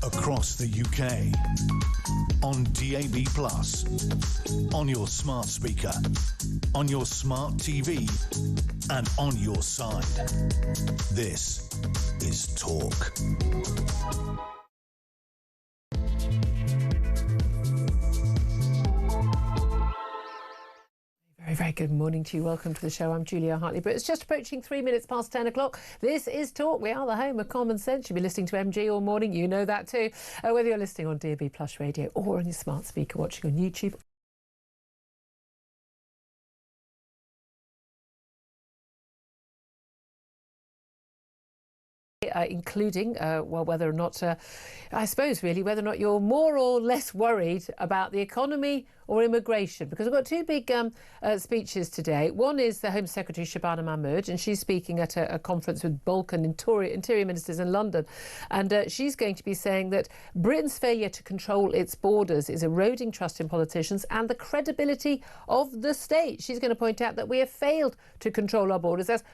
across the UK, on DAB+, on your smart speaker, on your smart TV, and on your side. This is Talk. Very good morning to you. Welcome to the show. I'm Julia Hartley-Brewer. It's just approaching 3 minutes past 10 o'clock. This is Talk. We are the home of common sense. You'll be listening to MG all morning. You know that too. Whether you're listening on DAB+ radio or on your smart speaker, watching on YouTube. Including, well, whether or not, I suppose really, whether or not you're more or less worried about the economy or immigration, because we've got two big speeches today. One is the Home Secretary Shabana Mahmood, and she's speaking at a conference with Balkan interior ministers in London, and she's going to be saying that Britain's failure to control its borders is eroding trust in politicians and the credibility of the state. She's going to point out that we have failed to control our borders as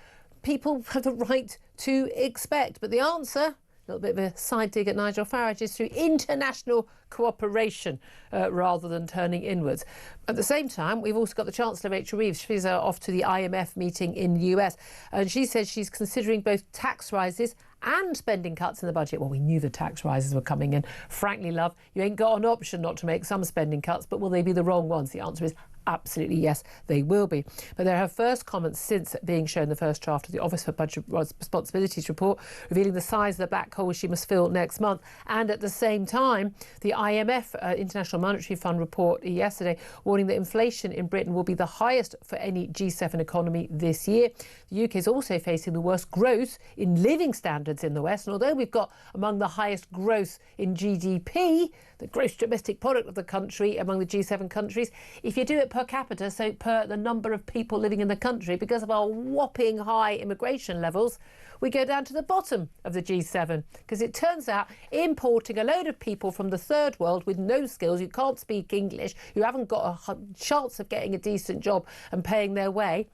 people have the right to expect. But the answer, a little bit of a side dig at Nigel Farage, is through international cooperation rather than turning inwards. At the same time, we've also got the Chancellor, Rachel Reeves. She's off to the IMF meeting in the US, and she says she's considering both tax rises and spending cuts in the budget. Well, we knew the tax rises were coming in. Frankly, love, you ain't got an option not to make some spending cuts, but will they be the wrong ones? The answer is absolutely yes, they will be. But they're her first comments since being shown the first draft of the Office for Budget Responsibilities report, revealing the size of the black hole she must fill next month. And at the same time, the IMF, International Monetary Fund report yesterday, warning that inflation in Britain will be the highest for any G7 economy this year. The UK is also facing the worst growth in living standards in the West. And although we've got among the highest growth in GDP, the gross domestic product of the country among the G7 countries, if you do it per capita, so per the number of people living in the country, because of our whopping high immigration levels, we go down to the bottom of the G7, because it turns out importing a load of people from the third world with no skills, who can't speak English, who haven't got a chance of getting a decent job and paying their way,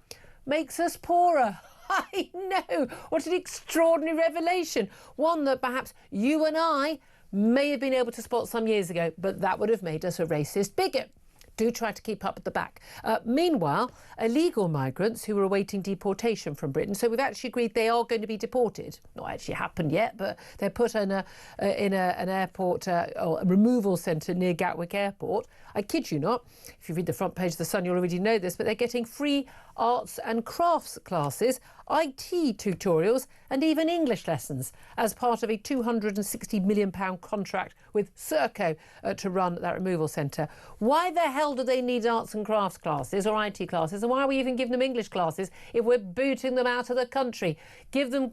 makes us poorer. I know, what an extraordinary revelation. One that perhaps you and I may have been able to spot some years ago, but that would have made us a racist bigot. Do try to keep up at the back. Meanwhile, illegal migrants who are awaiting deportation from Britain, so we've actually agreed they are going to be deported. Not actually happened yet, but they're put in an airport or a removal centre near Gatwick Airport. I kid you not. If you read the front page of The Sun, you'll already know this, but they're getting free arts and crafts classes, IT tutorials and even English lessons as part of a £260 million contract with Serco to run that removal centre. Why the hell do they need arts and crafts classes or IT classes? And why are we even giving them English classes if we're booting them out of the country? Give them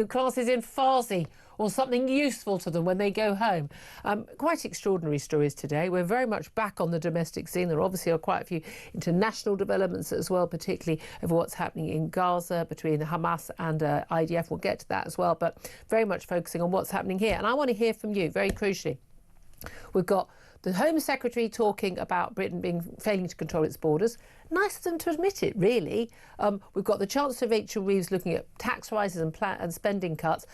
classes in Farsi or something useful to them when they go home. Quite extraordinary stories today. We're very much back on the domestic scene. There obviously are quite a few international developments as well, particularly over what's happening in Gaza between Hamas and IDF. We'll get to that as well, but very much focusing on what's happening here. And I want to hear from you, very crucially. We've got the Home Secretary talking about Britain failing to control its borders. Nice of them to admit it, really. We've got the Chancellor, Rachel Reeves, looking at tax rises and spending cuts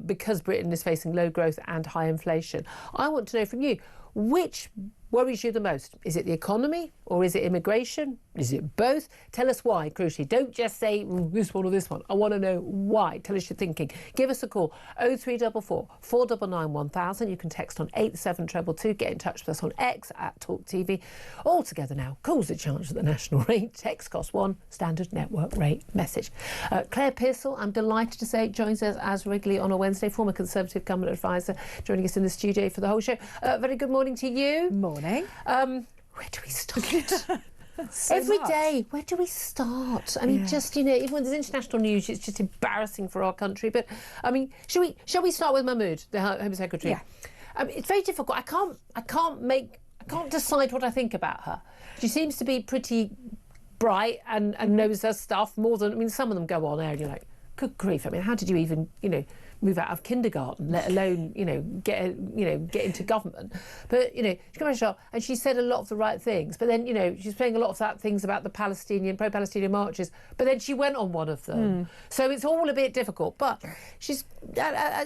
because Britain is facing low growth and high inflation. I want to know from you, which worries you the most? Is it the economy or is it immigration? Is it both? Tell us why, crucially. Don't just say this one or this one. I want to know why. Tell us your thinking. Give us a call, 0344 499 1000. You can text on 87222. Get in touch with us on X at Talk TV. All together now. Calls are charged at the national rate. Text cost £1, standard network rate message. Claire Pearsall, I'm delighted to say, joins us as regularly on a Wednesday, former Conservative government advisor, joining us in the studio for the whole show. Very good morning to you. Morning. Where do we start? Every day, where do we start? I mean, just, you know, even when there's international news, it's just embarrassing for our country. But, I mean, shall we start with Mahmood, the Home Secretary? Yeah. It's very difficult. I can't decide what I think about her. She seems to be pretty bright and knows her stuff more than, I mean, some of them go on air and you're like, good grief. I mean, how did you even, you know, move out of kindergarten, let alone, get into government. But, she came out shop and she said a lot of the right things. But then, she's saying a lot of that things about the pro-Palestinian marches. But then she went on one of them. So it's all a bit difficult. But she's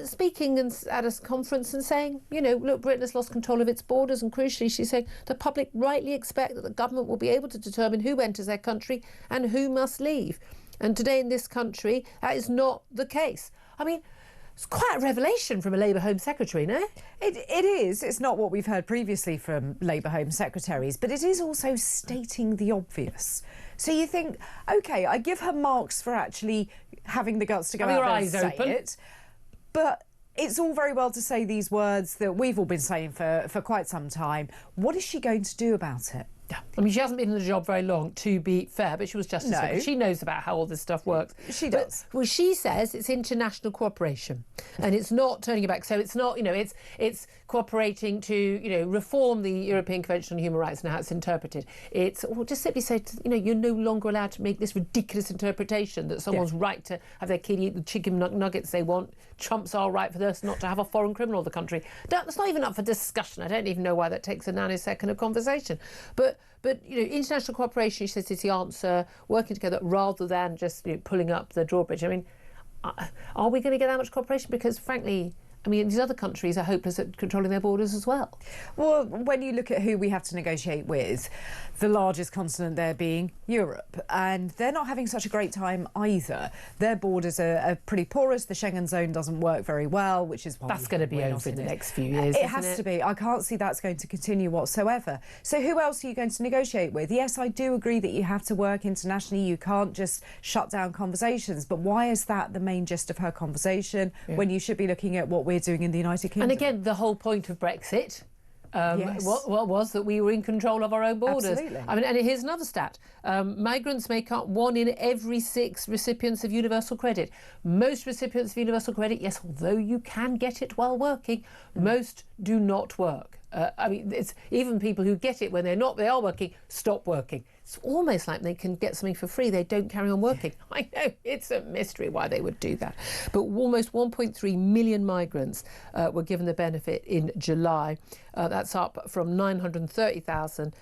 speaking at a conference and saying, look, Britain has lost control of its borders. And crucially, she's saying the public rightly expect that the government will be able to determine who enters their country and who must leave. And today in this country, that is not the case. I mean, it's quite a revelation from a Labour Home Secretary, no? It is. It's not what we've heard previously from Labour Home Secretaries, but it is also stating the obvious. So you think, OK, I give her marks for actually having the guts to go out there and say it, but it's all very well to say these words that we've all been saying for quite some time. What is she going to do about it? Yeah. I mean, she hasn't been in the job very long, to be fair, but she was Justice Secretary. She knows about how all this stuff works. She does. Well, she says it's international cooperation and it's not turning it back. So it's not, it's cooperating to, reform the European Convention on Human Rights and how it's interpreted. It's, or just simply say, you're no longer allowed to make this ridiculous interpretation that someone's right to have their kid eat the chicken nuggets they want trumps our right for us not to have a foreign criminal in the country. That's not even up for discussion. I don't even know why that takes a nanosecond of conversation. But international cooperation, she says, is the answer, working together rather than just pulling up the drawbridge. I mean, are we going to get that much cooperation? Because frankly, these other countries are hopeless at controlling their borders as well. Well, when you look at who we have to negotiate with, the largest continent there being Europe, and they're not having such a great time either. Their borders are pretty porous. The Schengen zone doesn't work very well, which is why that's going to be over in the next few years. It has to be. I can't see that's going to continue whatsoever. So who else are you going to negotiate with? Yes, I do agree that you have to work internationally. You can't just shut down conversations. But why is that the main gist of her conversation when you should be looking at what we're doing in the United Kingdom? And again, the whole point of Brexit what was that we were in control of our own borders. Absolutely. And here's another stat. Migrants make up 1 in every 6 recipients of universal credit. Most recipients of universal credit, yes, although you can get it while working, most do not work. It's even people who get it when they are working, stop working. It's almost like they can get something for free. They don't carry on working. I know, it's a mystery why they would do that. But almost 1.3 million migrants were given the benefit in July. That's up from 930,000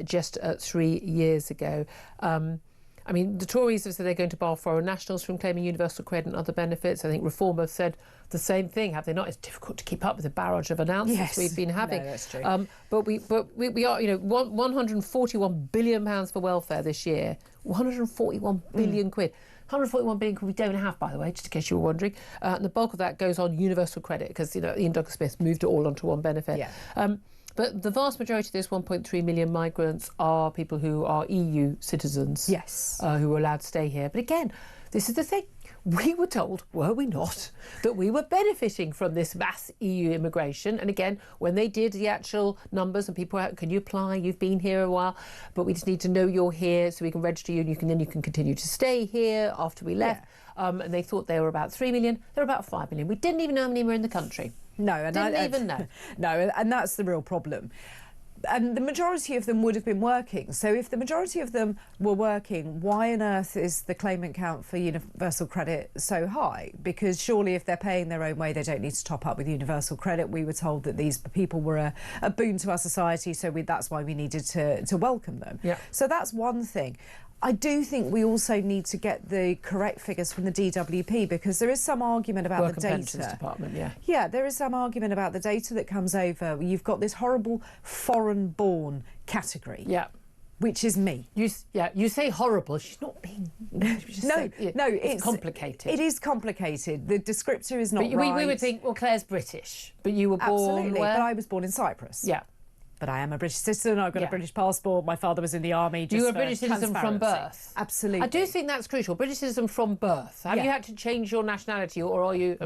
just 3 years ago. The Tories have said they're going to bar foreign nationals from claiming universal credit and other benefits. I think Reform have said the same thing, have they not? It's difficult to keep up with the barrage of announcements we've been having. No, that's true. But we are, 141 billion pounds for welfare this year. 141 billion quid. 141 billion quid we don't have, by the way, just in case you were wondering. And the bulk of that goes on universal credit because, Ian Douglas-Smith moved it all onto one benefit. Yeah. But the vast majority of those 1.3 million migrants are people who are EU citizens. Yes. Who are allowed to stay here. But again, this is the thing. We were told, were we not, that we were benefiting from this mass EU immigration. And again, when they did the actual numbers and people were, can you apply? You've been here a while, but we just need to know you're here so we can register you and you can continue to stay here after we left. Yeah. And they thought they were about 3 million. They're about 5 million. We didn't even know how many were in the country. No, and didn't even know. No, and that's the real problem. And the majority of them would have been working. So if the majority of them were working, why on earth is the claimant count for universal credit so high? Because surely if they're paying their own way, they don't need to top up with universal credit. We were told that these people were a boon to our society, so that's why we needed to welcome them. Yeah. So that's one thing. I do think we also need to get the correct figures from the DWP because there is some argument about the data. Pensions Department, yeah. Yeah, there is some argument about the data that comes over. You've got this horrible foreign-born category. Yeah. Which is me. You say horrible. She's not being... it's complicated. It is complicated. The descriptor is not but right. We would think, well, Claire's British, but you were born Absolutely, where? But I was born in Cyprus. Yeah. But I am a British citizen. I've got a British passport. My father was in the army. You were a British citizen from birth? Absolutely. I do think that's crucial. British citizen from birth. Have you had to change your nationality or are you...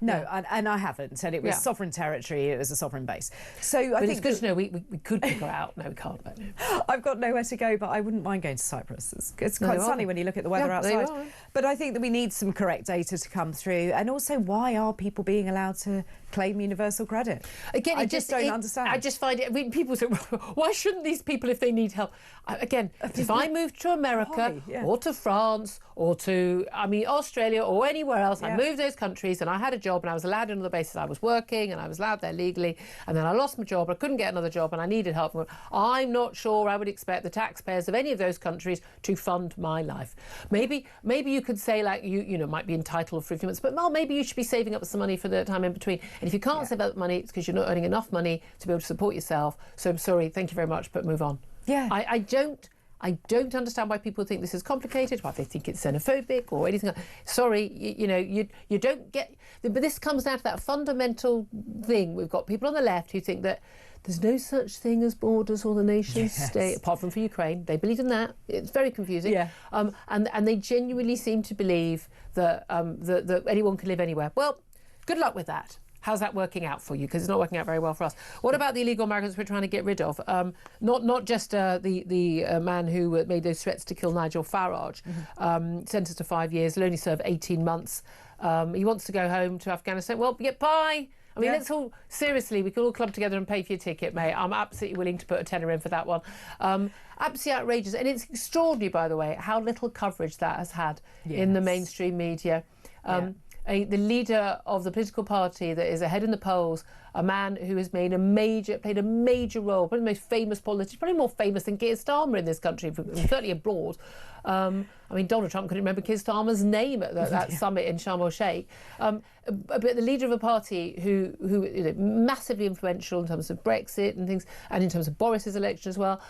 No, and I haven't. And it was sovereign territory. It was a sovereign base. So I think it's good to know we could figure out. No, we can't. But no. I've got nowhere to go, but I wouldn't mind going to Cyprus. It's quite sunny when you look at the weather outside. But I think that we need some correct data to come through. And also, why are people being allowed to claim universal credit? Again, I just don't understand. I just find it... people say, why shouldn't these people, if they need help... Again, if I moved to America or to France or to, Australia or anywhere else, I moved those countries and I had a job, job and I was allowed in on the basis I was working and I was allowed there legally, and then I lost my job, I couldn't get another job and I needed help. I'm not sure I would expect the taxpayers of any of those countries to fund my life. Maybe you could say, like, you know, might be entitled for a few months, but well, maybe you should be saving up some money for the time in between. And if you can't save up money, it's because you're not earning enough money to be able to support yourself. So I'm sorry, thank you very much, but move on. Yeah. I don't understand why people think this is complicated, why they think it's xenophobic or anything. Sorry, you know, you don't get... But this comes down to that fundamental thing. We've got people on the left who think that there's no such thing as borders or the nation state, apart from for Ukraine. They believe in that. It's very confusing. Yeah. And they genuinely seem to believe that, that anyone can live anywhere. Well, good luck with that. How's that working out for you? Because it's not working out very well for us. What about the illegal migrants we're trying to get rid of? Not just the man who made those threats to kill Nigel Farage, sentenced to 5 years, will only serve 18 months. He wants to go home to Afghanistan. Well, bye. I mean, let's all, seriously, we could all club together and pay for your ticket, mate. I'm absolutely willing to put a tenner in for that one. Absolutely outrageous. And it's extraordinary, by the way, how little coverage that has had in the mainstream media. The leader of the political party that is ahead in the polls, a man who has played a major role, probably the most famous politician, probably more famous than Keir Starmer in this country, certainly abroad. I mean, Donald Trump couldn't remember Keir Starmer's name at that summit in Sharm el-Sheikh. But the leader of a party who you know, massively influential in terms of Brexit and things, and in terms of Boris's election as well,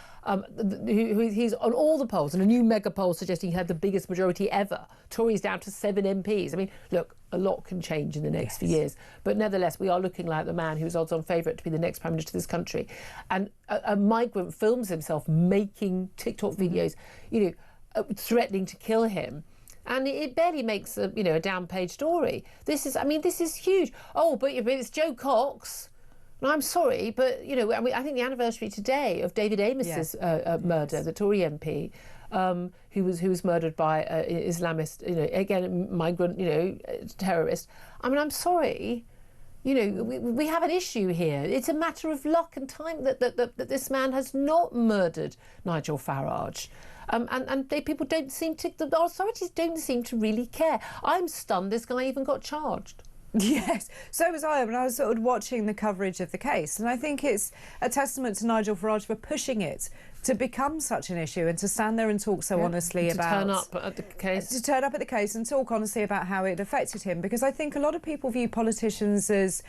he's on all the polls, and a new mega poll suggesting he had the biggest majority ever. Tories down to 7 MPs. I mean, look, a lot can change in the next few years, but nevertheless, we are looking like the man who's odds-on favourite to be the next Prime Minister of this country. And a migrant films himself making TikTok videos, you know, threatening to kill him. And it barely makes a down-page story. This is huge. Oh, but it's Joe Cox. No, I'm sorry, but you know, I think the anniversary today of David Amos's murder, the Tory MP, who was murdered by an Islamist, you know, again, migrant, you know, terrorist. I mean, I'm sorry. You know, we have an issue here. It's a matter of luck and time that this man has not murdered Nigel Farage. And people don't seem to, the authorities don't seem to really care. I'm stunned this guy even got charged. Yes, so was I when I was sort of watching the coverage of the case. And I think it's a testament to Nigel Farage for pushing it to become such an issue and to stand there and talk so honestly about... To turn up at the case. To turn up at the case and talk honestly about how it affected him. Because I think a lot of people view politicians as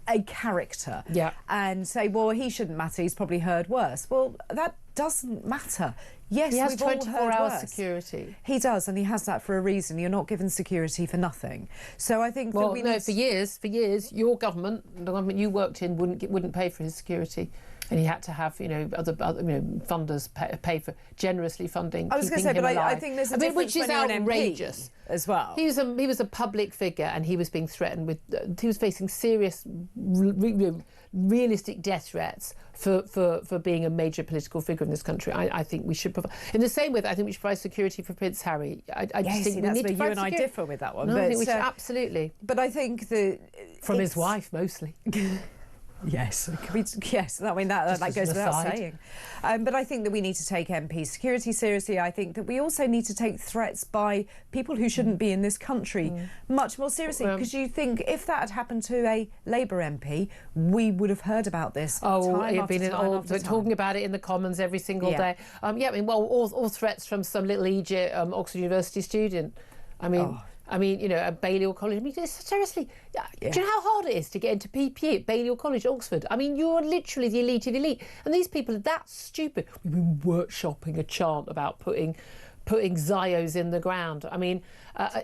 a character and say, well, he shouldn't matter, he's probably heard worse. Well, that doesn't matter. Yes, he has we've all heard 24-hour worse. security. He does, and he has that for a reason. You're not given security for nothing. So I think that for years, your government, the government you worked in, wouldn't pay for his security, and he had to have other funders pay for generously funding. I was going to say, but I think there's a difference which is when you're outrageous an MP as well. He was a public figure, and he was being threatened with. He was facing serious, realistic death threats for being a major political figure in this country. I think we should provide, in the same way that I think we should provide security for Prince Harry. I just think we need to provide you and I differ with that one. No, but I think we should, absolutely. But I think that from his wife mostly. Yes, yes. I mean that goes without saying. But I think that we need to take MP security seriously. I think that we also need to take threats by people who shouldn't be in this country much more seriously. Because you think if that had happened to a Labour MP, we would have heard about this. Talking about it in the Commons every single day. I mean, all threats from some little Egypt Oxford University student. I mean, you know, at Balliol College. I mean, seriously, do you know how hard it is to get into PPE at Balliol College, Oxford? I mean, you're literally the elite of elite. And these people are that stupid. We've been workshopping a chant about putting Zios in the ground. I mean,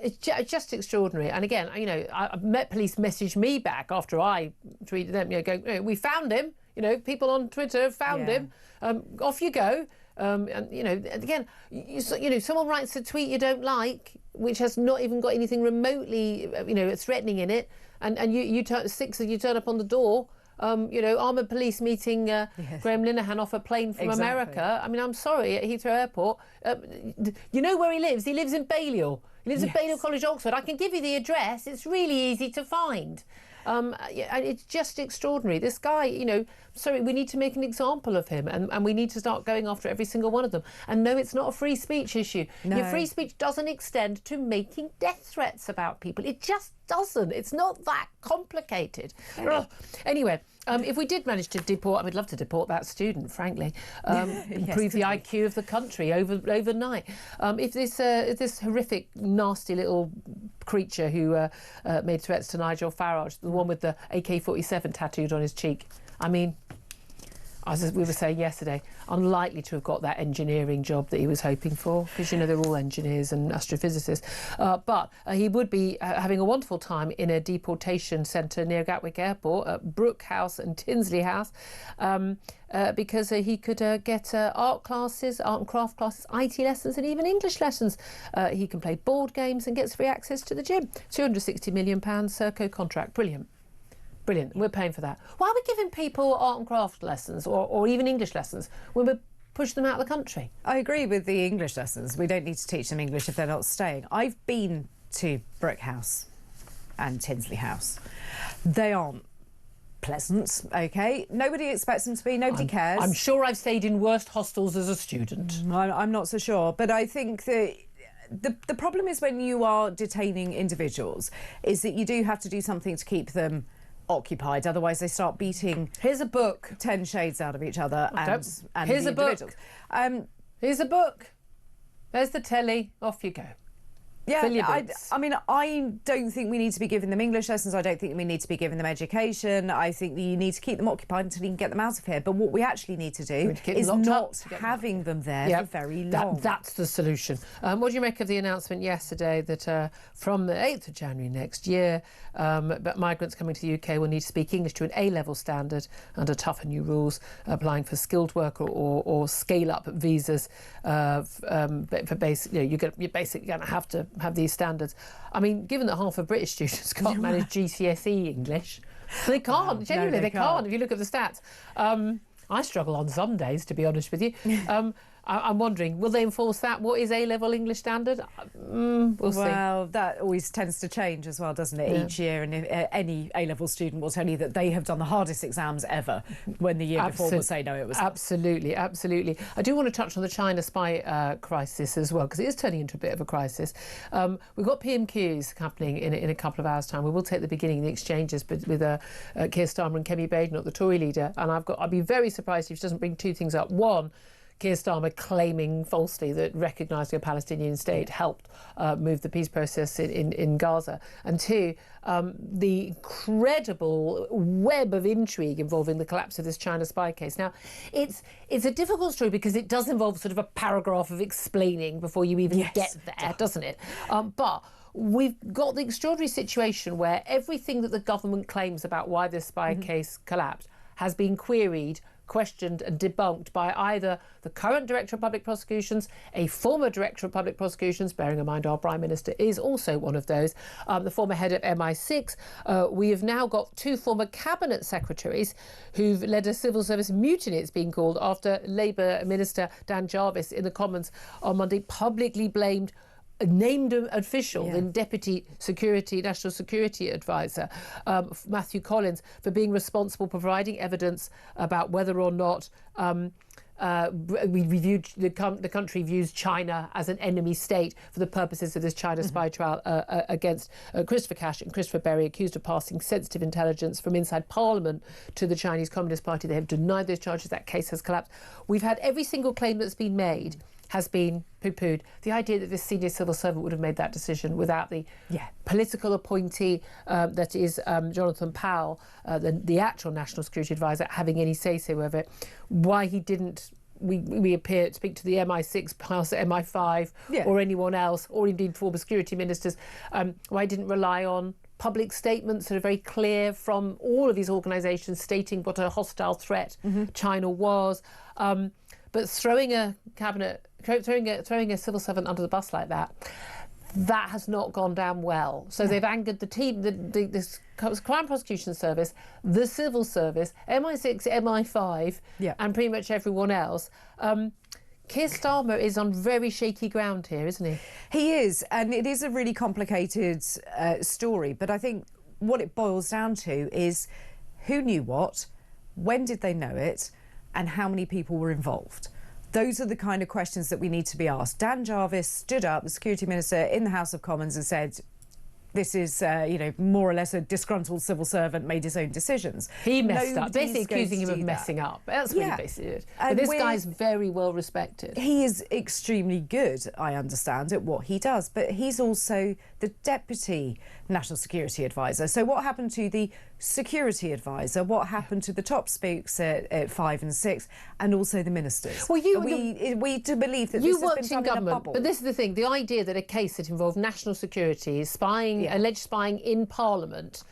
it's just extraordinary. And again, you know, Met Police messaged me back after I tweeted them, you know, going, we found him. You know, people on Twitter have found him. Off you go. And you know, again, you know, someone writes a tweet you don't like, which has not even got anything remotely, you know, threatening in it, and you turn up on the door. You know, armoured police meeting Graham Linehan off a plane from America. I mean, I'm sorry, at Heathrow Airport. You know where he lives? He lives in Balliol. He lives at Balliol College, Oxford. I can give you the address. It's really easy to find. It's just extraordinary. This guy, you know, sorry, we need to make an example of him, and we need to start going after every single one of them. And no, it's not a free speech issue. No. Your free speech doesn't extend to making death threats about people. It just doesn't. It's not that complicated. Anyway, if we did manage to deport, I would love to deport that student, frankly. Improve the IQ of the country overnight. If this horrific, nasty little creature who made threats to Nigel Farage, the one with the AK-47 tattooed on his cheek, I mean, as we were saying yesterday, unlikely to have got that engineering job that he was hoping for, because, you know, they're all engineers and astrophysicists. But he would be having a wonderful time in a deportation centre near Gatwick Airport, at Brook House and Tinsley House, because he could get art classes, art and craft classes, IT lessons and even English lessons. He can play board games and gets free access to the gym. £260 million Serco contract. Brilliant. Brilliant. We're paying for that. Why are we giving people art and craft lessons or even English lessons when we're pushing them out of the country? I agree with the English lessons. We don't need to teach them English if they're not staying. I've been to Brook House and Tinsley House. They aren't pleasant, OK? Nobody expects them to be. Nobody cares. I'm sure I've stayed in worse hostels as a student. I'm not so sure. But I think that the problem is when you are detaining individuals is that you do have to do something to keep them occupied, otherwise they start beating. Here's a book. 10 shades out of each other and here's the a book. individuals. Here's a book. There's the telly. Off you go. Yeah, I mean, I don't think we need to be giving them English lessons. I don't think we need to be giving them education. I think that you need to keep them occupied until you can get them out of here. But what we actually need to do is not having them there for very long. That's the solution. What do you make of the announcement yesterday that from the 8th of January next year, but migrants coming to the UK will need to speak English to an A-level standard under tougher new rules, applying for skilled worker or scale-up visas for basic, you know, you're basically going to have these standards. I mean, given that half of British students can't manage GCSE English, they can't. Genuinely, they can't. If you look at the stats, I struggle on some days, to be honest with you. I'm wondering, will they enforce that? What is A-level English standard? We'll see. Well, that always tends to change as well, doesn't it, each year? And any A-level student will tell you that they have done the hardest exams ever, when the year before will say, no, it was... Absolutely, absolutely. I do want to touch on the China spy crisis as well, because it is turning into a bit of a crisis. We've got PMQs happening in a couple of hours' time. We will take the beginning of the exchanges with Keir Starmer and Kemi Badenoch, the Tory leader. And I'd be very surprised if she doesn't bring two things up. One, Keir Starmer claiming falsely that recognising a Palestinian state helped move the peace process in Gaza. And two, the incredible web of intrigue involving the collapse of this China spy case. Now, it's a difficult story because it does involve sort of a paragraph of explaining before you even get there, doesn't it? But we've got the extraordinary situation where everything that the government claims about why this spy case collapsed has been queried, questioned and debunked by either the current Director of Public Prosecutions, a former Director of Public Prosecutions, bearing in mind our Prime Minister is also one of those, the former head of MI6. We have now got two former Cabinet Secretaries who've led a civil service mutiny, it's been called, after Labour Minister Dan Jarvis in the Commons on Monday publicly blamed named official, the Deputy National Security Advisor, Matthew Collins, for being responsible for providing evidence about whether or not the country views China as an enemy state for the purposes of this China spy trial against Christopher Cash and Christopher Berry, accused of passing sensitive intelligence from inside Parliament to the Chinese Communist Party. They have denied those charges. That case has collapsed. We've had every single claim that's been made has been poo-pooed. The idea that this senior civil servant would have made that decision without the political appointee that is Jonathan Powell, the actual National Security Advisor, having any say-so of it, why he didn't we appear to speak to the MI6 past MI5 or anyone else, or indeed former security ministers, why he didn't rely on public statements that are very clear from all of these organisations stating what a hostile threat China was. But throwing a civil servant under the bus like that has not gone down well. So they've angered the team, the Crown Prosecution Service, the Civil Service, MI6, MI5, and pretty much everyone else. Keir Starmer is on very shaky ground here, isn't he? He is, and it is a really complicated story. But I think what it boils down to is who knew what, when did they know it, and how many people were involved. Those are the kind of questions that we need to be asked. Dan Jarvis stood up, the Security Minister, in the House of Commons and said, this is, more or less a disgruntled civil servant made his own decisions. He messed up. Nobody's Basically accusing him going of to do messing that. up. That's what Yeah. he basically did. And But this guy's very well respected. He is extremely good, I understand, at what he does, but he's also the Deputy National Security Advisor. So what happened to the Security Advisor? What happened to the top spokes at 5 and 6, and also the ministers? Well, we do believe that you this has worked been in done in a government, bubble. but this is the thing: the idea that a case that involved national security, spying, alleged spying in Parliament,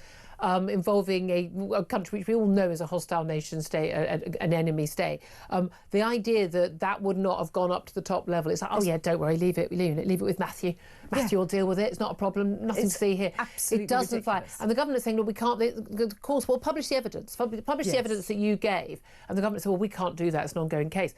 involving a country which we all know is a hostile nation state, an enemy state. The idea that would not have gone up to the top level, it's like, oh yeah, don't worry, leave it with Matthew. Matthew will deal with it. It's not a problem. Nothing to see here. Absolutely it doesn't ridiculous. fly. And the government saying, look, we can't. Of course, well, publish the evidence. Publish the evidence that you gave. And the government said, well, we can't do that. It's an ongoing case.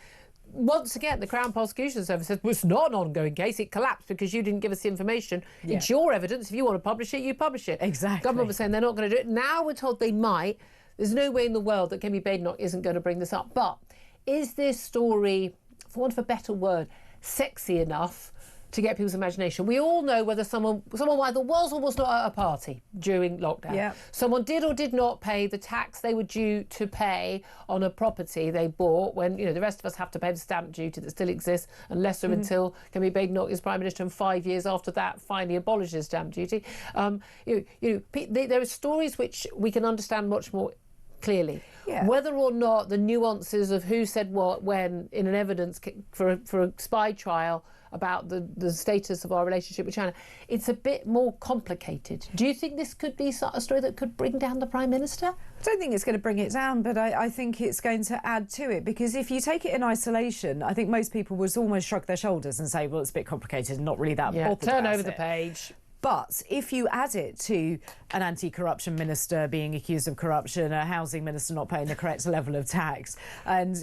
Once again, the Crown Prosecution Service says, well, it's not an ongoing case. It collapsed because you didn't give us the information. Yeah. It's your evidence. If you want to publish it, you publish it. Exactly. Government was saying they're not going to do it. Now we're told they might. There's no way in the world that Kemi Badenoch isn't going to bring this up. But is this story, for want of a better word, sexy enough to get people's imagination? We all know whether someone either was or was not at a party during lockdown. Yeah. Someone did or did not pay the tax they were due to pay on a property they bought, when the rest of us have to pay the stamp duty that still exists, unless or until Kemi Badenoch is Prime Minister, and 5 years after that finally abolishes stamp duty. There are stories which we can understand much more clearly. Yeah. Whether or not the nuances of who said what when in an evidence for a spy trial about the status of our relationship with China, it's a bit more complicated. Do you think this could be a story that could bring down the Prime Minister? I don't think it's going to bring it down, but I think it's going to add to it, because if you take it in isolation, I think most people would almost shrug their shoulders and say, well, it's a bit complicated and not really that bothered turn about over the it. page. But if you add it to an anti-corruption minister being accused of corruption, a housing minister not paying the correct level of tax, and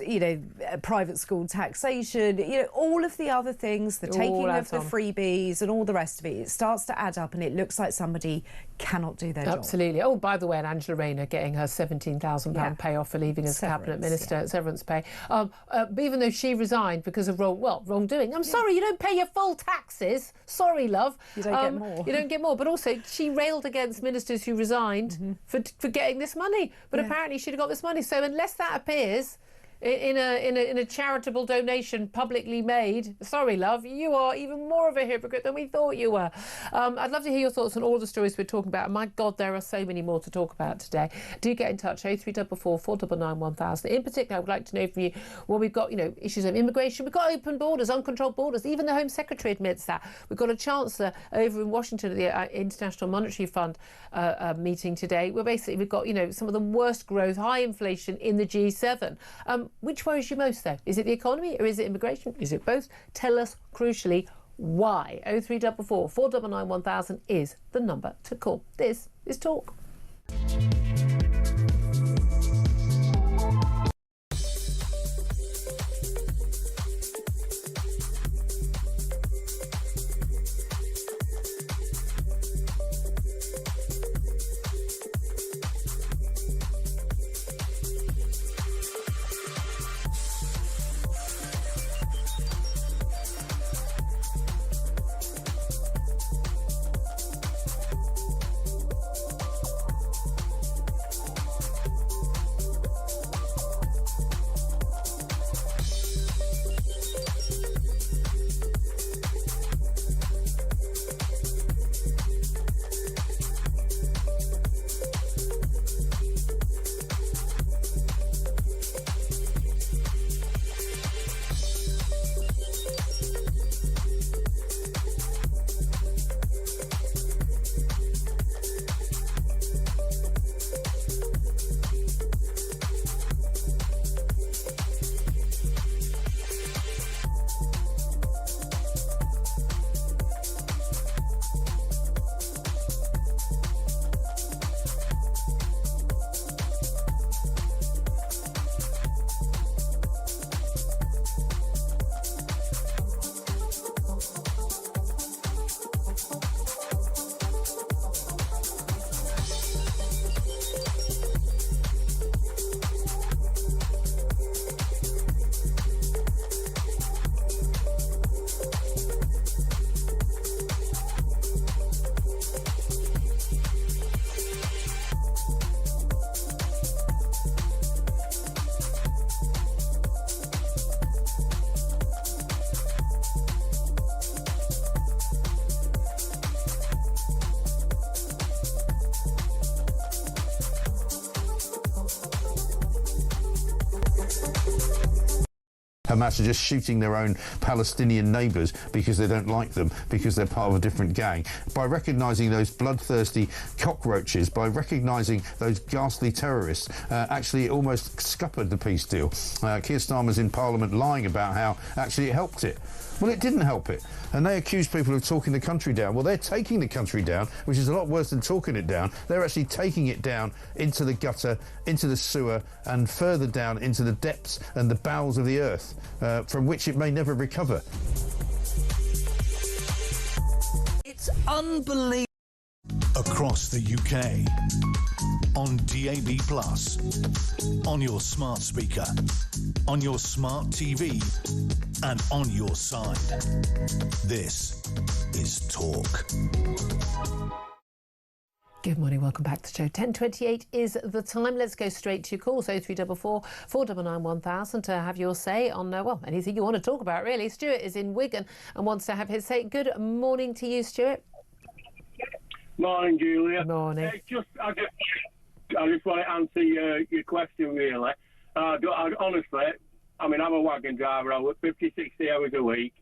private school taxation, all of the other things, the taking of the freebies and all the rest of it, it starts to add up, and it looks like somebody cannot do their job. Absolutely. Oh, by the way, and Angela Rayner getting her £17,000 payoff for leaving as cabinet minister, severance pay. But even though she resigned because of wrongdoing, I'm sorry, you don't pay your full taxes. Sorry, love. You don't get more. You don't get more. But also, she railed against ministers who resigned for getting this money. But apparently, she'd have got this money. So unless that appears in a charitable donation publicly made, sorry, love, you are even more of a hypocrite than we thought you were. I'd love to hear your thoughts on all the stories we're talking about. My God, there are so many more to talk about today. Do get in touch, 0344 499 1000. In particular, I would like to know from you, well, we've got, issues of immigration. We've got open borders, uncontrolled borders. Even the Home Secretary admits that. We've got a Chancellor over in Washington at the International Monetary Fund meeting today, where basically we've got, some of the worst growth, high inflation in the G7. Which worries you most, though? Is it the economy or is it immigration? Is it both? Tell us, crucially, why. 0344 499 1000 is the number to call. This is Talk. Hamas are just shooting their own Palestinian neighbours because they don't like them, because they're part of a different gang. By recognising those bloodthirsty cockroaches, by recognising those ghastly terrorists, actually it almost scuppered the peace deal. Keir Starmer's in Parliament lying about how actually it helped it. Well, it didn't help it. And they accuse people of talking the country down. Well, they're taking the country down, which is a lot worse than talking it down. They're actually taking it down into the gutter, into the sewer, and further down into the depths and the bowels of the earth, from which it may never recover. It's unbelievable. Across the UK, on DAB+, on your smart speaker, on your smart TV, and on your side. This is Talk. Good morning, welcome back to the show. 10:28 is the time. Let's go straight to your calls. 0344 499 1000 to have your say on, well, anything you want to talk about, really. Stuart is in Wigan and wants to have his say. Good morning to you, Stuart. Morning, Julia. Morning. I just want to answer your question, really. Honestly, I mean, I'm a wagon driver. I work 50, 60 hours a week.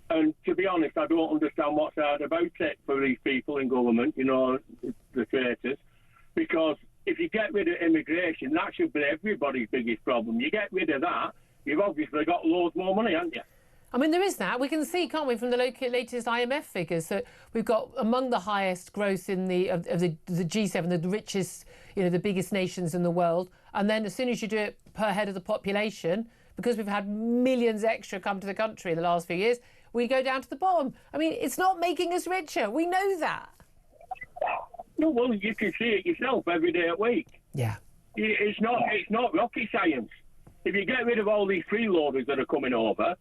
And to be honest, I don't understand what's hard about it for these people in government, you know, the traitors. Because if you get rid of immigration, that should be everybody's biggest problem. You get rid of that, you've obviously got loads more money, haven't you? I mean, there is that. We can see, can't we, from the latest IMF figures that we've got among the highest growth in the G7, the richest, you know, the biggest nations in the world. And then as soon as you do it per head of the population, because we've had millions extra come to the country in the last few years, we go down to the bottom. I mean, it's not making us richer. We know that. No, well, you can see it yourself every day at week. Yeah. It's not rocket science. If you get rid of all these freeloaders that are coming over,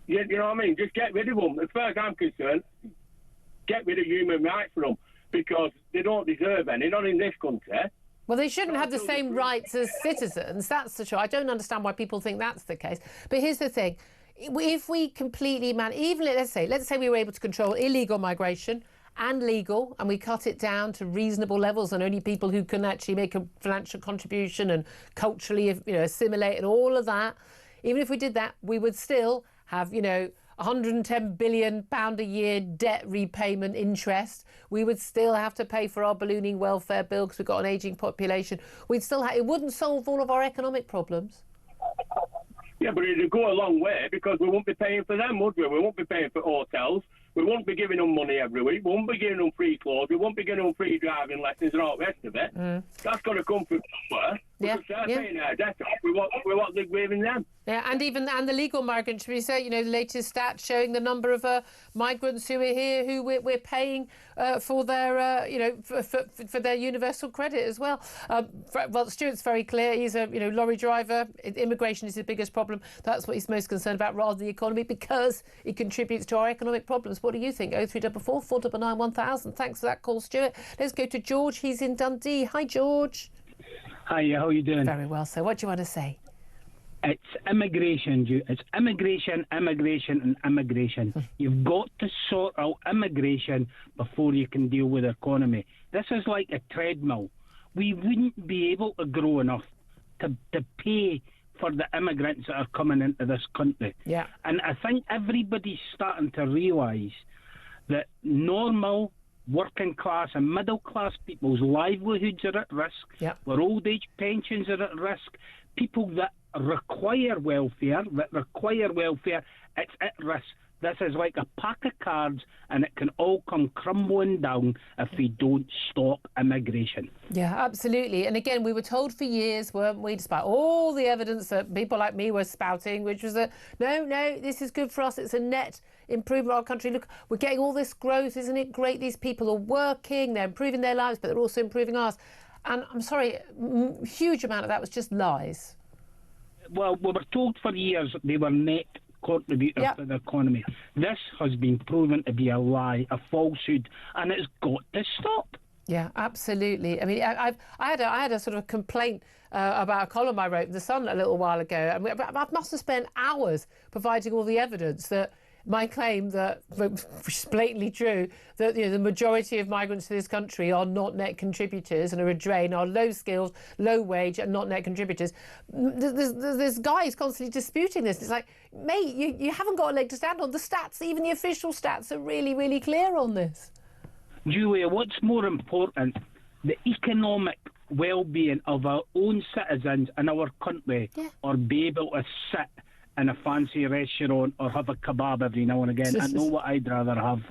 you know what I mean? Just get rid of them. As far as I'm concerned, get rid of human rights for them, because they don't deserve any, not in this country. Well, they shouldn't have the same rights as citizens. That's the truth. I don't understand why people think that's the case. But here's the thing. If we completely even let's say we were able to control illegal migration and legal, and we cut it down to reasonable levels, and only people who can actually make a financial contribution and culturally, you know, assimilate and all of that, even if we did that, we would still have, you know, £110 billion a year debt repayment interest. We would still have to pay for our ballooning welfare bill because we've got an ageing population. We'd still it wouldn't solve all of our economic problems. Yeah, but it'd go a long way, because we won't be paying for them, would we? We won't be paying for hotels. We won't be giving them money every week. We won't be giving them free clothes. We won't be giving them free driving lessons and all the rest of it. That's got to come from somewhere. We should start paying our debt off. We want them giving them. Yeah, and the legal migrants, should we say, you know, the latest stats showing the number of migrants who are here who we're paying for their, you know, for their universal credit as well. Well, Stuart's very clear. He's a, you know, lorry driver. Immigration is his biggest problem. That's what he's most concerned about, rather than the economy, because it contributes to our economic problems. What do you think? 0344 499 1000. Thanks for that call, Stuart. Let's go to George. He's in Dundee. Hi, George. Hi, how are you doing? Very well, sir. What do you want to say? It's immigration. It's immigration, and immigration. You've got to sort out immigration before you can deal with the economy. This is like a treadmill. We wouldn't be able to grow enough to pay for the immigrants that are coming into this country. Yeah. And I think everybody's starting to realise that normal working class and middle class people's livelihoods are at risk. Yeah. Their old age pensions are at risk. People that require welfare, it's at risk. This is like a pack of cards, and it can all come crumbling down if we don't stop immigration. Yeah, absolutely. And again, we were told for years, weren't we, despite all the evidence that people like me were spouting, which was that, no, this is good for us. It's a net improvement of our country. Look, we're getting all this growth. Isn't it great? These people are working, they're improving their lives, but they're also improving ours. And I'm sorry, a huge amount of that was just lies. Well, we were told for years they were net contributors to the economy. This has been proven to be a lie, a falsehood, and it's got to stop. Yeah, absolutely. I mean, I had a sort of complaint about a column I wrote in The Sun a little while ago. I mean, I must have spent hours providing all the evidence that my claim that, which is blatantly true, that the majority of migrants to this country are not net contributors and are a drain, are low skilled, low wage and not net contributors. There's guys constantly disputing this. It's like, mate, you haven't got a leg to stand on. The stats, even the official stats, are really, really clear on this. Julia, what's more important? The economic well-being of our own citizens in our country, or be able to sit in a fancy restaurant or have a kebab every now and again. I know what I'd rather have.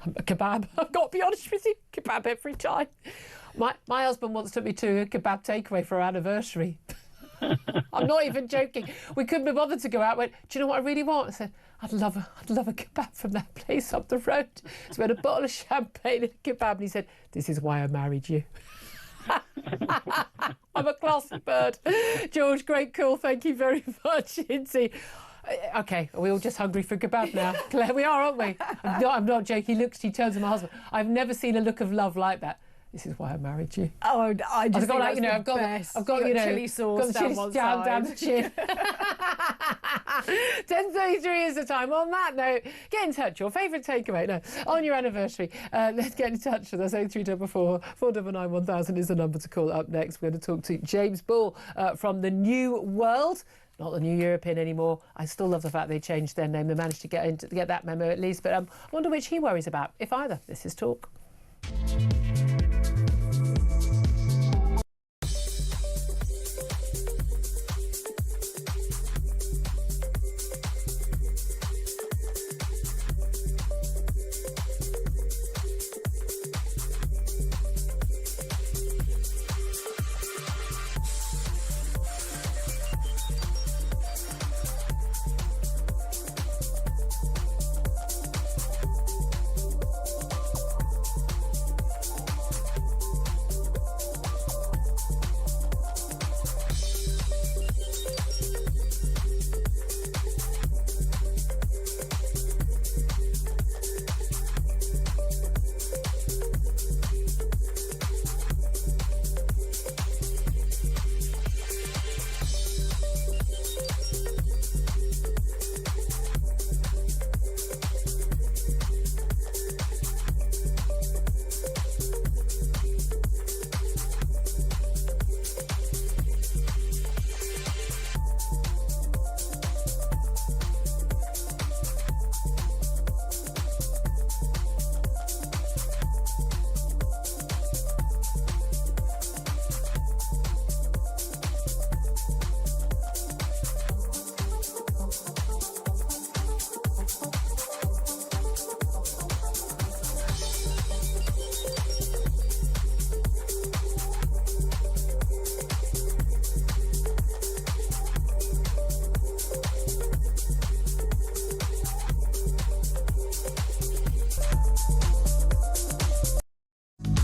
A kebab. I've got to be honest with you, kebab every time. My husband once took me to a kebab takeaway for our anniversary. I'm not even joking. We couldn't be bothered to go out. Went, do you know what I really want? I said, I'd love a kebab from that place up the road. So we had a bottle of champagne and a kebab, and he said, this is why I married you. I'm a classy bird. George, great call. Thank you very much, Incy. Okay, are we all just hungry for kebab now? Claire, we are, aren't we? I'm not joking. He turns to my husband. I've never seen a look of love like that. This is why I married you. Oh, I just got like, I've got chili sauce down one side. Down the chin. 10:33 is the time. On that note, get in touch. Your favourite takeaway. No, on your anniversary. Let's get in touch with us. 0344 499 1000 is the number to call. Up next, we're going to talk to James Ball from the New World. Not the New European anymore. I still love the fact they changed their name. They managed to get that memo at least. But I wonder which he worries about, if either. This is Talk.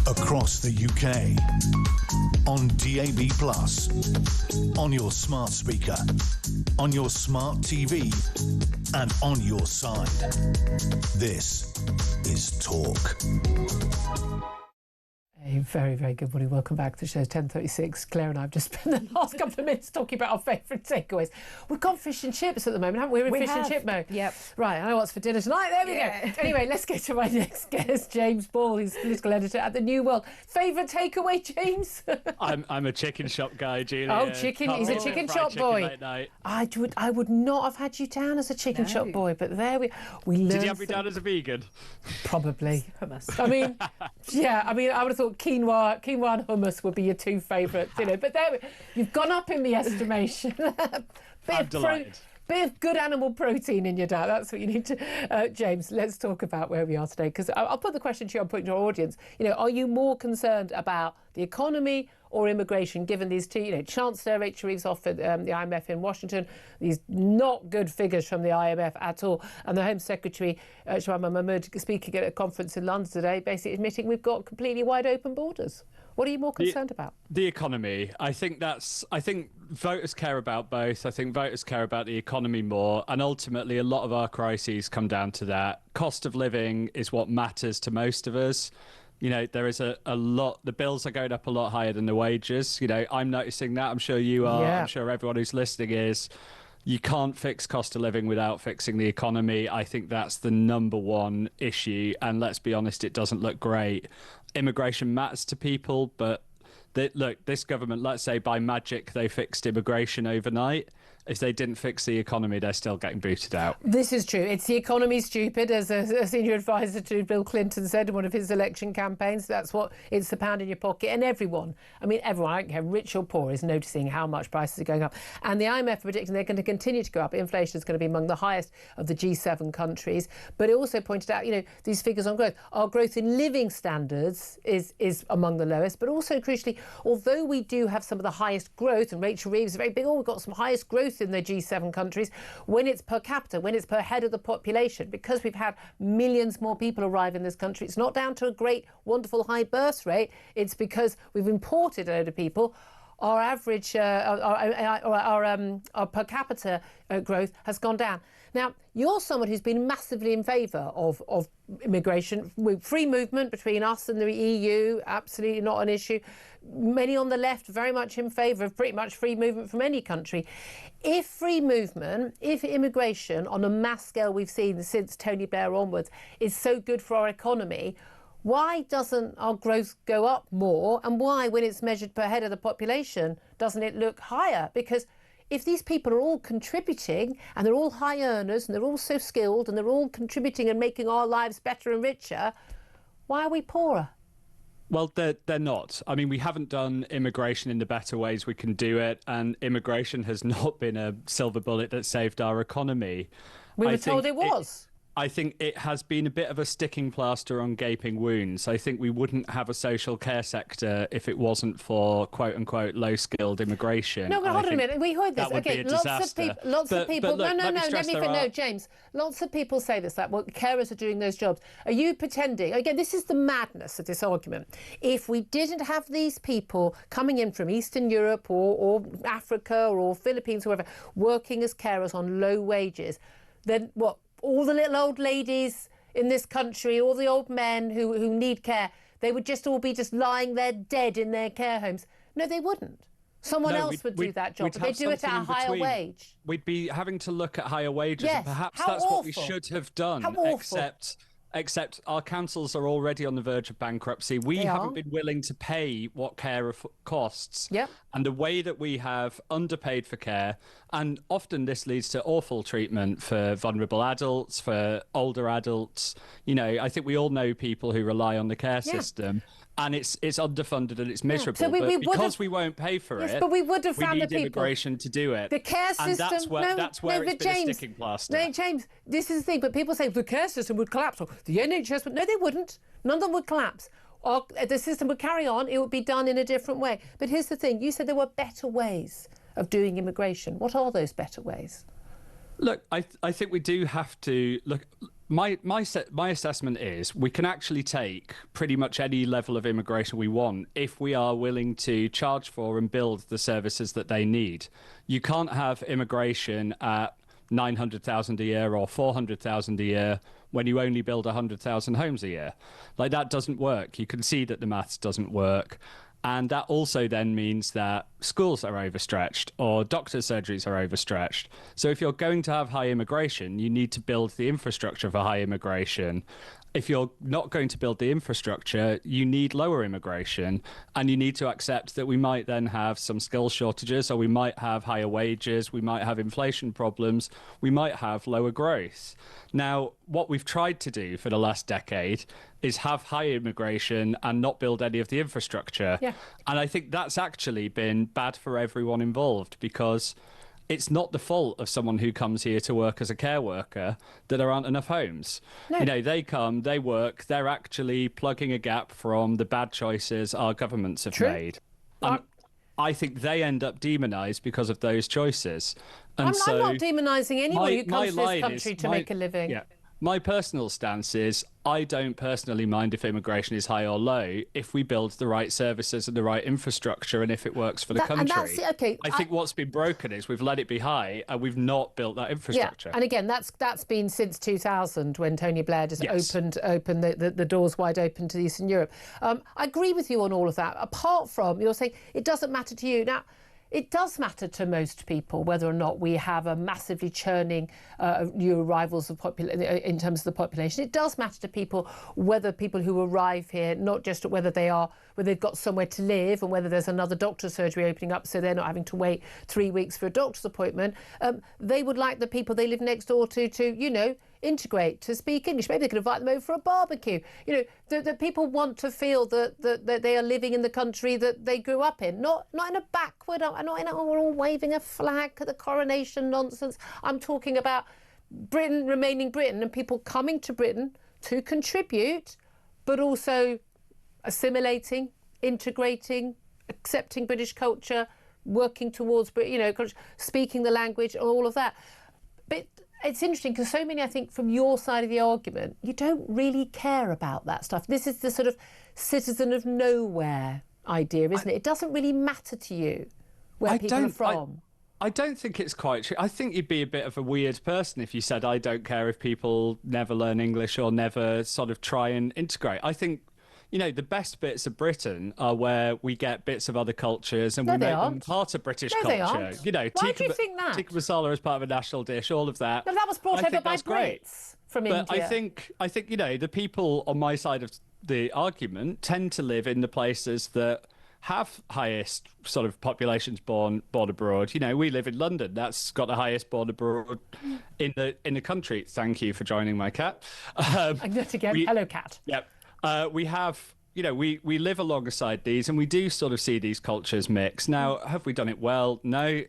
Across the UK, on DAB+, on your smart speaker, on your smart TV, and on your side. This is Talk. A very, very good morning. Welcome back to the show. 10:36. Claire and I have just spent the last couple of minutes talking about our favourite takeaways. We've gone fish and chips at the moment, haven't we? We're in fish and chip mode. Yep. Right, I know what's for dinner tonight. There we go. Anyway, let's get to my next guest, James Ball. He's political editor at the New World. Favourite takeaway, James? I'm a chicken shop guy, Julia. Oh, chicken. He's a chicken shop boy. I would not have had you down as a chicken shop boy, but there we learned. Did you have me down as a vegan? Probably. Hummus. I mean, I would have thought quinoa and hummus would be your two favourites, but there you've gone up in the estimation. I'm delighted. Bit of good animal protein in your diet. That's what you need to. James, let's talk about where we are today, because I'll put the question to you. I'll put it to our audience. Are you more concerned about the economy or immigration, given these two, Chancellor Rachel Reeves offered the IMF in Washington, these not good figures from the IMF at all, and the Home Secretary, Shabana Mahmood, speaking at a conference in London today, basically admitting we've got completely wide open borders. What are you more concerned about? The economy. I think voters care about both. I think voters care about the economy more, and ultimately a lot of our crises come down to that. Cost of living is what matters to most of us. There is a lot, the bills are going up a lot higher than the wages. I'm noticing that. I'm sure you are. Yeah. I'm sure everyone who's listening is. You can't fix cost of living without fixing the economy. I think that's the number one issue. And let's be honest, it doesn't look great. Immigration matters to people, but look, this government, let's say by magic, they fixed immigration overnight. If they didn't fix the economy, they're still getting booted out. This is true. It's the economy, stupid, as a senior advisor to Bill Clinton said in one of his election campaigns. That's what, it's the pound in your pocket. And everyone, I don't care, rich or poor, is noticing how much prices are going up. And the IMF are predicting they're going to continue to go up. Inflation is going to be among the highest of the G7 countries. But it also pointed out, these figures on growth. Our growth in living standards is among the lowest. But also, crucially, although we do have some of the highest growth, and Rachel Reeves is very big, we've got some highest growth in the G7 countries, when it's per capita, when it's per head of the population, because we've had millions more people arrive in this country, it's not down to a great, wonderful high birth rate. It's because we've imported a load of people. Our average, our per capita growth has gone down. Now, you're someone who's been massively in favour of immigration, with free movement between us and the EU, absolutely not an issue. Many on the left very much in favour of pretty much free movement from any country. If free movement, if immigration on a mass scale we've seen since Tony Blair onwards is so good for our economy, why doesn't our growth go up more? And why, when it's measured per head of the population, doesn't it look higher? Because if these people are all contributing and they're all high earners and they're all so skilled and they're all contributing and making our lives better and richer, why are we poorer? Well, they're not. I mean, we haven't done immigration in the better ways we can do it, and immigration has not been a silver bullet that saved our economy. We were told it was. I think it has been a bit of a sticking plaster on gaping wounds. I think we wouldn't have a social care sector if it wasn't for quote-unquote low-skilled immigration. No, but hold on a minute. We heard this. Okay, lots of people. Look, no, James. Lots of people say this, that carers are doing those jobs. Are you pretending? Again, this is the madness of this argument. If we didn't have these people coming in from Eastern Europe or Africa or Philippines or wherever, working as carers on low wages, then what? All the little old ladies in this country, all the old men who need care, they would just all be just lying there dead in their care homes. No, they wouldn't. Someone else would do that job, but they do it at a higher wage. We'd be having to look at higher wages, yes. And perhaps that's what we should have done. How awful. Except our councils are already on the verge of bankruptcy. We haven't been willing to pay what care costs. Yep. And the way that we have underpaid for care, and often this leads to awful treatment for vulnerable adults, for older adults. I think we all know people who rely on the care system. And it's underfunded and it's miserable. So because we won't pay for it, but we would have found the people. Immigration to do it. The care system. And that's where it's been a sticking plaster. No, James, this is the thing. But people say the care system would collapse, or the NHS would. No, they wouldn't. None of them would collapse. Or the system would carry on. It would be done in a different way. But here's the thing. You said there were better ways of doing immigration. What are those better ways? Look, I think we do have to look. My assessment is we can actually take pretty much any level of immigration we want if we are willing to charge for and build the services that they need. You can't have immigration at 900,000 a year or 400,000 a year when you only build 100,000 homes a year. Like, that doesn't work. You can see that the maths doesn't work. And that also then means that schools are overstretched or doctors' surgeries are overstretched. So if you're going to have high immigration, you need to build the infrastructure for high immigration. If you're not going to build the infrastructure, you need lower immigration, and you need to accept that we might then have some skill shortages, or we might have higher wages, we might have inflation problems, we might have lower growth. Now, what we've tried to do for the last decade is have high immigration and not build any of the infrastructure. Yeah. And I think that's actually been bad for everyone involved, because it's not the fault of someone who comes here to work as a care worker that there aren't enough homes. No. They come, they work, they're actually plugging a gap from the bad choices our governments have made. And I think they end up demonised because of those choices. And I'm not demonising anyone who comes to this country to make a living. Yeah. My personal stance is I don't personally mind if immigration is high or low if we build the right services and the right infrastructure and if it works for the country. I think what's been broken is we've let it be high and we've not built that infrastructure. Yeah, and again, that's been since 2000 when Tony Blair just opened the doors wide open to Eastern Europe. I agree with you on all of that. Apart from, you're saying it doesn't matter to you. Now, it does matter to most people whether or not we have a massively churning new arrivals of in terms of the population. It does matter to people whether people who arrive here, not just whether they've got somewhere to live and whether there's another doctor's surgery opening up so they're not having to wait 3 weeks for a doctor's appointment. They would like the people they live next door to integrate, to speak English. Maybe they could invite them over for a barbecue. That people want to feel that they are living in the country that they grew up in, not in a backward, not in we're all waving a flag at the coronation nonsense. I'm talking about Britain remaining Britain and people coming to Britain to contribute, but also assimilating, integrating, accepting British culture, working towards, speaking the language, all of that. But it's interesting because so many, I think, from your side of the argument, you don't really care about that stuff. This is the sort of citizen of nowhere idea, isn't it? It doesn't really matter to you where people are from. I don't think it's quite true. I think you'd be a bit of a weird person if you said, I don't care if people never learn English or never sort of try and integrate. I think, the best bits of Britain are where we get bits of other cultures and we make them part of British culture. They aren't. Why do you think that? Tikka masala as part of a national dish, all of that. No, that was brought over by Brits from India. But I think the people on my side of the argument tend to live in the places that have highest sort of populations born abroad. We live in London. That's got the highest born abroad in the country. Thank you for joining my cat. I'm going to get hello, cat. Yep. We have, we live alongside these and we do sort of see these cultures mix. Now, have we done it well? No.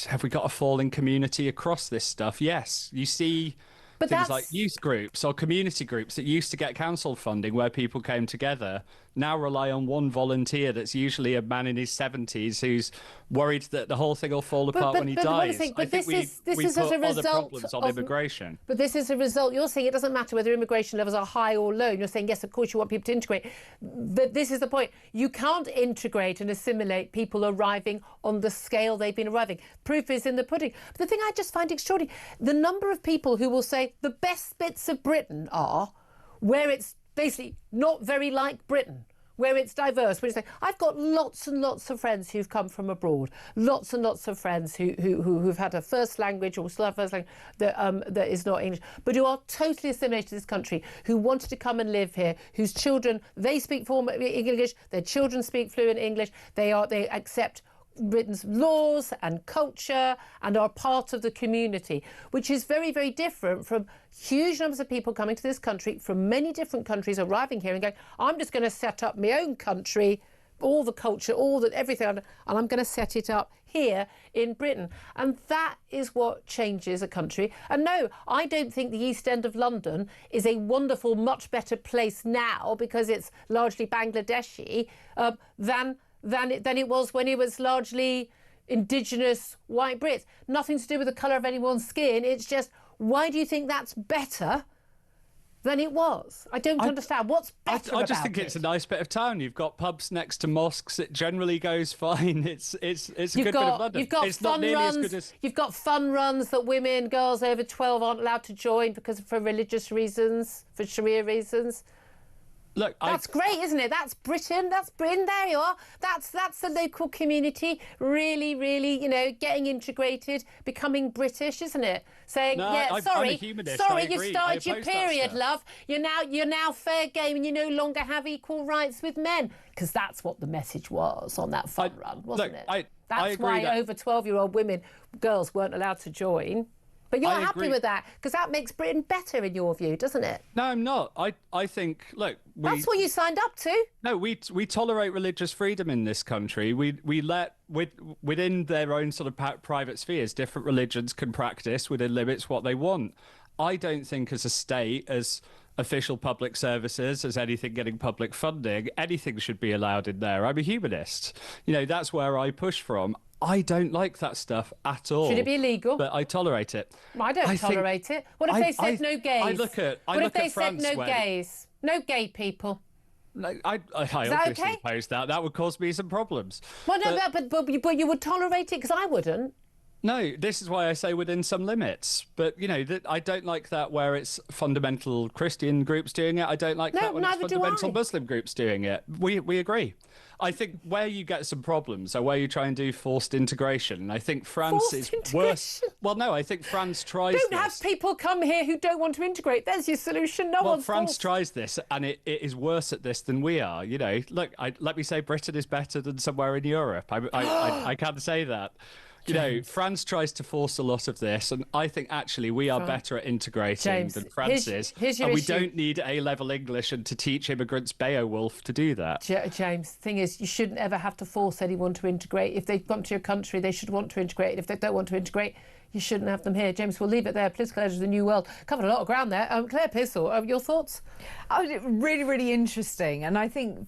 Have we got a falling community across this stuff? Yes. You see things like youth groups or community groups that used to get council funding where people came together now rely on one volunteer that's usually a man in his 70s who's worried that the whole thing will fall apart when he dies. I think this is as a result of immigration. But this is a result. You're saying it doesn't matter whether immigration levels are high or low. You're saying, yes, of course you want people to integrate. But this is the point. You can't integrate and assimilate people arriving on the scale they've been arriving. Proof is in the pudding. But the thing I just find extraordinary, the number of people who will say the best bits of Britain are where it's basically not very like Britain, where it's diverse. When you say, I've got lots and lots of friends who've come from abroad, lots and lots of friends who've had a first language or still have first language that is not English, but who are totally assimilated to this country, who wanted to come and live here, whose children, they speak formal English, their children speak fluent English, they accept Britain's laws and culture and are part of the community, which is very, very different from huge numbers of people coming to this country from many different countries arriving here and going, I'm just going to set up my own country, all the culture, everything, and I'm going to set it up here in Britain. And that is what changes a country. And no, I don't think the East End of London is a wonderful, much better place now because it's largely Bangladeshi than it was when it was largely indigenous white Brits. Nothing to do with the colour of anyone's skin. It's just, why do you think that's better than it was? I don't understand. What's better about it? I just think it's a nice bit of town. You've got pubs next to mosques. It generally goes fine. It's a good bit of London. You've got it's fun not nearly runs. as good as... You've got fun runs that girls over 12 aren't allowed to join because for religious reasons, for Sharia reasons. Look, that's great, isn't it? That's Britain. That's Britain. There you are. That's the local community really, really, getting integrated, becoming British, isn't it? Saying, sorry, you started your period, love. You're now fair game, and you no longer have equal rights with men, because that's what the message was on that fun run, wasn't it? That's why over 12-year-old girls weren't allowed to join. But you're happy with that because that makes Britain better in your view, doesn't it? No, I'm not. I think, look... That's what you signed up to. No, we tolerate religious freedom in this country. We let, within their own sort of private spheres, different religions can practice within limits what they want. I don't think as a state, as official public services, as anything getting public funding, anything should be allowed in there. I'm a humanist. That's where I push from. I don't like that stuff at all. Should it be illegal? But I tolerate it. I don't tolerate it. What if they said no gays? What if they said no gays? No gay people? No, I obviously oppose that. That would cause me some problems. Well, no, but you would tolerate it because I wouldn't. No, this is why I say within some limits. But, you know, I don't like that where it's fundamental Christian groups doing it. I don't like that when it's fundamental Muslim groups doing it. We agree. I think where you get some problems are where you try and do forced integration. And I think France is worse. Well, no, I think France tries this. Don't have people come here who don't want to integrate. There's your solution. Well, France tries this, and it is worse at this than we are. You know, look, let me say Britain is better than somewhere in Europe. I can't say that. You know, France tries to force a lot of this, and I think actually we are better at integrating than France is. And we don't need A-level English and to teach immigrants Beowulf to do that. James, the thing is, you shouldn't ever have to force anyone to integrate. If they come to your country, they should want to integrate. If they don't want to integrate, you shouldn't have them here. James, we'll leave it there. Political Edge of the New World. Covered a lot of ground there. Claire Pissell, your thoughts? Really, really interesting. And I think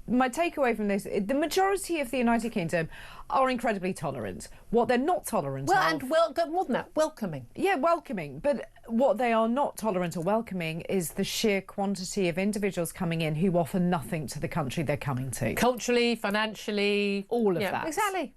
my takeaway from this, the majority of the United Kingdom are incredibly tolerant. What they're not tolerant of... and more than that, welcoming. Yeah, welcoming. But what they are not tolerant or welcoming is the sheer quantity of individuals coming in who offer nothing to the country they're coming to. Culturally, financially... all of that. Exactly.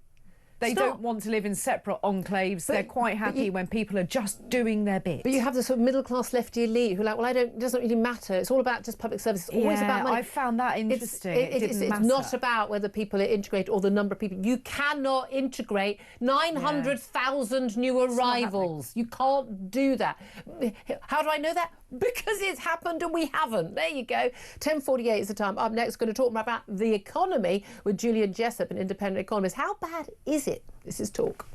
They don't want to live in separate enclaves. They're quite happy when people are just doing their bit. But you have the sort of middle-class lefty elite who are like, well, it doesn't really matter. It's all about just public service. It's always about money. I found that interesting. It's not about whether people are integrated or the number of people. You cannot integrate 900,000 new arrivals. You can't do that. How do I know that? Because it's happened and we haven't. There you go. 10:48 is the time. Up next, going to talk about the economy with Julian Jessup, an independent economist. How bad is it? This is Talk.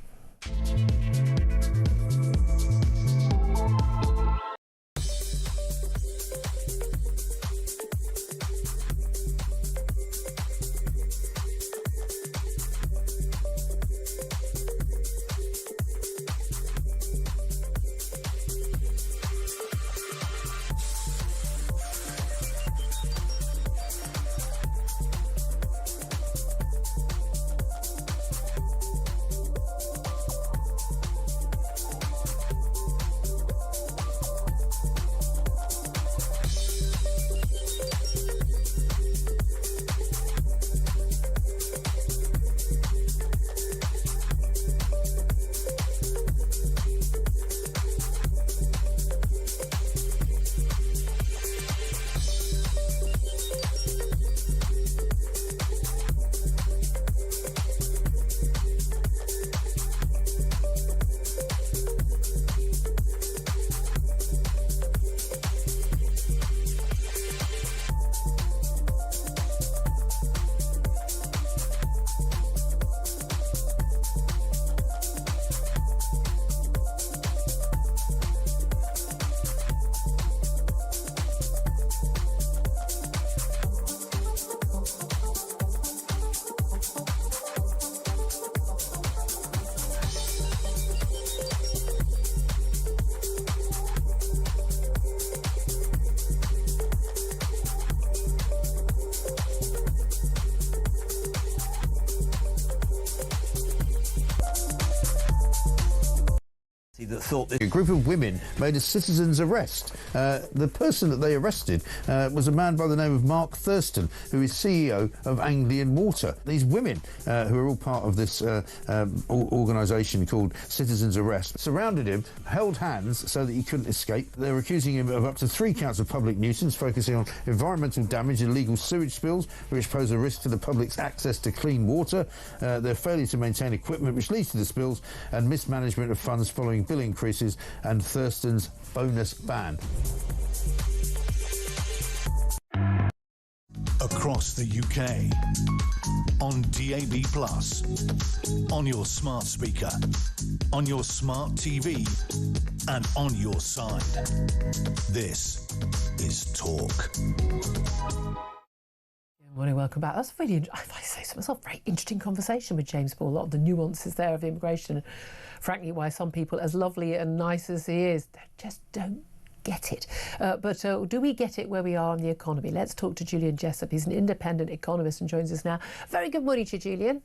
That thought that a group of women made a citizen's arrest. The person that they arrested was a man by the name of Mark Thurston, who is CEO of Anglian Water. These women, who are all part of this organisation called Citizens Arrest, surrounded him, held hands so that he couldn't escape. They're accusing him of up to 3 counts of public nuisance, focusing on environmental damage, illegal sewage spills, which pose a risk to the public's access to clean water, their failure to maintain equipment which leads to the spills, and mismanagement of funds following bill increases and Thurston's bonus ban. Across the UK, on DAB+, on your smart speaker, on your smart TV, and on your side. This is Talk. Morning, welcome back. That's really, if I say so myself, very interesting conversation with James Paul. A lot of the nuances there of immigration. Frankly, why some people, as lovely and nice as he is, they just don't get it. But do we get it where we are in the economy? Let's talk to Julian Jessup. He's an independent economist and joins us now. Very good morning to you, Julian.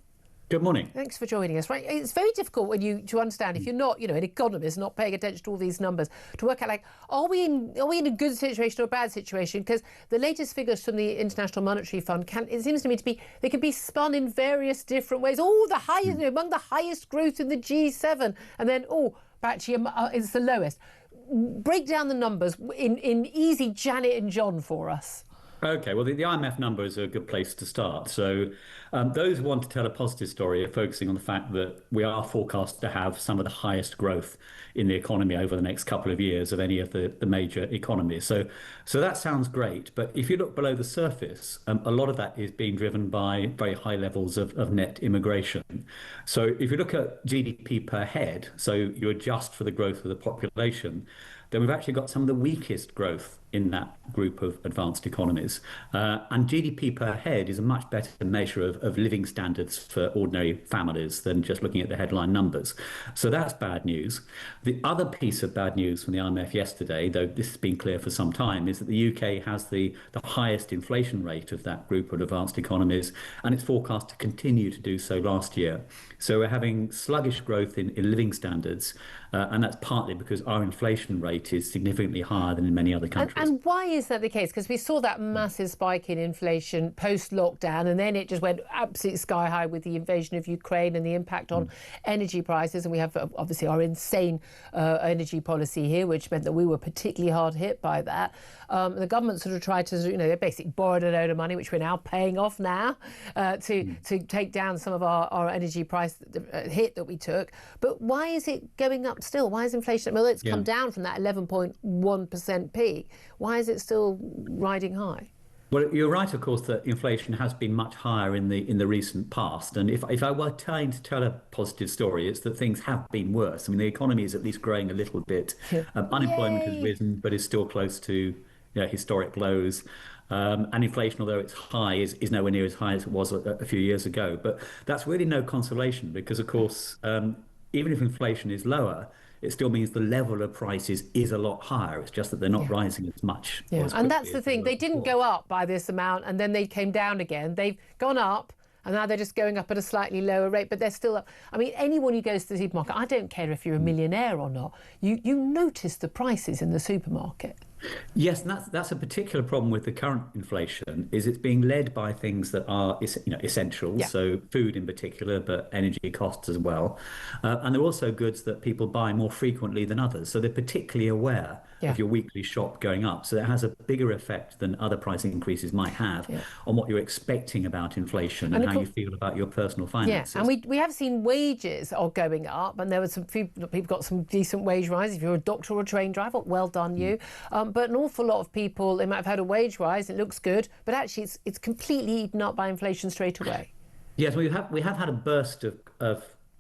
Good morning. Thanks for joining us. Right, it's very difficult to understand if you're not, an economist, not paying attention to all these numbers, to work out are we in a good situation or a bad situation? Because the latest figures from the International Monetary Fund it seems to me they can be spun in various different ways. Oh, the highest among the highest growth in the G7, and then actually it's the lowest. Break down the numbers in easy Janet and John for us. Okay, well, the IMF number is a good place to start. So those who want to tell a positive story are focusing on the fact that we are forecast to have some of the highest growth in the economy over the next couple of years of any of the major economies. So that sounds great. But if you look below the surface, a lot of that is being driven by very high levels of net immigration. So if you look at GDP per head, so you adjust for the growth of the population, then we've actually got some of the weakest growth in that group of advanced economies. And GDP per head is a much better measure of living standards for ordinary families than just looking at the headline numbers. So that's bad news. The other piece of bad news from the IMF yesterday, though this has been clear for some time, is that the UK has the highest inflation rate of that group of advanced economies, and it's forecast to continue to do so last year. So we're having sluggish growth in living standards, and that's partly because our inflation rate is significantly higher than in many other countries. And why is that the case? Because we saw that massive spike in inflation post-lockdown, and then it just went absolutely sky high with the invasion of Ukraine and the impact on energy prices. And we have obviously our insane energy policy here, which meant that we were particularly hard hit by that. The government sort of tried to, they basically borrowed a load of money, which we're now paying off now, to take down some of our energy price hit that we took. But why is it going up still? Why is inflation? Well, it's come down from that 11.1% peak. Why is it still riding high? Well, you're right, of course, that inflation has been much higher in the recent past. And if I were trying to tell a positive story, it's that things have been worse. I mean, the economy is at least growing a little bit. Unemployment has risen, but is still close to historic lows. And inflation, although it's high, is nowhere near as high as it was a few years ago. But that's really no consolation because, of course, even if inflation is lower, it still means the level of prices is a lot higher. It's just that they're not rising as much. And that's the thing. They didn't go up by this amount and then they came down again. They've gone up and now they're just going up at a slightly lower rate, but they're still up. I mean, anyone who goes to the supermarket, I don't care if you're a millionaire or not, you notice the prices in the supermarket. Yes, and that's a particular problem with the current inflation, is it's being led by things that are essentials, so food in particular, but energy costs as well. And they're also goods that people buy more frequently than others. So they're particularly aware of your weekly shop going up. So that has a bigger effect than other price increases might have on what you're expecting about inflation and how you feel about your personal finances. Yeah, and we have seen wages are going up, and there were some people got some decent wage rises. If you're a doctor or a train driver, well done you. But an awful lot of people, they might have had a wage rise, it looks good, but actually it's completely eaten up by inflation straight away. Yes, we have had a burst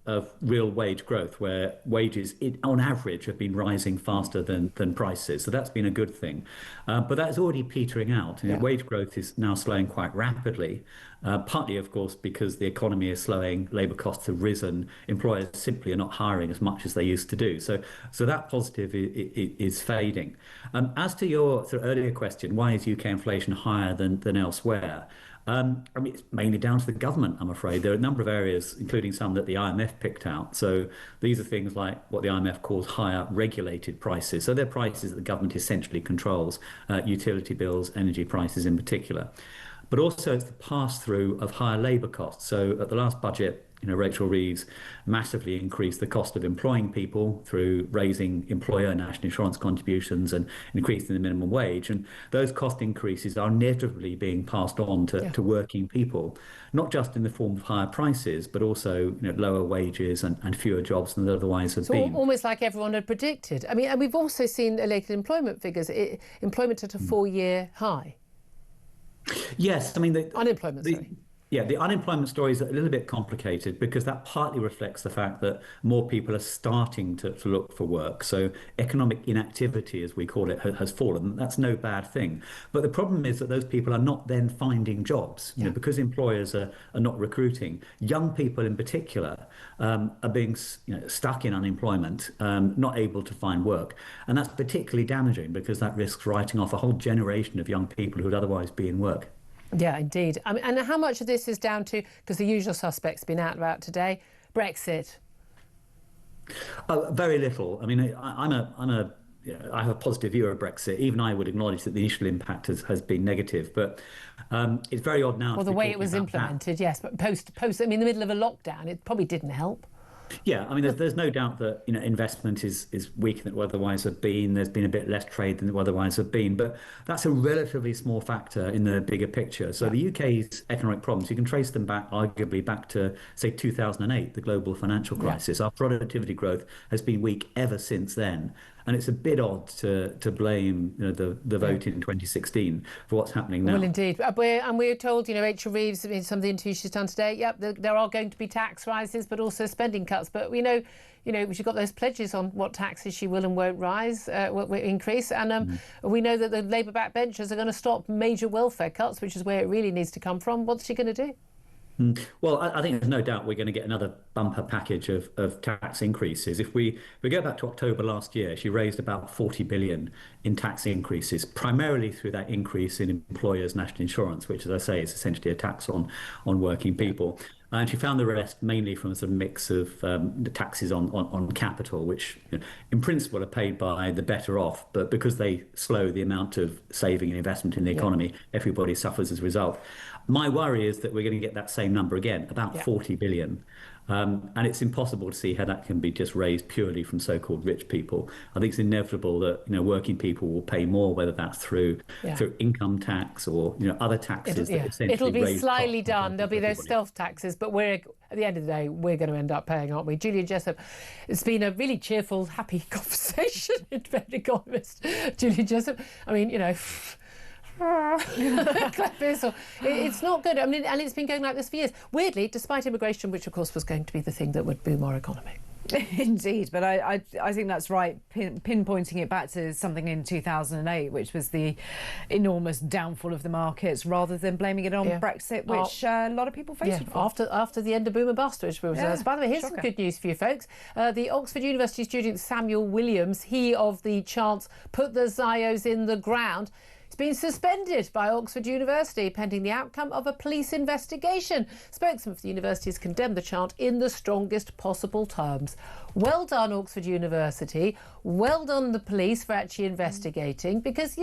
of real wage growth where wages on average have been rising faster than prices. So that's been a good thing. But that's already petering out. Wage growth is now slowing quite rapidly, partly, of course, because the economy is slowing, labour costs have risen, employers simply are not hiring as much as they used to do. So that positive is fading. As to your earlier question, why is UK inflation higher than elsewhere? I mean, it's mainly down to the government, I'm afraid. There are a number of areas, including some that the IMF picked out. So these are things like what the IMF calls higher regulated prices. So they're prices that the government essentially controls, utility bills, energy prices in particular. But also it's the pass-through of higher labour costs. So at the last budget, Rachel Reeves massively increased the cost of employing people through raising employer national insurance contributions and increasing the minimum wage. And those cost increases are inevitably being passed on to working people, not just in the form of higher prices, but also lower wages and fewer jobs than there otherwise have been. Almost like everyone had predicted. I mean, and we've also seen latest employment figures, employment at a 4-year high. Yes, I mean... The unemployment story is a little bit complicated because that partly reflects the fact that more people are starting to look for work. So economic inactivity, as we call it, has fallen. That's no bad thing. But the problem is that those people are not then finding jobs, because employers are not recruiting. Young people in particular are being stuck in unemployment, not able to find work. And that's particularly damaging because that risks writing off a whole generation of young people who would otherwise be in work. Yeah, indeed. I mean, and how much of this is down to, because the usual suspects been out about today, Brexit? Very little. I mean, I have a positive view of Brexit. Even I would acknowledge that the initial impact has been negative, but it's very odd now. Well, the way it was implemented, yes, but post, I mean, in the middle of a lockdown, it probably didn't help. Yeah, I mean, there's no doubt that investment is weaker than it would otherwise have been. There's been a bit less trade than it would otherwise have been, but that's a relatively small factor in the bigger picture. So the UK's economic problems, you can trace them back, arguably back to, say, 2008, the global financial crisis. Our productivity growth has been weak ever since then. And it's a bit odd to blame the vote in 2016 for what's happening now. Well, indeed. We're told, Rachel Reeves, in some of the interviews she's done today, there are going to be tax rises, but also spending cuts. But we know, she's got those pledges on what taxes she will and won't will increase. And we know that the Labour backbenchers are going to stop major welfare cuts, which is where it really needs to come from. What's she going to do? Well, I think there's no doubt we're going to get another bumper package of tax increases. If we go back to October last year, she raised about 40 billion in tax increases, primarily through that increase in employers' national insurance, which, as I say, is essentially a tax on working people. And she found the rest mainly from a sort of mix of the taxes on capital, which in principle are paid by the better off, but because they slow the amount of saving and investment in the economy, everybody suffers as a result. My worry is that we're going to get that same number again, about 40 billion. And it's impossible to see how that can be just raised purely from so-called rich people. I think it's inevitable that working people will pay more, whether that's through income tax or other taxes. It'll be slyly done. There'll be those stealth taxes, but at the end of the day, we're going to end up paying, aren't we? Julia Jessup, it's been a really cheerful, happy conversation. Economist Julia Jessup. I mean, it's not good. I mean, and it's been going like this for years. Weirdly, despite immigration, which of course was going to be the thing that would boom our economy. Indeed, but I think that's right, pinpointing it back to something in 2008, which was the enormous downfall of the markets, rather than blaming it on Brexit, which a lot of people faced after the end of boom and bust, which was. By the way, here's some good news for you folks. The Oxford University student Samuel Williams, he of the chant "Put the Zios in the ground," has been suspended by Oxford University pending the outcome of a police investigation. Spokesman for the university has condemned the chant in the strongest possible terms. Well done, Oxford University. Well done, the police, for actually investigating, because,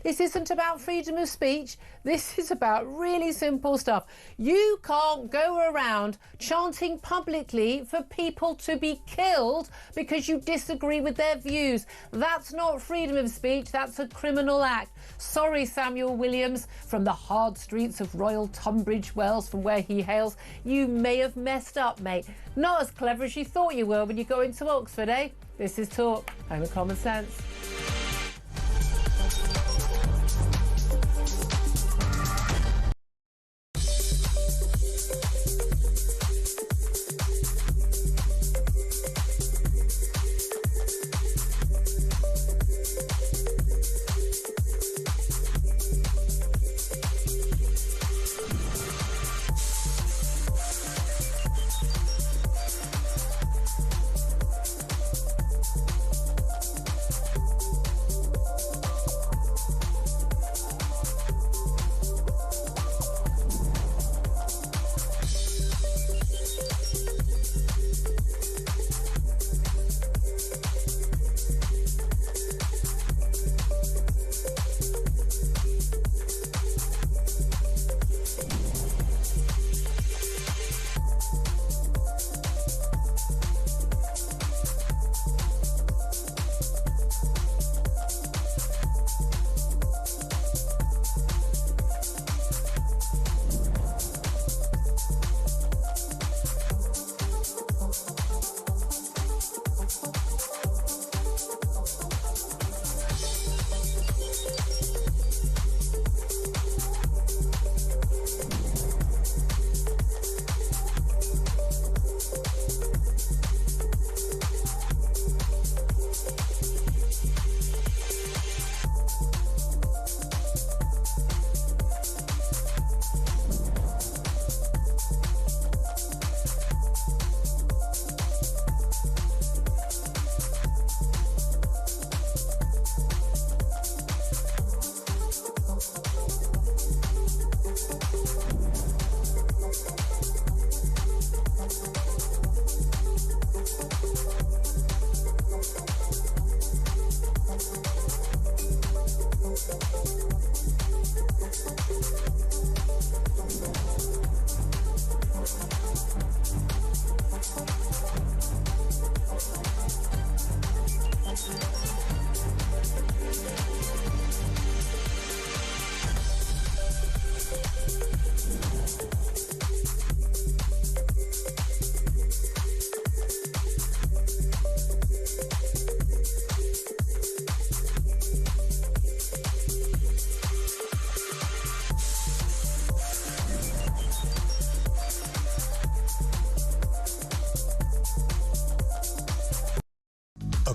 this isn't about freedom of speech. This is about really simple stuff. You can't go around chanting publicly for people to be killed because you disagree with their views. That's not freedom of speech. That's a criminal act. Sorry, Samuel Williams, from the hard streets of Royal Tunbridge Wells, from where he hails. You may have messed up, mate. Not as clever as you thought you were when you go into Oxford, eh? This is Talk, home of common sense.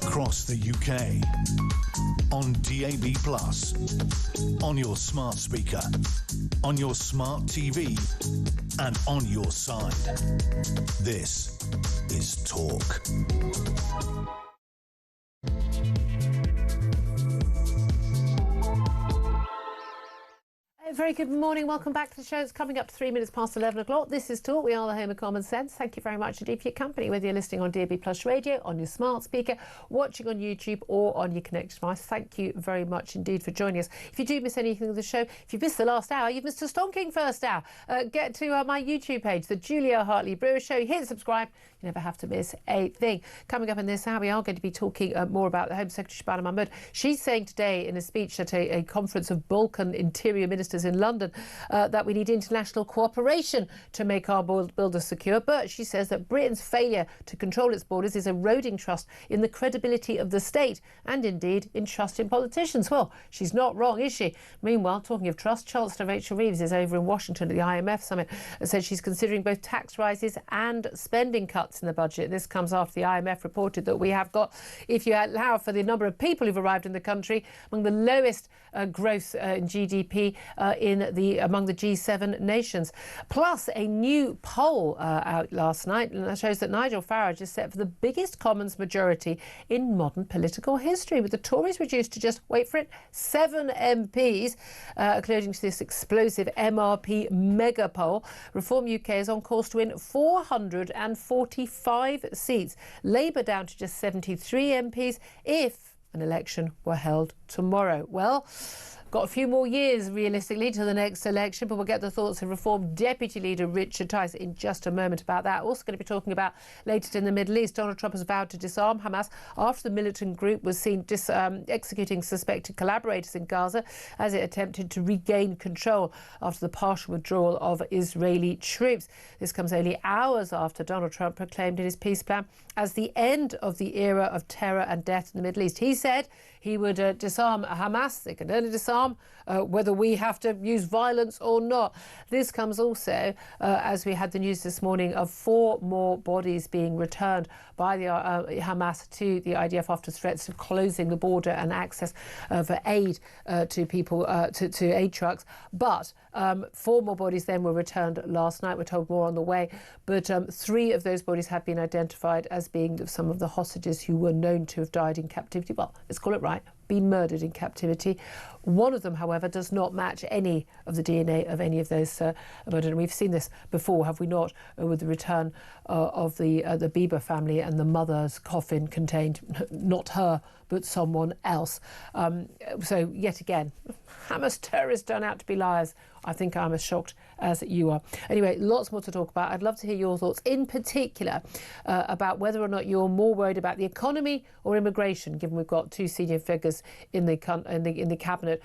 across the UK. On DAB+, on your smart speaker, on your smart TV, and on your side. This is Talk. Very good morning. Welcome back to the show. It's coming up to 3 minutes past 11 o'clock. This is Talk. We are the home of common sense. Thank you very much indeed for your company, whether you're listening on DAB Plus Radio, on your smart speaker, watching on YouTube or on your connected device. Thank you very much indeed for joining us. If you do miss anything of the show, if you missed the last hour, you've missed a stonking first hour. Get to my YouTube page, the Julia Hartley-Brewer Show. Hit subscribe. You never have to miss a thing. Coming up in this hour, we are going to be talking more about the Home Secretary, Shabana Mahmood. She's saying today in a speech at a conference of Balkan interior ministers in London that we need international cooperation to make our borders secure. But she says that Britain's failure to control its borders is eroding trust in the credibility of the state and indeed in trust in politicians. Well, she's not wrong, is she? Meanwhile, talking of trust, Chancellor Rachel Reeves is over in Washington at the IMF summit and said she's considering both tax rises and spending cuts in the budget. This comes after the IMF reported that we have got, if you allow for the number of people who've arrived in the country, among the lowest growth in GDP among the G7 nations. Plus, a new poll out last night that shows that Nigel Farage is set for the biggest Commons majority in modern political history, with the Tories reduced to just, wait for it, 7 MPs, according to this explosive MRP mega poll. Reform UK is on course to win 445 seats. Labour down to just 73 MPs if an election were held tomorrow. Well, got a few more years, realistically, to the next election, but we'll get the thoughts of Reform Deputy Leader Richard Tice in just a moment about that. Also going to be talking about latest in the Middle East. Donald Trump has vowed to disarm Hamas after the militant group was seen executing suspected collaborators in Gaza as it attempted to regain control after the partial withdrawal of Israeli troops. This comes only hours after Donald Trump proclaimed in his peace plan as the end of the era of terror and death in the Middle East. He said he would disarm Hamas. They can only disarm whether we have to use violence or not. This comes also as we had the news this morning of 4 more bodies being returned by the Hamas to the IDF after threats of closing the border and access for aid to people, to aid trucks. But 4 more bodies then were returned last night. We're told more on the way. But 3 of those bodies have been identified as being some of the hostages who were known to have died in captivity. Well, let's call it right. Been murdered in captivity. One of them, however, does not match any of the DNA of any of those murdered. And we've seen this before, have we not, with the return of the Bieber family, and the mother's coffin contained not her, but someone else. So yet again, Hamas terrorists turn out to be liars. I think I'm as shocked as you are. Anyway, lots more to talk about. I'd love to hear your thoughts, in particular, about whether or not you're more worried about the economy or immigration, given we've got 2 senior figures in the cabinet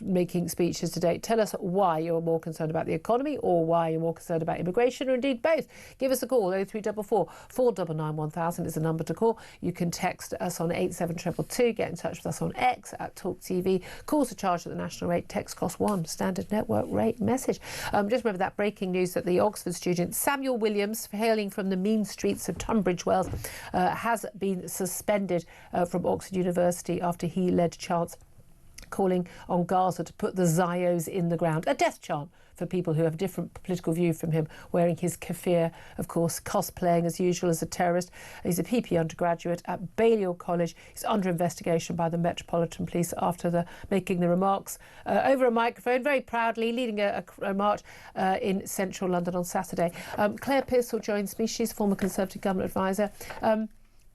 making speeches today. Tell us why you're more concerned about the economy or why you're more concerned about immigration, or indeed both. Give us a call. 0344 499 1000 is the number to call. You can text us on 87222. Get in touch with us on X at Talk TV. Calls are charged at the national rate. Text cost 1. Standard network rate message. Just remember that breaking news that the Oxford student Samuel Williams, hailing from the mean streets of Tunbridge Wells, has been suspended from Oxford University after he led chants calling on Gaza to put the Zios in the ground. A death chant for people who have a different political view from him, wearing his keffiyeh, of course, cosplaying as usual as a terrorist. He's a PP undergraduate at Balliol College. He's under investigation by the Metropolitan Police after making the remarks over a microphone, very proudly leading a march in central London on Saturday. Claire Pearsall joins me. She's former Conservative government advisor.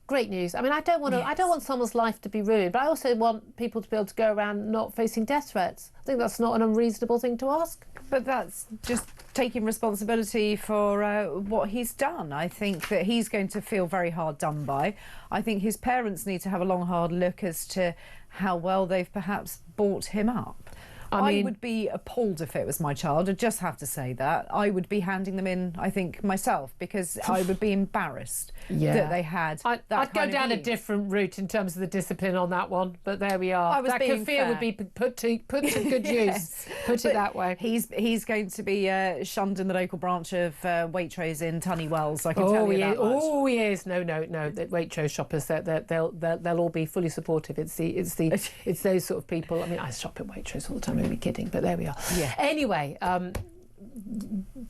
Great news. I mean, I don't want someone's life to be ruined, but I also want people to be able to go around not facing death threats. I think that's not an unreasonable thing to ask. But that's just taking responsibility for what he's done. I think that he's going to feel very hard done by. I think his parents need to have a long, hard look as to how well they've perhaps brought him up. I would be appalled if it was my child. I just have to say that. I would be handing them in, I think, myself, because I would be embarrassed that they had that I'd go down a view. different route in terms of the discipline on that one, but there we are. I was that being kefir would be put to good Yes. use. Put it that way. He's going to be shunned in the local branch of Waitrose in Tunny Wells. I can tell you that much. Oh, he is. No. The Waitrose shoppers, they'll all be fully supportive. It's those sort of people. I mean, I shop at Waitrose all the time. I'm only kidding, but there we are. Yeah. Anyway,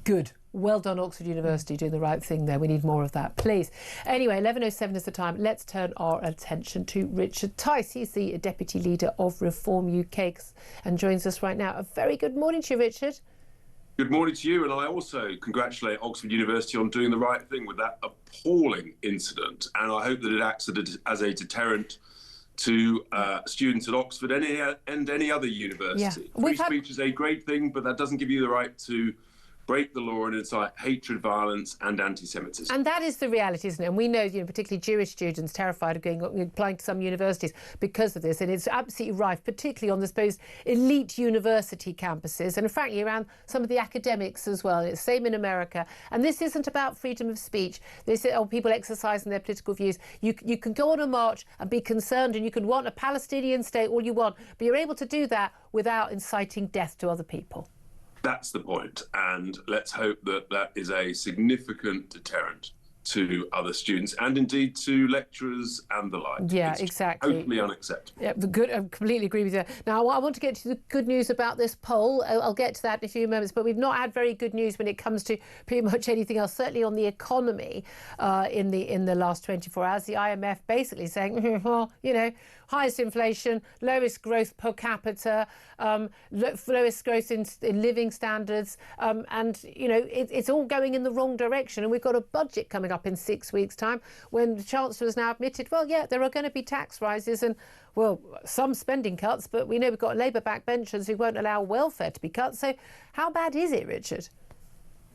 good. Well done, Oxford University, doing the right thing there. We need more of that, please. Anyway, 11:07 is the time. Let's turn our attention to Richard Tice. He's the Deputy Leader of Reform UK and joins us right now. A very good morning to you, Richard. Good morning to you, and I also congratulate Oxford University on doing the right thing with that appalling incident, and I hope that it acts as a deterrent to students at Oxford and any other university. Yeah. Free speech is a great thing, but that doesn't give you the right to break the law and incite hatred, violence and anti-Semitism. And that is the reality, isn't it? And we know, particularly Jewish students terrified of applying to some universities because of this. And it's absolutely rife, particularly on, I suppose, elite university campuses and frankly around some of the academics as well. It's the same in America. And this isn't about freedom of speech. This is people exercising their political views. You can go on a march and be concerned, and you can want a Palestinian state all you want, but you're able to do that without inciting death to other people. That's the point, and let's hope that that is a significant deterrent to other students and indeed to lecturers and the like. Yeah, it's exactly. Totally unacceptable. Yeah, good. I completely agree with you. Now, I want to get to the good news about this poll. I'll get to that in a few moments, but we've not had very good news when it comes to pretty much anything else, certainly on the economy in the last 24 hours. The IMF basically saying, well, highest inflation, lowest growth per capita, lowest growth in living standards, and it's all going in the wrong direction. And we've got a budget coming up in 6 weeks' time when the Chancellor has now admitted, well, yeah, there are going to be tax rises and, well, some spending cuts, but we know we've got Labour backbenchers who won't allow welfare to be cut. So how bad is it, Richard?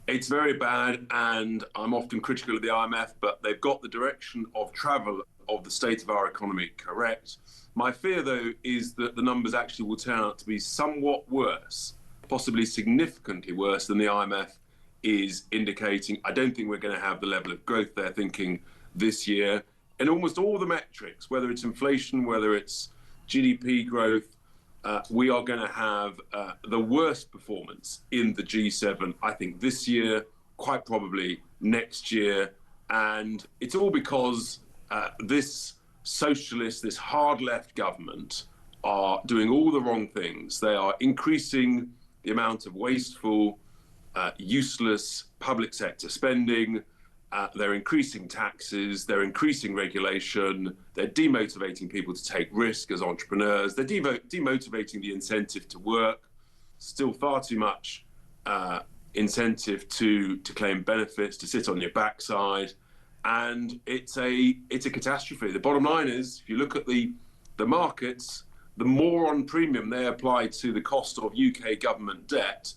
It's very bad, and I'm often critical of the IMF, but they've got the direction of travel of the state of our economy correct. My fear, though, is that the numbers actually will turn out to be somewhat worse, possibly significantly worse than the IMF is indicating. I don't think we're going to have the level of growth they're thinking this year. And almost all the metrics, whether it's inflation, whether it's GDP growth, we are going to have the worst performance in the G7, I think, this year, quite probably next year. And it's all because this socialist, this hard left government are doing all the wrong things. They are increasing the amount of wasteful, useless public sector spending. They're increasing taxes, they're increasing regulation, they're demotivating people to take risk as entrepreneurs, they're demotivating the incentive to work, still far too much incentive to claim benefits, to sit on your backside, and it's a catastrophe. The bottom line is, if you look at the markets, the more on premium they apply to the cost of UK government debt,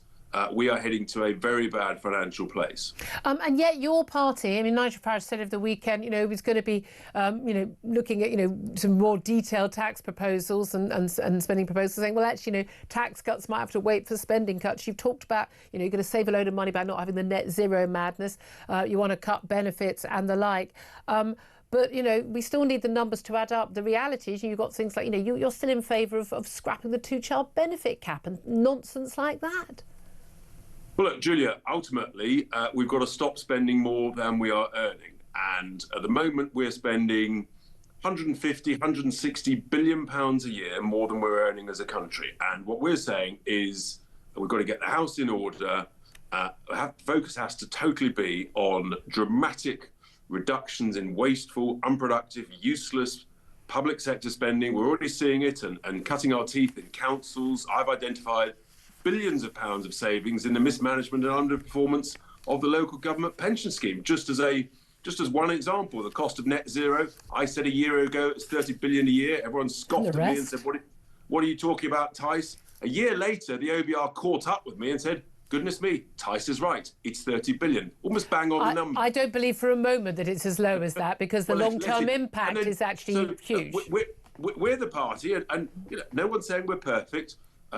we are heading to a very bad financial place. And yet your party, I mean, Nigel Farage said over the weekend, was going to be, looking at, some more detailed tax proposals and spending proposals, saying, well, actually, tax cuts might have to wait for spending cuts. You've talked about, you're going to save a load of money by not having the net zero madness. You want to cut benefits and the like. But, we still need the numbers to add up. The reality is you've got things like, you're still in favour of scrapping the two-child benefit cap and nonsense like that. Well, look, Julia, ultimately, we've got to stop spending more than we are earning. And at the moment, we're spending 150, 160 billion pounds a year more than we're earning as a country. And what we're saying is that we've got to get the house in order. Focus has to totally be on dramatic reductions in wasteful, unproductive, useless public sector spending. We're already seeing it and cutting our teeth in councils. I've identified billions of pounds of savings in the mismanagement and underperformance of the local government pension scheme. Just as one example, the cost of net zero. I said a year ago it's 30 billion a year. Everyone scoffed at me and said, what are you talking about, Tice? A year later, the OBR caught up with me and said, goodness me, Tice is right. It's 30 billion. Almost bang on the number. I don't believe for a moment that it's as low as that, because the long-term impact is actually huge. We're the party, and no one's saying we're perfect,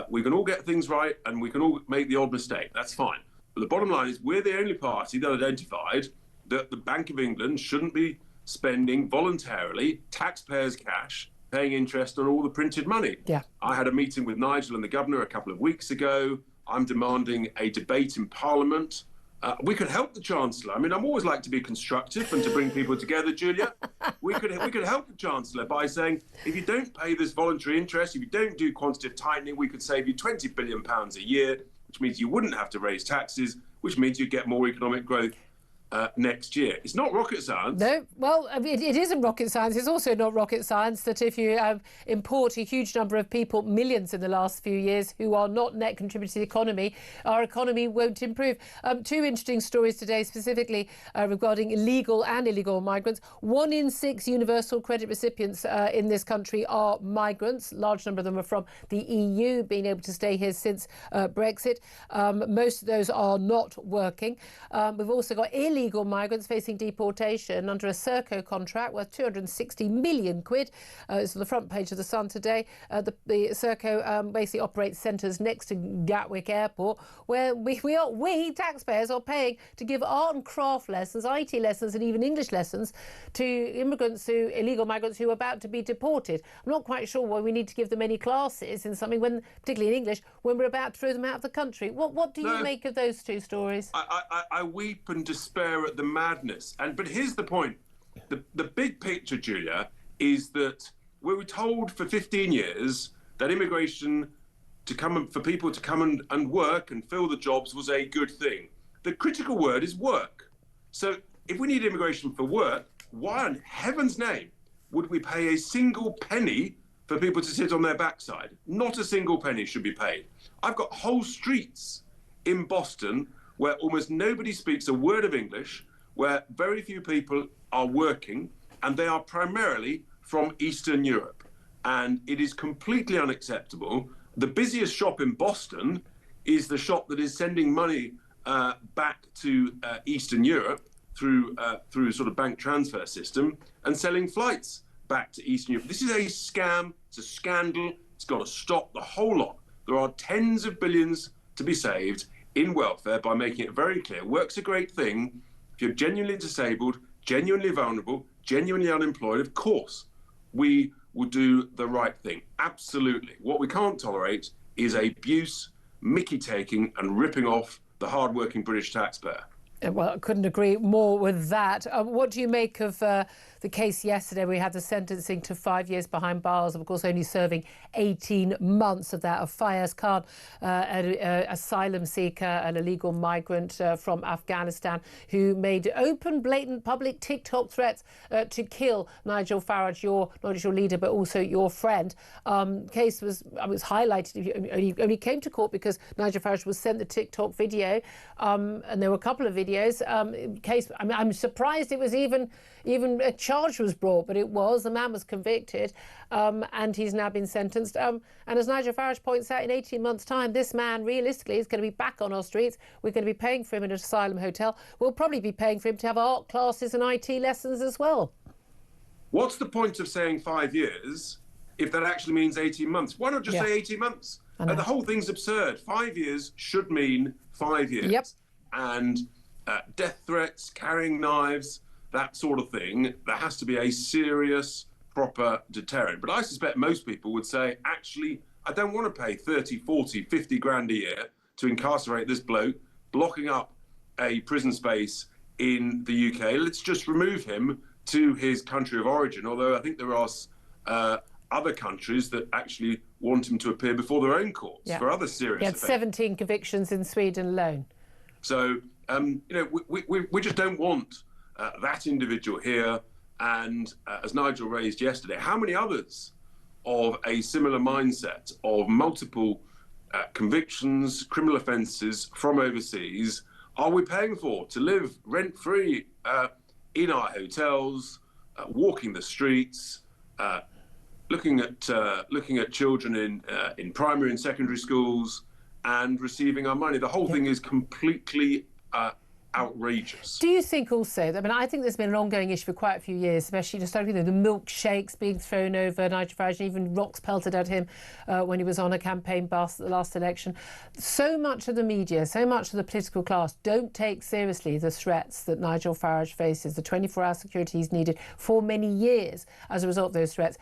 We can all get things right and we can all make the odd mistake. That's fine. But the bottom line is we're the only party that identified that the Bank of England shouldn't be spending voluntarily taxpayers' cash paying interest on all the printed money. Yeah. I had a meeting with Nigel and the governor a couple of weeks ago. I'm demanding a debate in Parliament. We could help the Chancellor. I mean, I'm always like to be constructive and to bring people together, Julia. We could help the Chancellor by saying, if you don't pay this voluntary interest, if you don't do quantitative tightening, we could save you £20 billion a year, which means you wouldn't have to raise taxes, which means you get more economic growth next year. It's not rocket science. No, well, it isn't rocket science. It's also not rocket science that if you import a huge number of people, millions in the last few years, who are not net contributors to the economy, our economy won't improve. Two interesting stories today, specifically regarding illegal and illegal migrants. 1 in 6 universal credit recipients in this country are migrants. A large number of them are from the EU, being able to stay here since Brexit. Most of those are not working. We've also got illegal migrants facing deportation under a Serco contract worth 260 million quid. It's on the front page of the Sun today. The Serco basically operates centres next to Gatwick Airport, where we taxpayers are paying to give art and craft lessons, IT lessons, and even English lessons to illegal migrants who are about to be deported. I'm not quite sure why we need to give them any classes in something, particularly in English, when we're about to throw them out of the country. What do you make of those two stories? I weep and despair at the madness. But here's the point. The big picture, Julia, is that we were told for 15 years that immigration for people to come and work and fill the jobs was a good thing. The critical word is work. So if we need immigration for work, why in heaven's name would we pay a single penny for people to sit on their backside? Not a single penny should be paid. I've got whole streets in Boston where almost nobody speaks a word of English, where very few people are working, and they are primarily from Eastern Europe. And it is completely unacceptable. The busiest shop in Boston is the shop that is sending money back to Eastern Europe through sort of bank transfer system and selling flights back to Eastern Europe. This is a scam. It's a scandal. It's got to stop, the whole lot. There are tens of billions to be saved in welfare by making it very clear. Work's a great thing. If you're genuinely disabled, genuinely vulnerable, genuinely unemployed, of course, we will do the right thing. Absolutely. What we can't tolerate is abuse, mickey-taking and ripping off the hard-working British taxpayer. Well, I couldn't agree more with that. What do you make of the case yesterday? We had the sentencing to 5 years behind bars, of course, only serving 18 months of that, of Fayez Khan, an asylum seeker, an illegal migrant from Afghanistan, who made open, blatant, public TikTok threats to kill Nigel Farage, not just your leader, but also your friend. Case was highlighted, only came to court because Nigel Farage was sent the TikTok video, and there were a couple of videos. I'm surprised it was even a charge was brought, but it was. The man was convicted, and he's now been sentenced. And as Nigel Farage points out, in 18 months' time, this man realistically is going to be back on our streets. We're going to be paying for him in an asylum hotel. We'll probably be paying for him to have art classes and IT lessons as well. What's the point of saying 5 years if that actually means 18 months? Why not just say 18 months? The whole thing's absurd. 5 years should mean 5 years. Yep. And death threats, carrying knives, that sort of thing, there has to be a serious, proper deterrent. But I suspect most people would say, actually, I don't want to pay 30, 40, 50 grand a year to incarcerate this bloke, blocking up a prison space in the UK. Let's just remove him to his country of origin, although I think there are other countries that actually want him to appear before their own courts for other serious offences. He had 17 convictions in Sweden alone. So, we just don't want that individual here. And as Nigel raised yesterday, how many others of a similar mindset of multiple convictions, criminal offences from overseas are we paying for to live rent-free in our hotels, walking the streets, looking at children in primary and secondary schools, and receiving our money? The whole thing is completely outrageous. Do you think also, I mean, I think there's been an ongoing issue for quite a few years, especially just starting with the milkshakes being thrown over Nigel Farage, and even rocks pelted at him when he was on a campaign bus at the last election. So much of the media, so much of the political class don't take seriously the threats that Nigel Farage faces, the 24-hour security he's needed for many years as a result of those threats.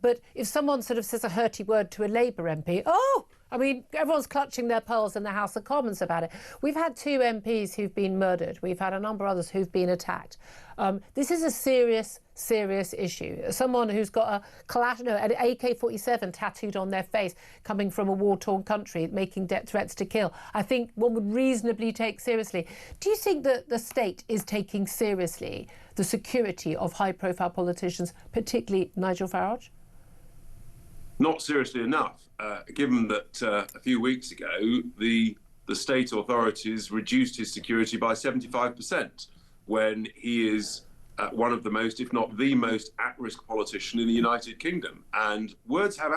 But if someone sort of says a hurty word to a Labour MP, I mean, everyone's clutching their pearls in the House of Commons about it. We've had 2 MPs who've been murdered. We've had a number of others who've been attacked. This is a serious, serious issue. Someone who's got an AK-47 tattooed on their face, coming from a war-torn country, making threats to kill, I think one would reasonably take seriously. Do you think that the state is taking seriously the security of high-profile politicians, particularly Nigel Farage? Not seriously enough, given that a few weeks ago the state authorities reduced his security by 75% when he is one of the most, if not the most, at-risk politician in the United Kingdom. And words have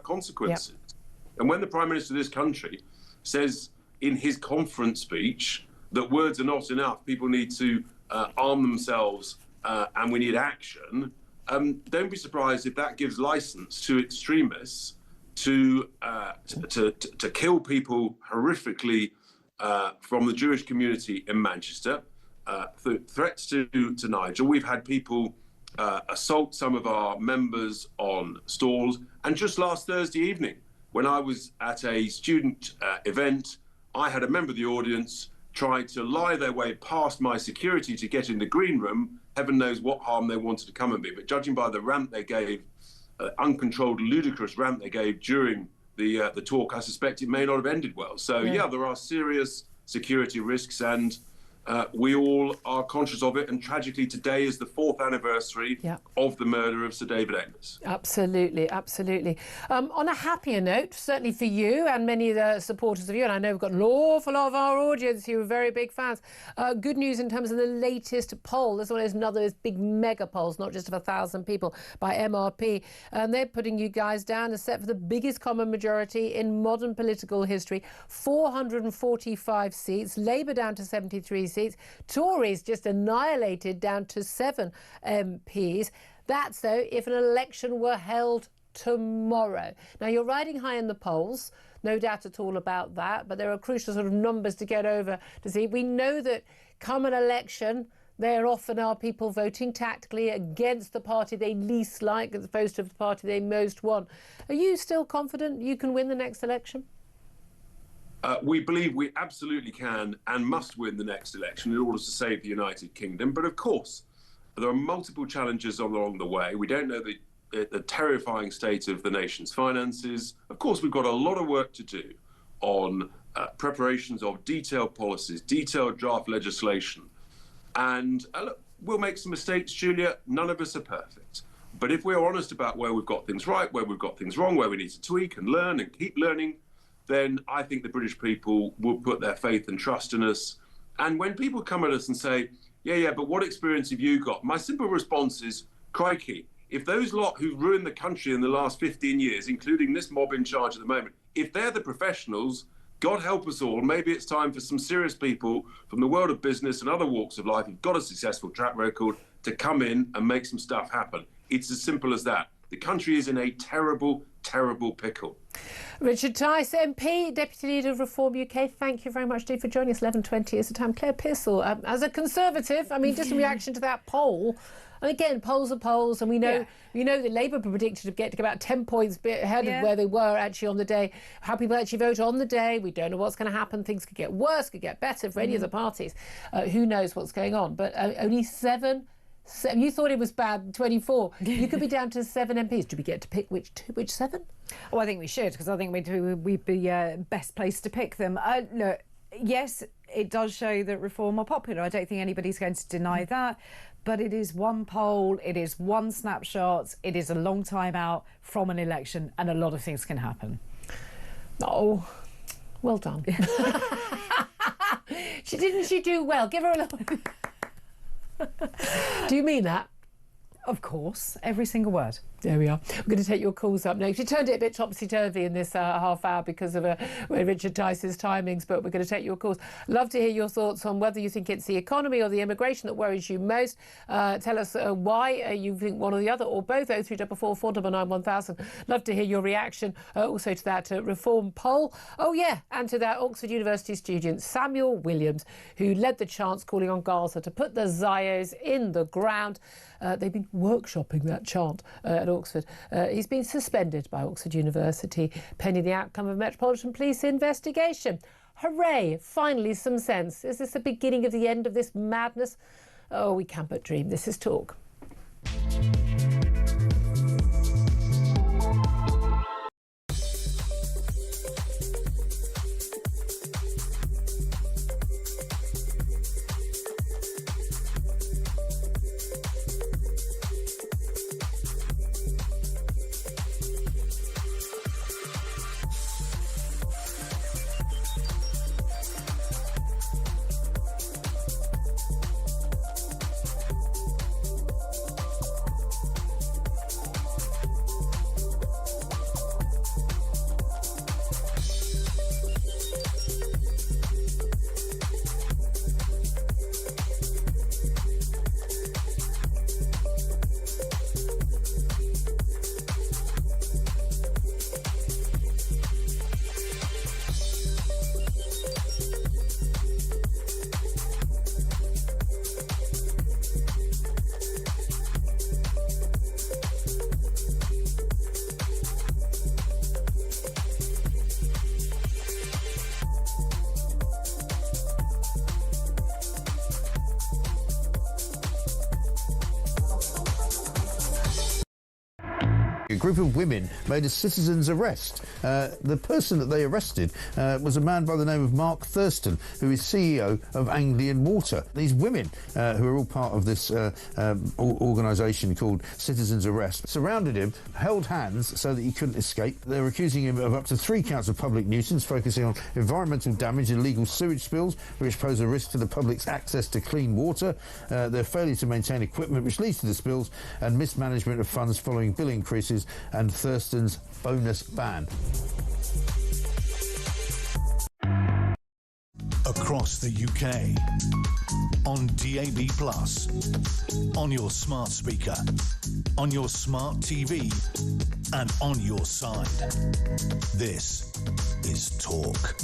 consequences. Yep. And when the Prime Minister of this country says in his conference speech that words are not enough, people need to arm themselves and we need action, don't be surprised if that gives license to extremists to kill people horrifically from the Jewish community in Manchester. Threats to Nigel. We've had people assault some of our members on stalls. And just last Thursday evening, when I was at a student event, I had a member of the audience try to lie their way past my security to get in the green room. Heaven knows what harm they wanted to come at me. But judging by the rant they gave, uncontrolled, ludicrous rant they gave during the talk, I suspect it may not have ended well. So, yeah, there are serious security risks, and we all are conscious of it. And tragically, today is the 4th anniversary of the murder of Sir David Amess. Absolutely, absolutely. On a happier note, certainly for you and many of the supporters of you, and I know we've got an awful lot of our audience who are very big fans, good news in terms of the latest poll. This one is another big mega polls, not just of 1,000 people, by MRP. And they're putting you guys down as set for the biggest common majority in modern political history, 445 seats, Labour down to 73 seats. Tories just annihilated down to 7 MPs. That's, though, if an election were held tomorrow. Now, you're riding high in the polls, no doubt at all about that, but there are crucial sort of numbers to get over to see. We know that come an election, there often are people voting tactically against the party they least like as opposed to the party they most want. Are you still confident you can win the next election? We believe we absolutely can and must win the next election in order to save the United Kingdom. But of course, there are multiple challenges along the way. We don't know the terrifying state of the nation's finances. Of course, we've got a lot of work to do on preparations of detailed policies, detailed draft legislation. And look, we'll make some mistakes, Julia. None of us are perfect. But if we're honest about where we've got things right, where we've got things wrong, where we need to tweak and learn and keep learning, then I think the British people will put their faith and trust in us. And when people come at us and say, yeah, but what experience have you got? My simple response is, crikey, if those lot who've ruined the country in the last 15 years, including this mob in charge at the moment, if they're the professionals, God help us all, maybe it's time for some serious people from the world of business and other walks of life who've got a successful track record to come in and make some stuff happen. It's as simple as that. The country is in a terrible, terrible pickle. Richard Tice, MP, Deputy Leader of Reform UK, thank you very much indeed for joining us. 11:20 is the time. Claire Pissell, as a Conservative, I mean, just in reaction to that poll, and again, polls are polls, and we know that Labour predicted to get to about 10 points ahead of where they were actually on the day. How people actually vote on the day, we don't know what's going to happen. Things could get worse, could get better for any of the parties. Who knows what's going on? But only 7. You thought it was bad, 24. You could be down to 7 MPs. Do we get to pick which 7? Oh, I think we should, because I think we'd be best placed to pick them. Look, yes, it does show that Reform are popular. I don't think anybody's going to deny that. But it is one poll, it is one snapshot, it is a long time out from an election, and a lot of things can happen. Oh, well done. Didn't she do well? Give her a little... Do you mean that? Of course, every single word. There we are. We're going to take your calls up next. You turned it a bit topsy-turvy in this half hour because of Richard Tice's timings, but we're going to take your calls. Love to hear your thoughts on whether you think it's the economy or the immigration that worries you most. Tell us why you think one or the other, or both. 0344 499 1000. Love to hear your reaction also to that reform poll. Oh, yeah, and to that Oxford University student, Samuel Williams, who led the chants calling on Gaza to put the Zios in the ground. They've been workshopping that chant at Oxford. He's been suspended by Oxford University pending the outcome of a Metropolitan Police investigation. Hooray! Finally some sense. Is this the beginning of the end of this madness? Oh, we can but dream. This is Talk. A group of women made a citizen's arrest. The person that they arrested was a man by the name of Mark Thurston, who is CEO of Anglian Water. These women, who are all part of this organisation called Citizen's Arrest, surrounded him, held hands so that he couldn't escape. They're accusing him of up to 3 counts of public nuisance, focusing on environmental damage, illegal sewage spills, which pose a risk to the public's access to clean water, their failure to maintain equipment which leads to the spills, and mismanagement of funds following bill increases and Thurston's bonus ban. Across the UK, on DAB+, on your smart speaker, on your smart TV, and on your side. This is Talk.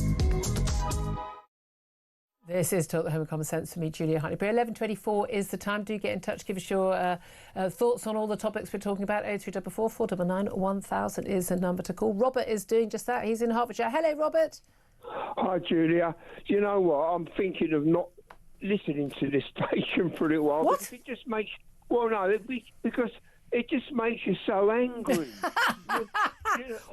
This is Talk, the Home of Common Sense, for me, Julia Hartley-Brewer. 11:24 is the time. Do get in touch. Give us your thoughts on all the topics we're talking about. 0344 499 1000 is the number to call. Robert is doing just that. He's in Hertfordshire. Hello, Robert. Hi, Julia. You know what? I'm thinking of not listening to this station for a little while. What? Because it just makes... Well, no, because it just makes you so angry.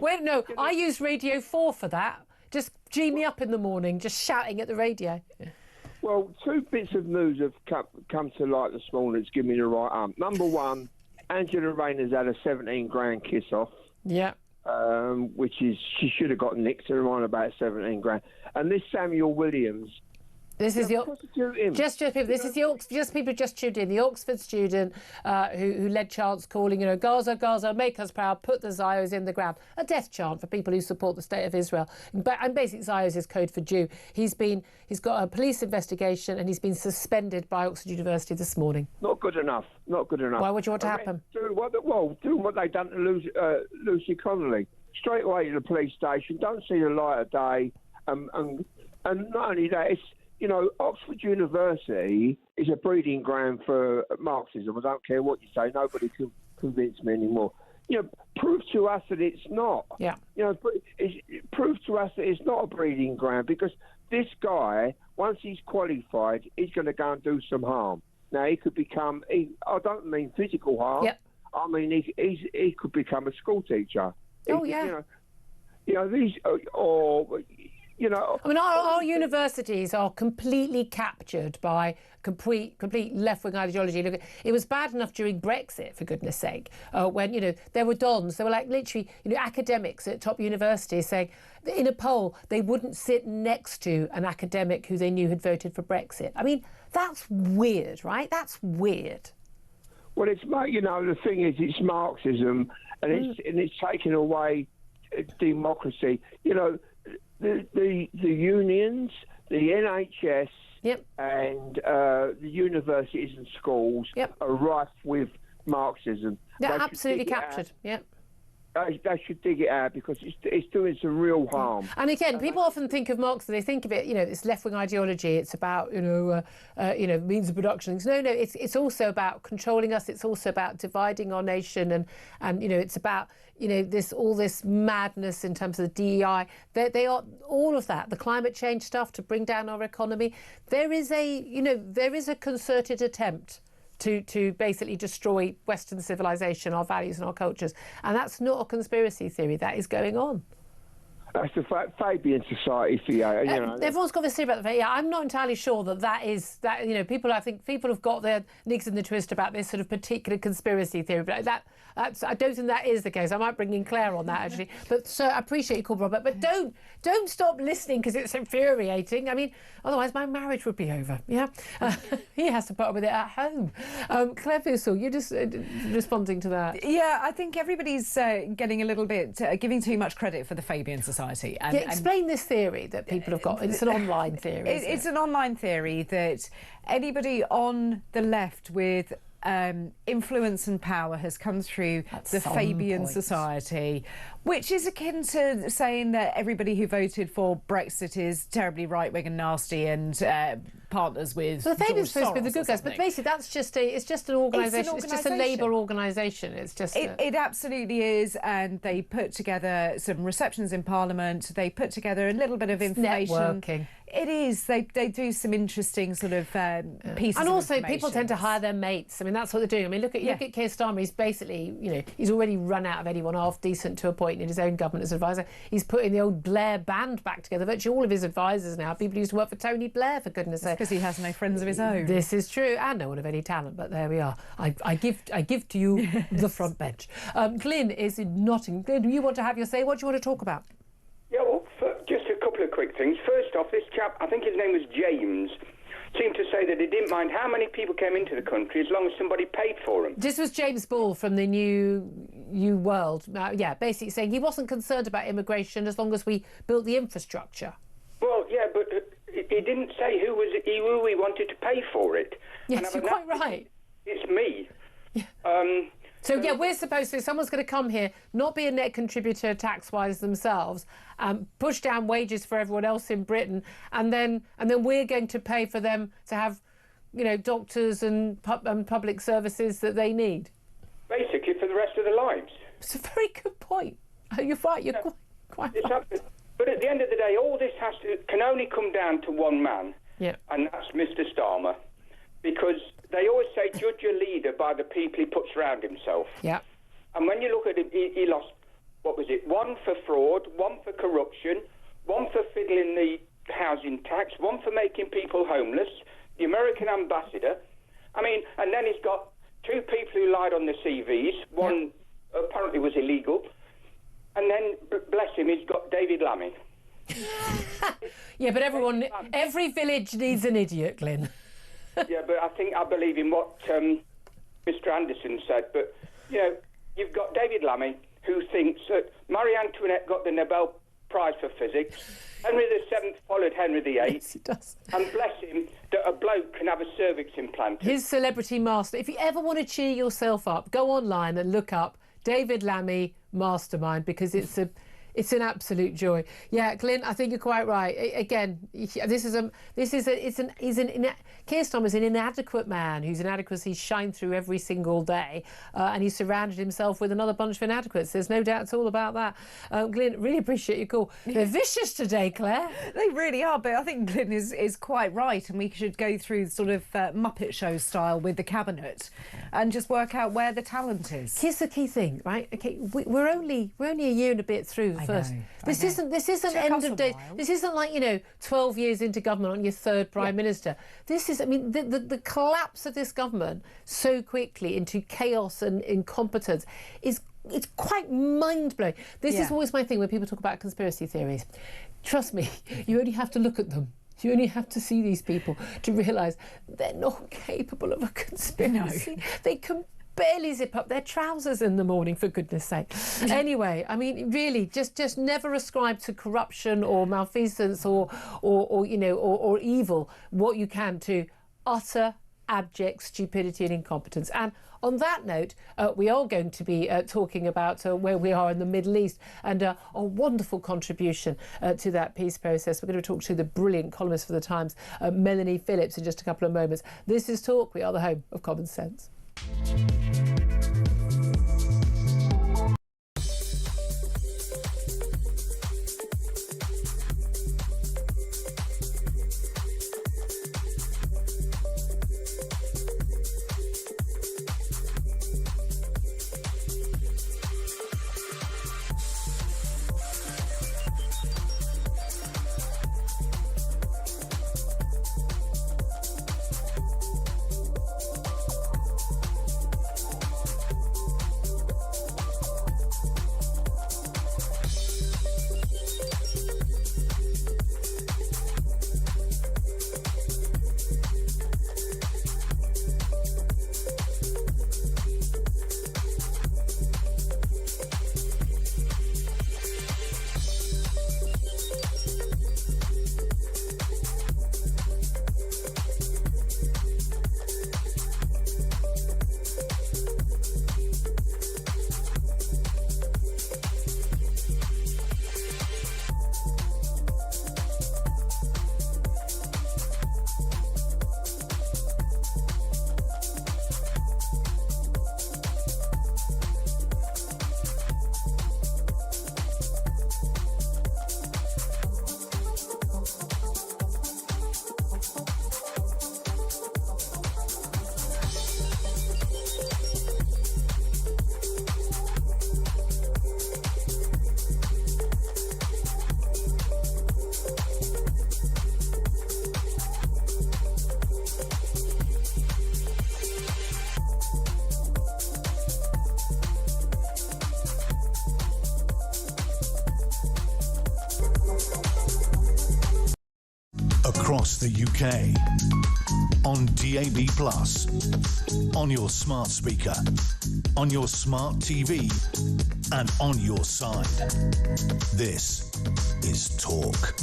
Wait, no, I use Radio 4 for that. Just G me up in the morning, just shouting at the radio. Well, 2 bits of news have come to light this morning that's given me the right arm. Number one, Angela Rayner's had a 17 grand kiss off. Yeah. Which is, she should have got nicked to remind about 17 grand. And this Samuel Williams... This is people just tuned in. The Oxford student who led chants calling, Gaza, Gaza, make us proud, put the Zios in the ground. A death chant for people who support the state of Israel. And basically, Zios is code for Jew. He's got a police investigation and he's been suspended by Oxford University this morning. Not good enough. Not good enough. Why would you want to happen? Doing what they've done to Lucy Connolly. Straight away to the police station. Don't see the light of day. And not only that, it's... Oxford University is a breeding ground for Marxism. I don't care what you say. Nobody can convince me anymore. Prove to us that it's not. Yeah. Prove to us that it's not a breeding ground, because this guy, once he's qualified, he's going to go and do some harm. Now, he could become... I don't mean physical harm. Yep. I mean, he could become a school teacher. Oh, yeah. These... our universities are completely captured by complete left-wing ideology. Look, it was bad enough during Brexit, for goodness sake, when, there were dons. There were literally, academics at top universities saying that in a poll they wouldn't sit next to an academic who they knew had voted for Brexit. I mean, that's weird, right? That's weird. Well, it's the thing is, it's Marxism, and it's taking away democracy. The unions, the NHS, and the universities and schools are rife with Marxism. They're absolutely captured. Yep. They should dig it out because it's doing some real harm. And again, people often think of Marxism, they think of it, it's left-wing ideology. It's about, means of production. No, it's also about controlling us. It's also about dividing our nation, and it's about all this madness in terms of the DEI. They are all of that. The climate change stuff to bring down our economy. There is a concerted attempt to basically destroy Western civilization, our values and our cultures. And that's not a conspiracy theory. That is going on. That's the Fabian Society for you. Everyone's got this theory about the. Yeah, I'm not entirely sure that is. I think people have got their nigs in the twist about this sort of particular conspiracy theory. But I don't think that is the case. I might bring in Claire on that actually. But so I appreciate your call, Robert. But don't stop listening because it's infuriating. I mean, otherwise my marriage would be over. Yeah, he has to put up with it at home. Claire Fussell, you're just responding to that. Yeah, I think everybody's getting a little bit giving too much credit for the Fabian Society. And explain this theory that people have got. It's an online theory. It's an online theory that anybody on the left with influence and power has come through the Fabian Society, which is akin to saying that everybody who voted for Brexit is terribly right-wing and nasty and partners with the Fabian's supposed to be the good guys, but basically it's just an organisation. It's just a Labour organisation. It's just it absolutely is, and they put together some receptions in Parliament. They put together a little bit of information. Networking. It is. They do some interesting sort of pieces. And also, people tend to hire their mates. I mean, that's what they're doing. I mean, look at Keir Starmer. He's basically, he's already run out of anyone half decent to appoint in his own government as advisor. He's putting the old Blair band back together. Virtually all of his advisors now, people who used to work for Tony Blair, for goodness sake. Because he has no friends of his own. This is true, and no one of any talent. But there we are. I give to you the front bench. Glyn is in Nottingham. Glyn, do you want to have your say? What do you want to talk about? Yeah, well, just a couple of quick things. First off, this chap, I think his name was James, seemed to say that he didn't mind how many people came into the country as long as somebody paid for them. This was James Ball from the New World. Basically saying he wasn't concerned about immigration as long as we built the infrastructure. Well, yeah, but he didn't say who he wanted to pay for it. Yes, you're quite right. It's me. Yeah. So we're supposed to. Someone's going to come here, not be a net contributor tax-wise themselves, push down wages for everyone else in Britain, and then we're going to pay for them to have, doctors and public services that they need. Basically, for the rest of their lives. It's a very good point. You're right. You're quite right. But at the end of the day, all this can only come down to one man, and that's Mr. Starmer, because they always say judge a leader by the people he puts around himself. Yeah. And when you look at it, he lost, what was it, one for fraud, one for corruption, one for fiddling the housing tax, one for making people homeless, the American ambassador. I mean, and then he's got two people who lied on the CVs. One apparently was illegal. And then, bless him, he's got David Lammy. Yeah, but every village needs an idiot, Glyn. Yeah, but I believe in what Mr. Anderson said. But, you've got David Lammy, who thinks that Marie Antoinette got the Nobel Prize for Physics. Henry VII followed Henry VIII. Yes, he does. And bless him, that a bloke can have a cervix implanted. His celebrity master. If you ever want to cheer yourself up, go online and look up David Lammy Mastermind, because it's an absolute joy. Yeah, Glyn, I think you're quite right. Again, Keir Starmer's an inadequate man whose inadequacies shine through every single day, and he's surrounded himself with another bunch of inadequates. There's no doubt at all about that. Glyn, really appreciate your call. They're vicious today, Claire. They really are, but I think Glyn is quite right, and we should go through sort of Muppet Show style with the cabinet and just work out where the talent is. Here's the key thing, right? Okay, we're only a year and a bit through. First, this isn't end of days. This isn't like 12 years into government on your third prime minister. This is, the collapse of this government so quickly into chaos and incompetence it's quite mind-blowing. This is always my thing when people talk about conspiracy theories. Trust me, you only have to look at them. You only have to see these people to realise they're not capable of a conspiracy. No. barely zip up their trousers in the morning, for goodness sake. Anyway, I mean, really, just never ascribe to corruption or malfeasance or evil what you can to utter abject stupidity and incompetence. And on that note, we are going to be talking about where we are in the Middle East and a wonderful contribution to that peace process. We're going to talk to the brilliant columnist for The Times, Melanie Phillips, in just a couple of moments. This is Talk. We are the home of common sense. Across the UK, on DAB+, on your smart speaker, on your smart TV, and on your side. This is Talk.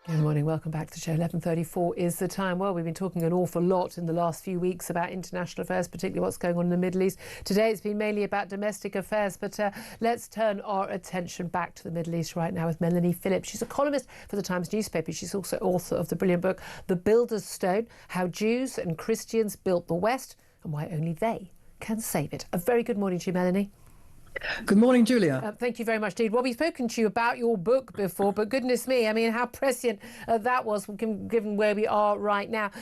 Good morning, welcome back to the show. 11:34 is the time. Well, we've been talking an awful lot in the last few weeks about international affairs, particularly what's going on in the Middle East. Today it's been mainly about domestic affairs, but let's turn our attention back to the Middle East right now with Melanie Phillips. She's a columnist for the Times newspaper. She's also author of the brilliant book, The Builder's Stone, How Jews and Christians Built the West and Why Only They Can Save It. A very good morning to you, Melanie. Good morning, Julia. Thank you very much, indeed. Well, we've spoken to you about your book before, but goodness me, I mean, how prescient that was, given where we are right now.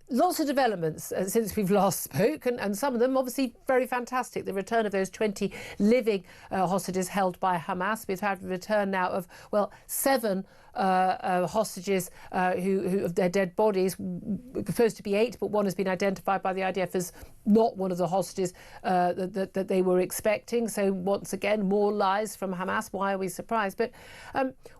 Lots of developments since we've last spoke, and some of them obviously very fantastic. The return of those 20 living hostages held by Hamas. We've had the return now of, 7 hostages who of their dead bodies. Supposed to be 8, but one has been identified by the IDF as not one of the hostages that they were expecting. So once again, more lies from Hamas. Why are we surprised? But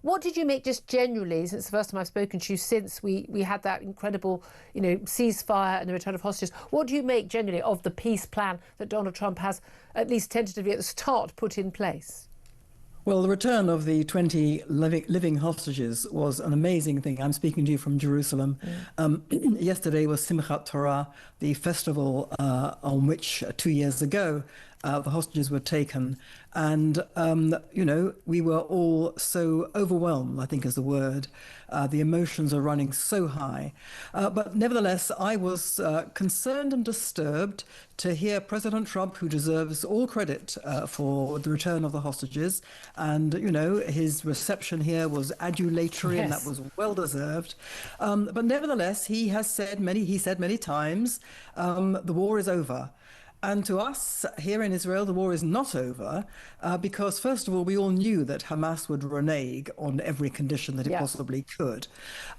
what did you make just generally, since the first time I've spoken to you, since we had that incredible, ceasefire and the return of hostages? What do you make generally of the peace plan that Donald Trump has, at least tentatively at the start, put in place? Well, the return of the 20 living hostages was an amazing thing. I'm speaking to you from Jerusalem. Yesterday was Simchat Torah, the festival on which 2 years ago the hostages were taken. And, we were all so overwhelmed, I think is the word. The emotions are running so high. But nevertheless, I was concerned and disturbed to hear President Trump, who deserves all credit for the return of the hostages. And, his reception here was adulatory, yes, and that was well deserved. But nevertheless, he said many times, the war is over. And to us here in Israel, the war is not over because, first of all, we all knew that Hamas would renege on every condition that it possibly could.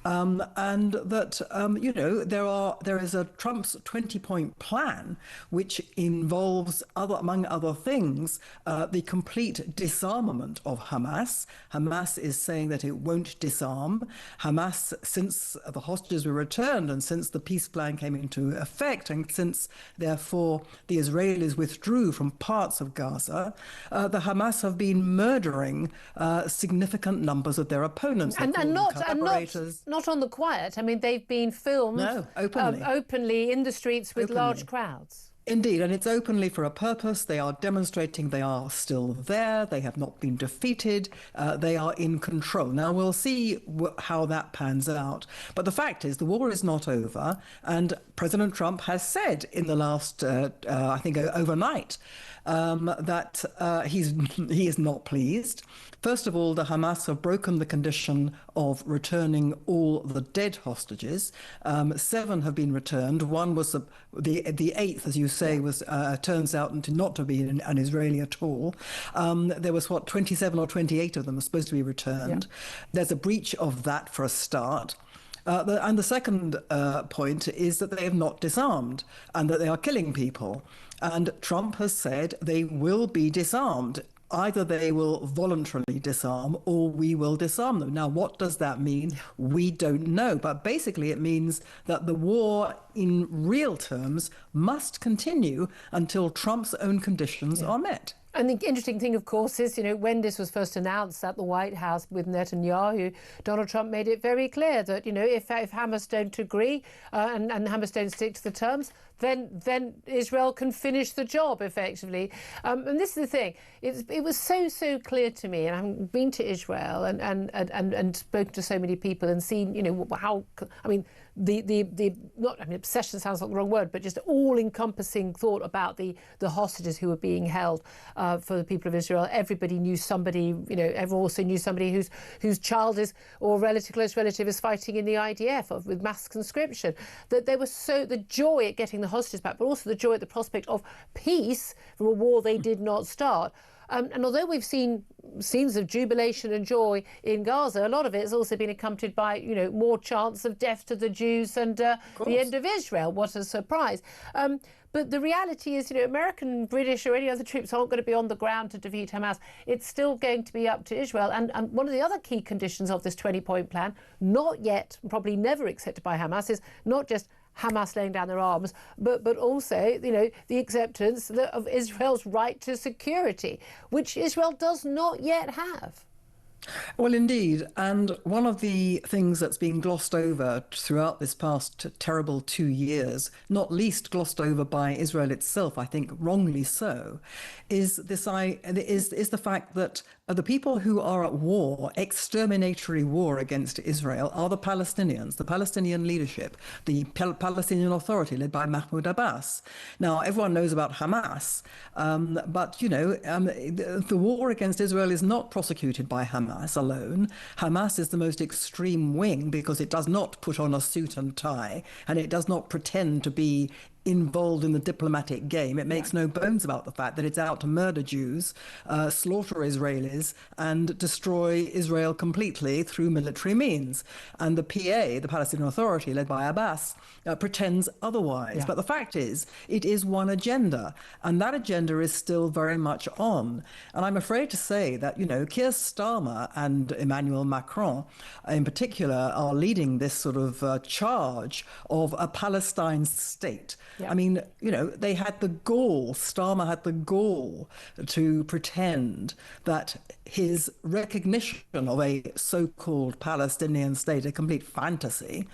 And that, there is a Trump's 20-point plan, which involves, among other things, the complete disarmament of Hamas. Hamas is saying that it won't disarm. Hamas, since the hostages were returned and since the peace plan came into effect and since, therefore, the Israelis withdrew from parts of Gaza, the Hamas have been murdering significant numbers of their opponents. And not on the quiet. I mean, they've been filmed openly in the streets with large crowds. Indeed, and it's openly for a purpose. They are demonstrating they are still there. They have not been defeated. They are in control. Now, we'll see how that pans out. But the fact is, the war is not over. And President Trump has said in the last, I think, overnight, that he is not pleased. First of all, the Hamas have broken the condition of returning all the dead hostages. 7 have been returned. One was the 8th, as you say, was turns out not to be an Israeli at all. There was 27 or 28 of them are supposed to be returned. There's a breach of that for a start. And the second point is that they have not disarmed and that they are killing people. And Trump has said they will be disarmed. Either they will voluntarily disarm or we will disarm them. Now, what does that mean? We don't know. But basically, it means that the war in real terms must continue until Trump's own conditions are met. And the interesting thing, of course, is, when this was first announced at the White House with Netanyahu, Donald Trump made it very clear that, if Hamas don't agree and Hamas don't stick to the terms, then Israel can finish the job effectively. And this is the thing. It was so clear to me, and I've been to Israel and spoken to so many people and seen, how, obsession sounds like the wrong word, but just all-encompassing thought about the hostages who were being held for the people of Israel. Everybody knew somebody, everyone also knew somebody whose child is or close relative is fighting in the IDF with mass conscription. That there was the joy at getting the hostages back, but also the joy at the prospect of peace from a war they did not start. And although we've seen scenes of jubilation and joy in Gaza, a lot of it has also been accompanied by, more chants of death to the Jews and the end of Israel. What a surprise. But the reality is, American, British or any other troops aren't going to be on the ground to defeat Hamas. It's still going to be up to Israel. And one of the other key conditions of this 20-point plan, not yet, probably never accepted by Hamas, is not just Hamas laying down their arms, but also, the acceptance of Israel's right to security, which Israel does not yet have. Well, indeed. And one of the things that's been glossed over throughout this past terrible 2 years, not least glossed over by Israel itself, I think wrongly so, is the fact that the people who are at war, exterminatory war against Israel, are the Palestinians, the Palestinian leadership, the Palestinian Authority led by Mahmoud Abbas. Now, everyone knows about Hamas, but, the war against Israel is not prosecuted by Hamas alone. Hamas is the most extreme wing because it does not put on a suit and tie, and it does not pretend to be involved in the diplomatic game. It makes no bones about the fact that it's out to murder Jews, slaughter Israelis, and destroy Israel completely through military means. And the PA, the Palestinian Authority, led by Abbas, pretends otherwise. But the fact is, it is one agenda, and that agenda is still very much on. And I'm afraid to say that, Keir Starmer and Emmanuel Macron, in particular, are leading this sort of charge of a Palestine state. I mean, they had the gall, Starmer had the gall to pretend that his recognition of a so-called Palestinian state, a complete fantasy,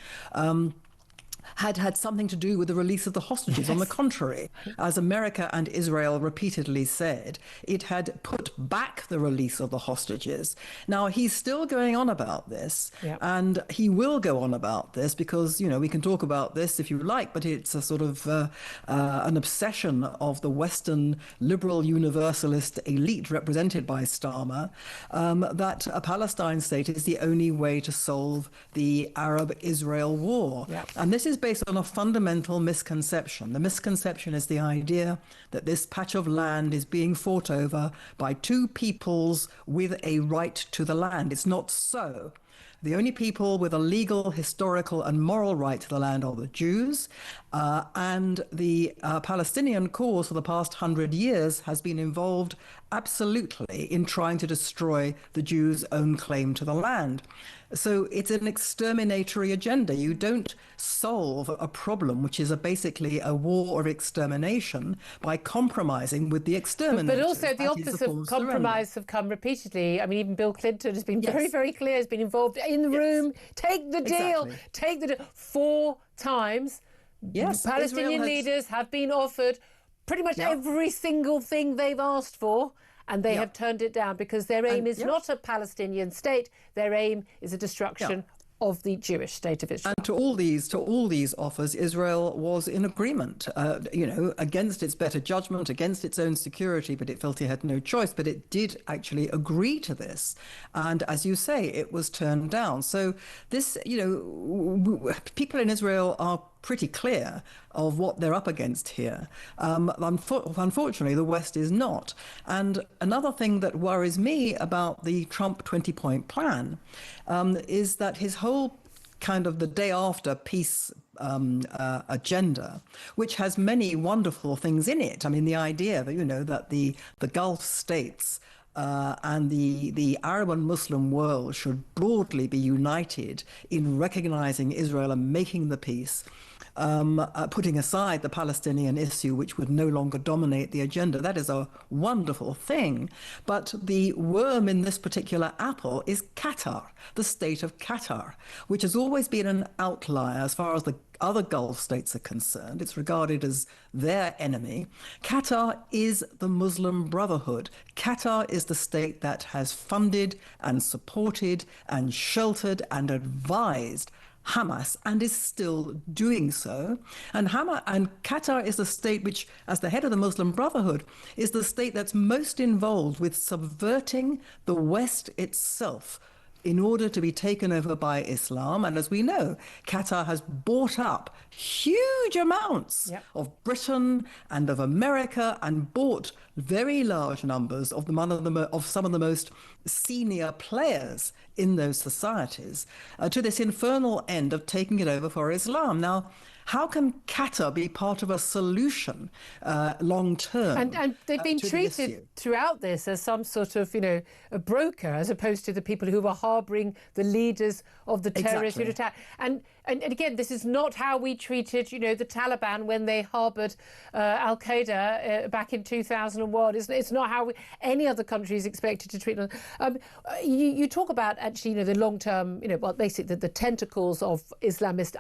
had something to do with the release of the hostages. Yes. On the contrary, as America and Israel repeatedly said, it had put back the release of the hostages. Now, he's still going on about this, and he will go on about this because, we can talk about this if you like, but it's a sort of an obsession of the Western liberal universalist elite represented by Starmer, that a Palestine state is the only way to solve the Arab-Israel war. And this is based on a fundamental misconception. The misconception is the idea that this patch of land is being fought over by two peoples with a right to the land. It's not so. The only people with a legal, historical, and moral right to the land are the Jews, and the Palestinian cause for the past 100 years has been involved absolutely in trying to destroy the Jews' own claim to the land. So it's an exterminatory agenda. You don't solve a problem which is basically a war of extermination by compromising with the exterminators. But also the opposite of compromise have come repeatedly. I mean, even Bill Clinton has been very, very clear, has been involved in the room. Take the deal. Take the deal. 4 times. Yes, Palestinian leaders have been offered pretty much every single thing they've asked for, and they have turned it down because their aim is not a Palestinian state. Their aim is a destruction of the Jewish state of Israel. And to all these offers, Israel was in agreement, against its better judgment, against its own security, but it felt it had no choice. But it did actually agree to this. And as you say, it was turned down. So this, people in Israel are pretty clear of what they're up against here. Unfortunately, the West is not. And another thing that worries me about the Trump 20-point plan is that his whole kind of the day after peace agenda, which has many wonderful things in it. I mean, the idea that, that the Gulf states and the Arab and Muslim world should broadly be united in recognizing Israel and making the peace, putting aside the Palestinian issue, which would no longer dominate the agenda. That is a wonderful thing. But the worm in this particular apple is Qatar, the state of Qatar, which has always been an outlier as far as the other Gulf states are concerned. It's regarded as their enemy. Qatar is the Muslim Brotherhood. Qatar is the state that has funded and supported and sheltered and advised Hamas and is still doing so. And Qatar is the state which, as the head of the Muslim Brotherhood, is the state that's most involved with subverting the West itself in order to be taken over by Islam. And as we know, Qatar has bought up huge amounts of Britain and of America and bought very large numbers of some of the most senior players in those societies to this infernal end of taking it over for Islam. Now, how can Qatar be part of a solution long term? And they've been treated throughout this as some sort of, a broker, as opposed to the people who were harbouring the leaders of the terrorist attack. And again, this is not how we treated, the Taliban when they harboured Al Qaeda back in 2001. It's not how any other country is expected to treat them. You talk about actually, the long term, basically the tentacles of Islamist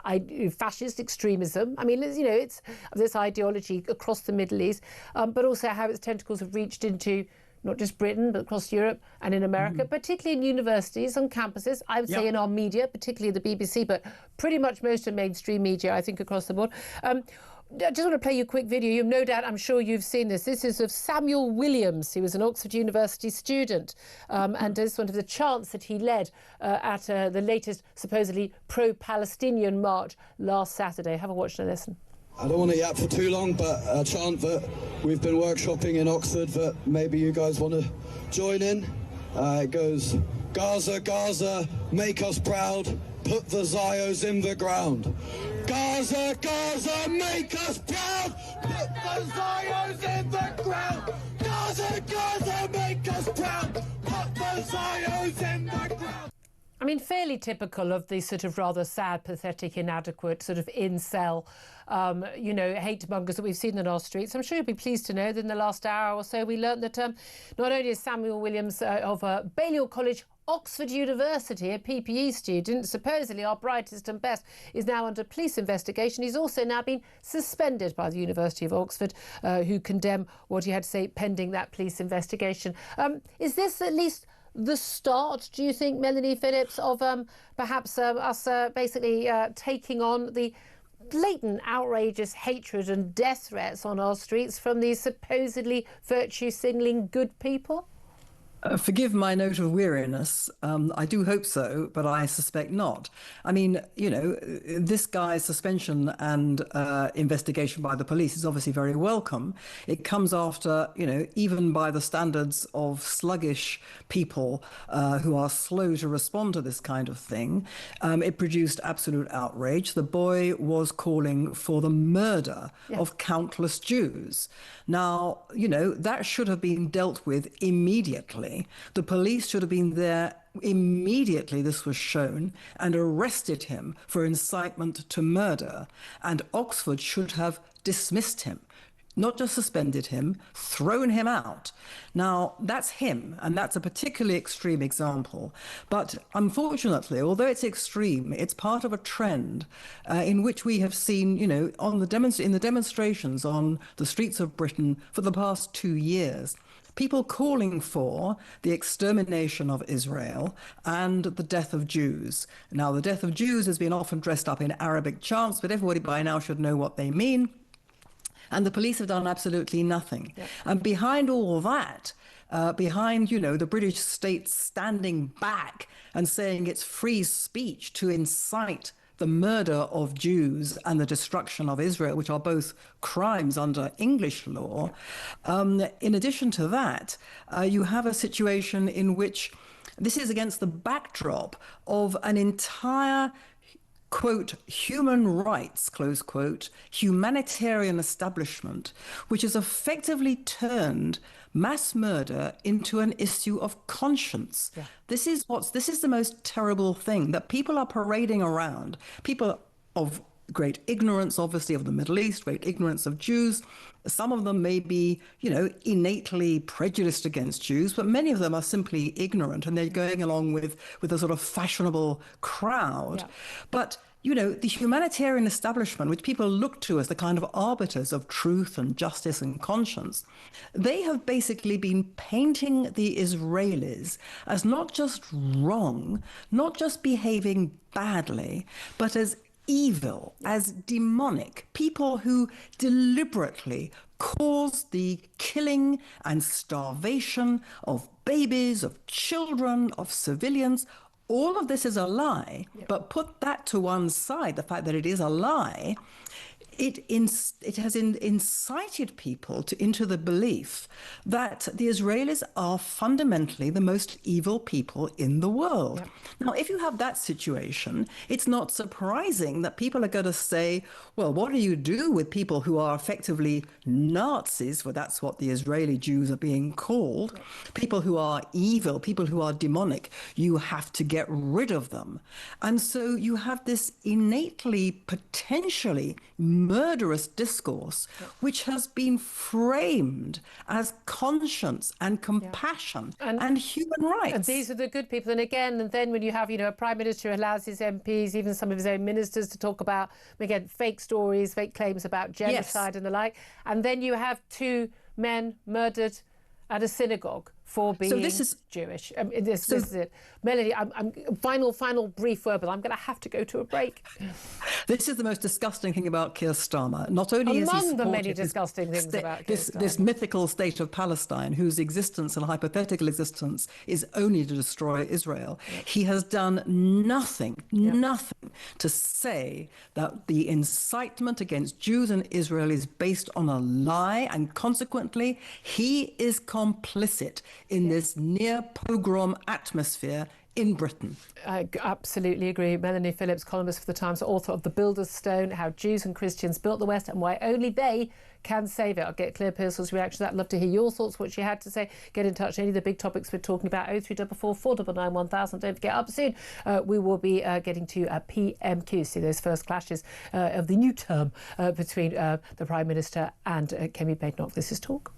fascist extremism. I mean, it's this ideology across the Middle East, but also how its tentacles have reached into not just Britain, but across Europe and in America, particularly in universities, on campuses, I would say in our media, particularly the BBC, but pretty much most of mainstream media, I think, across the board. I just want to play you a quick video. You've no doubt, I'm sure you've seen this. This is of Samuel Williams. He was an Oxford University student. And this is one of the chants that he led at the latest supposedly pro-Palestinian march last Saturday. Have a watch and a listen. I don't want to yap for too long, but a chant that we've been workshopping in Oxford that maybe you guys want to join in. It goes, Gaza, Gaza, make us proud, put the Zios in the ground. Gaza, Gaza, make us proud, put the Zios in the ground. Gaza, Gaza, make us proud, put the Zios in the ground. I mean, fairly typical of the sort of rather sad, pathetic, inadequate sort of incel, hate mongers that we've seen in our streets. I'm sure you'll be pleased to know that in the last hour or so we learnt that not only is Samuel Williams of Balliol College, Oxford University, a PPE student, supposedly our brightest and best, is now under police investigation. He's also now been suspended by the University of Oxford, who condemn what he had to say pending that police investigation. Is this at least the start, do you think, Melanie Phillips, of perhaps us basically taking on the blatant, outrageous hatred and death threats on our streets from these supposedly virtue-signalling good people? Forgive my note of weariness. I do hope so, but I suspect not. I mean, this guy's suspension and investigation by the police is obviously very welcome. It comes after, even by the standards of sluggish people who are slow to respond to this kind of thing, it produced absolute outrage. The boy was calling for the murder of countless Jews. Now, that should have been dealt with immediately. The police should have been there immediately this was shown and arrested him for incitement to murder. And Oxford should have dismissed him, not just suspended him, thrown him out. Now, that's him, and that's a particularly extreme example. But unfortunately, although it's extreme, it's part of a trend in which we have seen, in the demonstrations on the streets of Britain for the past 2 years, people calling for the extermination of Israel and the death of Jews. Now, the death of Jews has been often dressed up in Arabic chants, but everybody by now should know what they mean. And the police have done absolutely nothing. Yep. And behind all that, behind, the British state standing back and saying it's free speech to incite the murder of Jews and the destruction of Israel, which are both crimes under English law. In addition to that, you have a situation in which this is against the backdrop of an entire, quote, human rights, close quote, humanitarian establishment, which has effectively turned mass murder into an issue of conscience. Yeah. This is the most terrible thing, that people are parading around, people of great ignorance, obviously, of the Middle East, great ignorance of Jews. Some of them may be, innately prejudiced against Jews, but many of them are simply ignorant, and they're going along with a sort of fashionable crowd. Yeah. But the humanitarian establishment, which people look to as the kind of arbiters of truth and justice and conscience, they have basically been painting the Israelis as not just wrong, not just behaving badly, but as evil, as demonic, people who deliberately cause the killing and starvation of babies, of children, of civilians. All of this is a lie, but put that to one side, the fact that it is a lie, it has incited people into the belief that the Israelis are fundamentally the most evil people in the world. Yep. Now, if you have that situation, it's not surprising that people are going to say, well, what do you do with people who are effectively Nazis? Well, that's what the Israeli Jews are being called. Yep. People who are evil, people who are demonic. You have to get rid of them. And so you have this innately, potentially murderous discourse, which has been framed as conscience and compassion and human rights. And these are the good people. And then when you have, a prime minister who allows his MPs, even some of his own ministers, to talk about, again, fake stories, fake claims about genocide and the like. And then you have 2 men murdered at a synagogue for being Jewish. This is it. Melanie, I'm final brief word, but I'm going to have to go to a break. This is the most disgusting thing about Keir Starmer. Not only is he among the many disgusting things about Keir Starmer, this mythical state of Palestine, whose existence and hypothetical existence is only to destroy Israel, he has done nothing to say that the incitement against Jews and Israel is based on a lie, and consequently, he is complicit in this near pogrom atmosphere in Britain. I absolutely agree. Melanie Phillips, columnist for The Times, author of The Builder's Stone, How Jews and Christians Built the West and Why Only They Can Save It. I'll get Claire Pearsall's reaction to that. I'd love to hear your thoughts, what she had to say. Get in touch. Any of the big topics we're talking about, 0344 499 1000. Don't forget, up soon, we will be getting to PMQ, see those first clashes of the new term between the Prime Minister and Kemi Badenoch. This is Talk.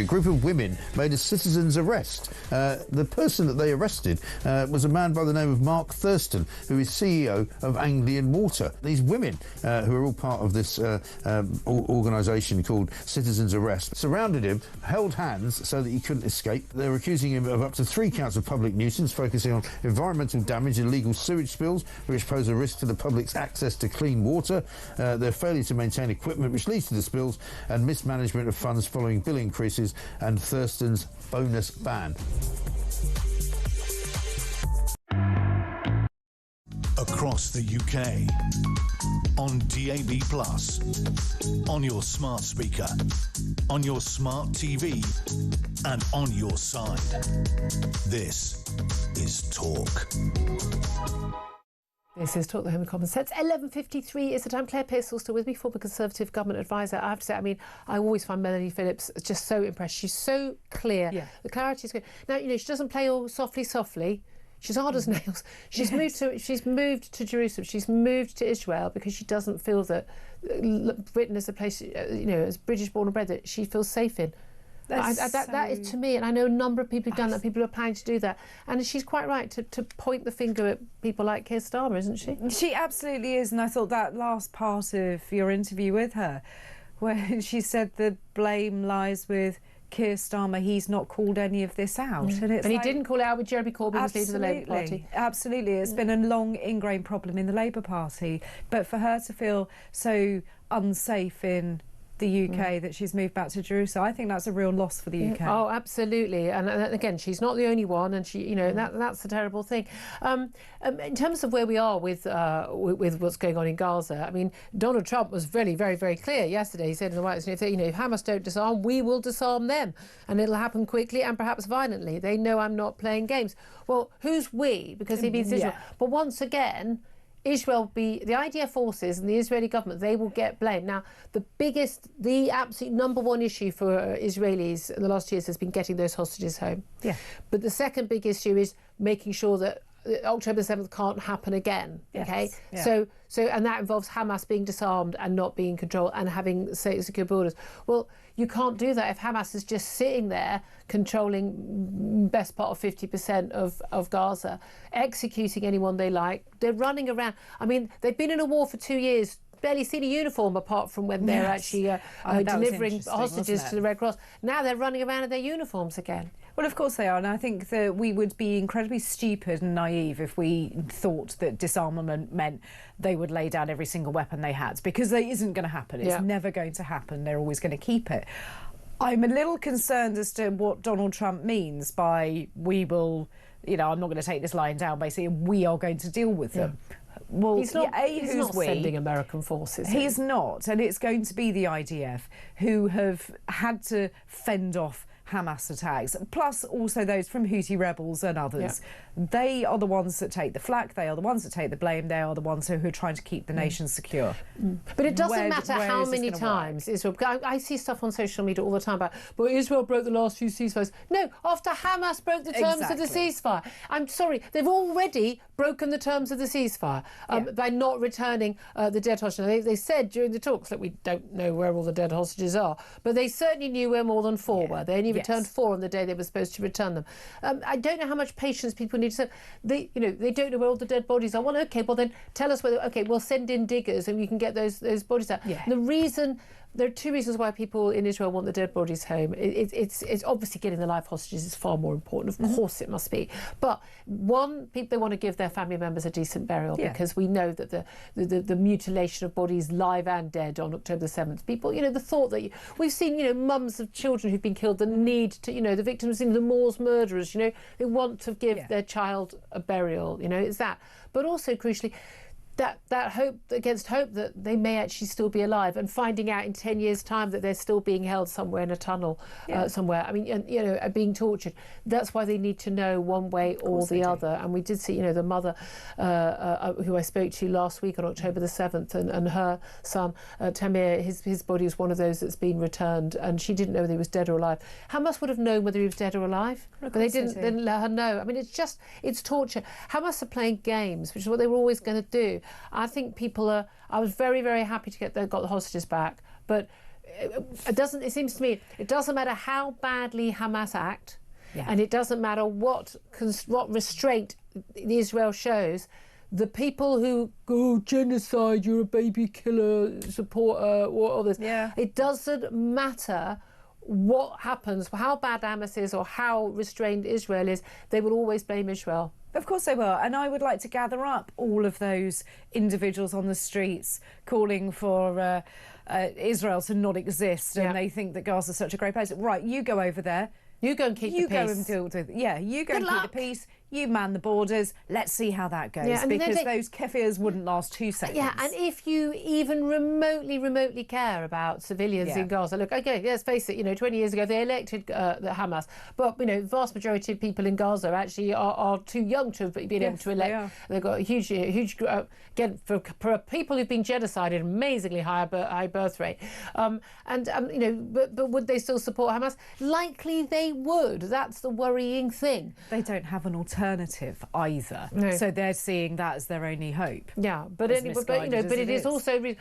A group of women made a citizen's arrest. The person that they arrested was a man by the name of Mark Thurston, who is CEO of Anglian Water. These women, who are all part of this organisation called Citizens Arrest, surrounded him, held hands so that he couldn't escape. They're accusing him of up to 3 counts of public nuisance, focusing on environmental damage, illegal sewage spills, which pose a risk to the public's access to clean water, their failure to maintain equipment which leads to the spills, and mismanagement of funds following bill increases, and Thurston's bonus ban. Across the UK, on DAB+, on your smart speaker, on your smart TV, and on your side. This is Talk. This is Talk the Home of Common Sense. 11:53 is the time. Claire Pearce still with me, former Conservative government advisor. I have to say, I mean, I always find Melanie Phillips just so impressed. She's so clear. Yeah. The clarity is good. Now, you know, she doesn't play all softly. She's hard as nails. She's moved to Jerusalem. She's moved to Israel because she doesn't feel that Britain is a place, you know, as British born and bred, that she feels safe in. That is to me, and I know a number of people who've done that, people who are planning to do that, and she's quite right to point the finger at people like Keir Starmer, isn't she? She absolutely is, and I thought that last part of your interview with her, where she said the blame lies with Keir Starmer, he's not called any of this out. And he didn't call it out with Jeremy Corbyn as leader of the Labour Party. Absolutely. It's been a long ingrained problem in the Labour Party, but for her to feel so unsafe in the UK that she's moved back to Jerusalem, I think that's a real loss for the UK. Oh, absolutely. And again, she's not the only one, and she, you know, that's a terrible thing. In terms of where we are with what's going on in Gaza, I mean, Donald Trump was very, very, very clear yesterday. He said in the White House, if Hamas don't disarm, we will disarm them, and it'll happen quickly and perhaps violently. They know I'm not playing games. Well, who's we? Because he means Israel. But once again, Israel the IDF forces and the Israeli government, they will get blamed. Now, the absolute number one issue for Israelis in the last years has been getting those hostages home. Yeah. But the second big issue is making sure that October 7th can't happen again. Yes. Okay. Yeah. So and that involves Hamas being disarmed and not being controlled and having secure borders. Well, you can't do that if Hamas is just sitting there controlling best part of 50% of Gaza, executing anyone they like. They're running around. I mean, they've been in a war for 2 years, barely seen a uniform apart from when they're actually delivering hostages to the Red Cross. Now they're running around in their uniforms again. Well, of course they are, and I think that we would be incredibly stupid and naive if we thought that disarmament meant they would lay down every single weapon they had, because that isn't going to happen. It's never going to happen. They're always going to keep it. I'm a little concerned as to what Donald Trump means by we will, I'm not going to take this lying down, basically, we are going to deal with them. Well, he's not sending American forces. He's not, and it's going to be the IDF who have had to fend off Hamas attacks, plus also those from Houthi rebels and others. Yeah. They are the ones that take the flak, they are the ones that take the blame, they are the ones who are trying to keep the nation secure. But it doesn't matter how many times Israel... I see stuff on social media all the time about, well, Israel broke the last few ceasefires. No, after Hamas broke the terms of the ceasefire. I'm sorry, they've already broken the terms of the ceasefire by not returning the dead hostages. They said during the talks that we don't know where all the dead hostages are, but they certainly knew where more than 4 were. They only returned 4 on the day they were supposed to return them. I don't know how much patience people need to say. They don't know where all the dead bodies are. Well, okay, well then tell us whether. Okay, we'll send in diggers and you can get those bodies out. Yeah. The reason. There are 2 reasons why people in Israel want the dead bodies home. It's obviously getting the live hostages is far more important. Of course it must be. But one, they want to give their family members a decent burial because we know that the mutilation of bodies, live and dead, on October the 7th, people, the thought that we've seen, mums of children who've been killed, the need to, the victims, the Moors murderers, they want to give their child a burial, it's that. But also, crucially, that hope against hope that they may actually still be alive, and finding out in 10 years' time that they're still being held somewhere in a tunnel somewhere. I mean, being tortured. That's why they need to know one way or the other. And we did see, the mother who I spoke to last week on October the 7th, and her son, Tamir, his body was one of those that's been returned, and she didn't know whether he was dead or alive. Hamas would have known whether he was dead or alive, but they didn't let her know. I mean, it's torture. Hamas are playing games, which is what they were always going to do. I think I was very, very happy to got the hostages back, but it seems to me, it doesn't matter how badly Hamas act, and it doesn't matter what restraint Israel shows. The people who go genocide, you're a baby killer supporter, or all this. Yeah. It doesn't matter what happens, how bad Hamas is or how restrained Israel is. They will always blame Israel. Of course they will. And I would like to gather up all of those individuals on the streets calling for Israel to not exist, and they think that Gaza's such a great place. Right, you go over there. You go and keep the peace. You go and deal with you go and keep the peace. You man the borders. Let's see how that goes, because those kefirs wouldn't last 2 seconds. Yeah, and if you even remotely care about civilians in Gaza, look, okay, let's face it, 20 years ago they elected the Hamas, but, the vast majority of people in Gaza actually are too young to have been able to elect. They've got a huge, again, for people who've been genocided, amazingly high birth rate. But would they still support Hamas? Likely they would. That's the worrying thing. They don't have an alternative either, so they're seeing that as their only hope. Yeah, but it is also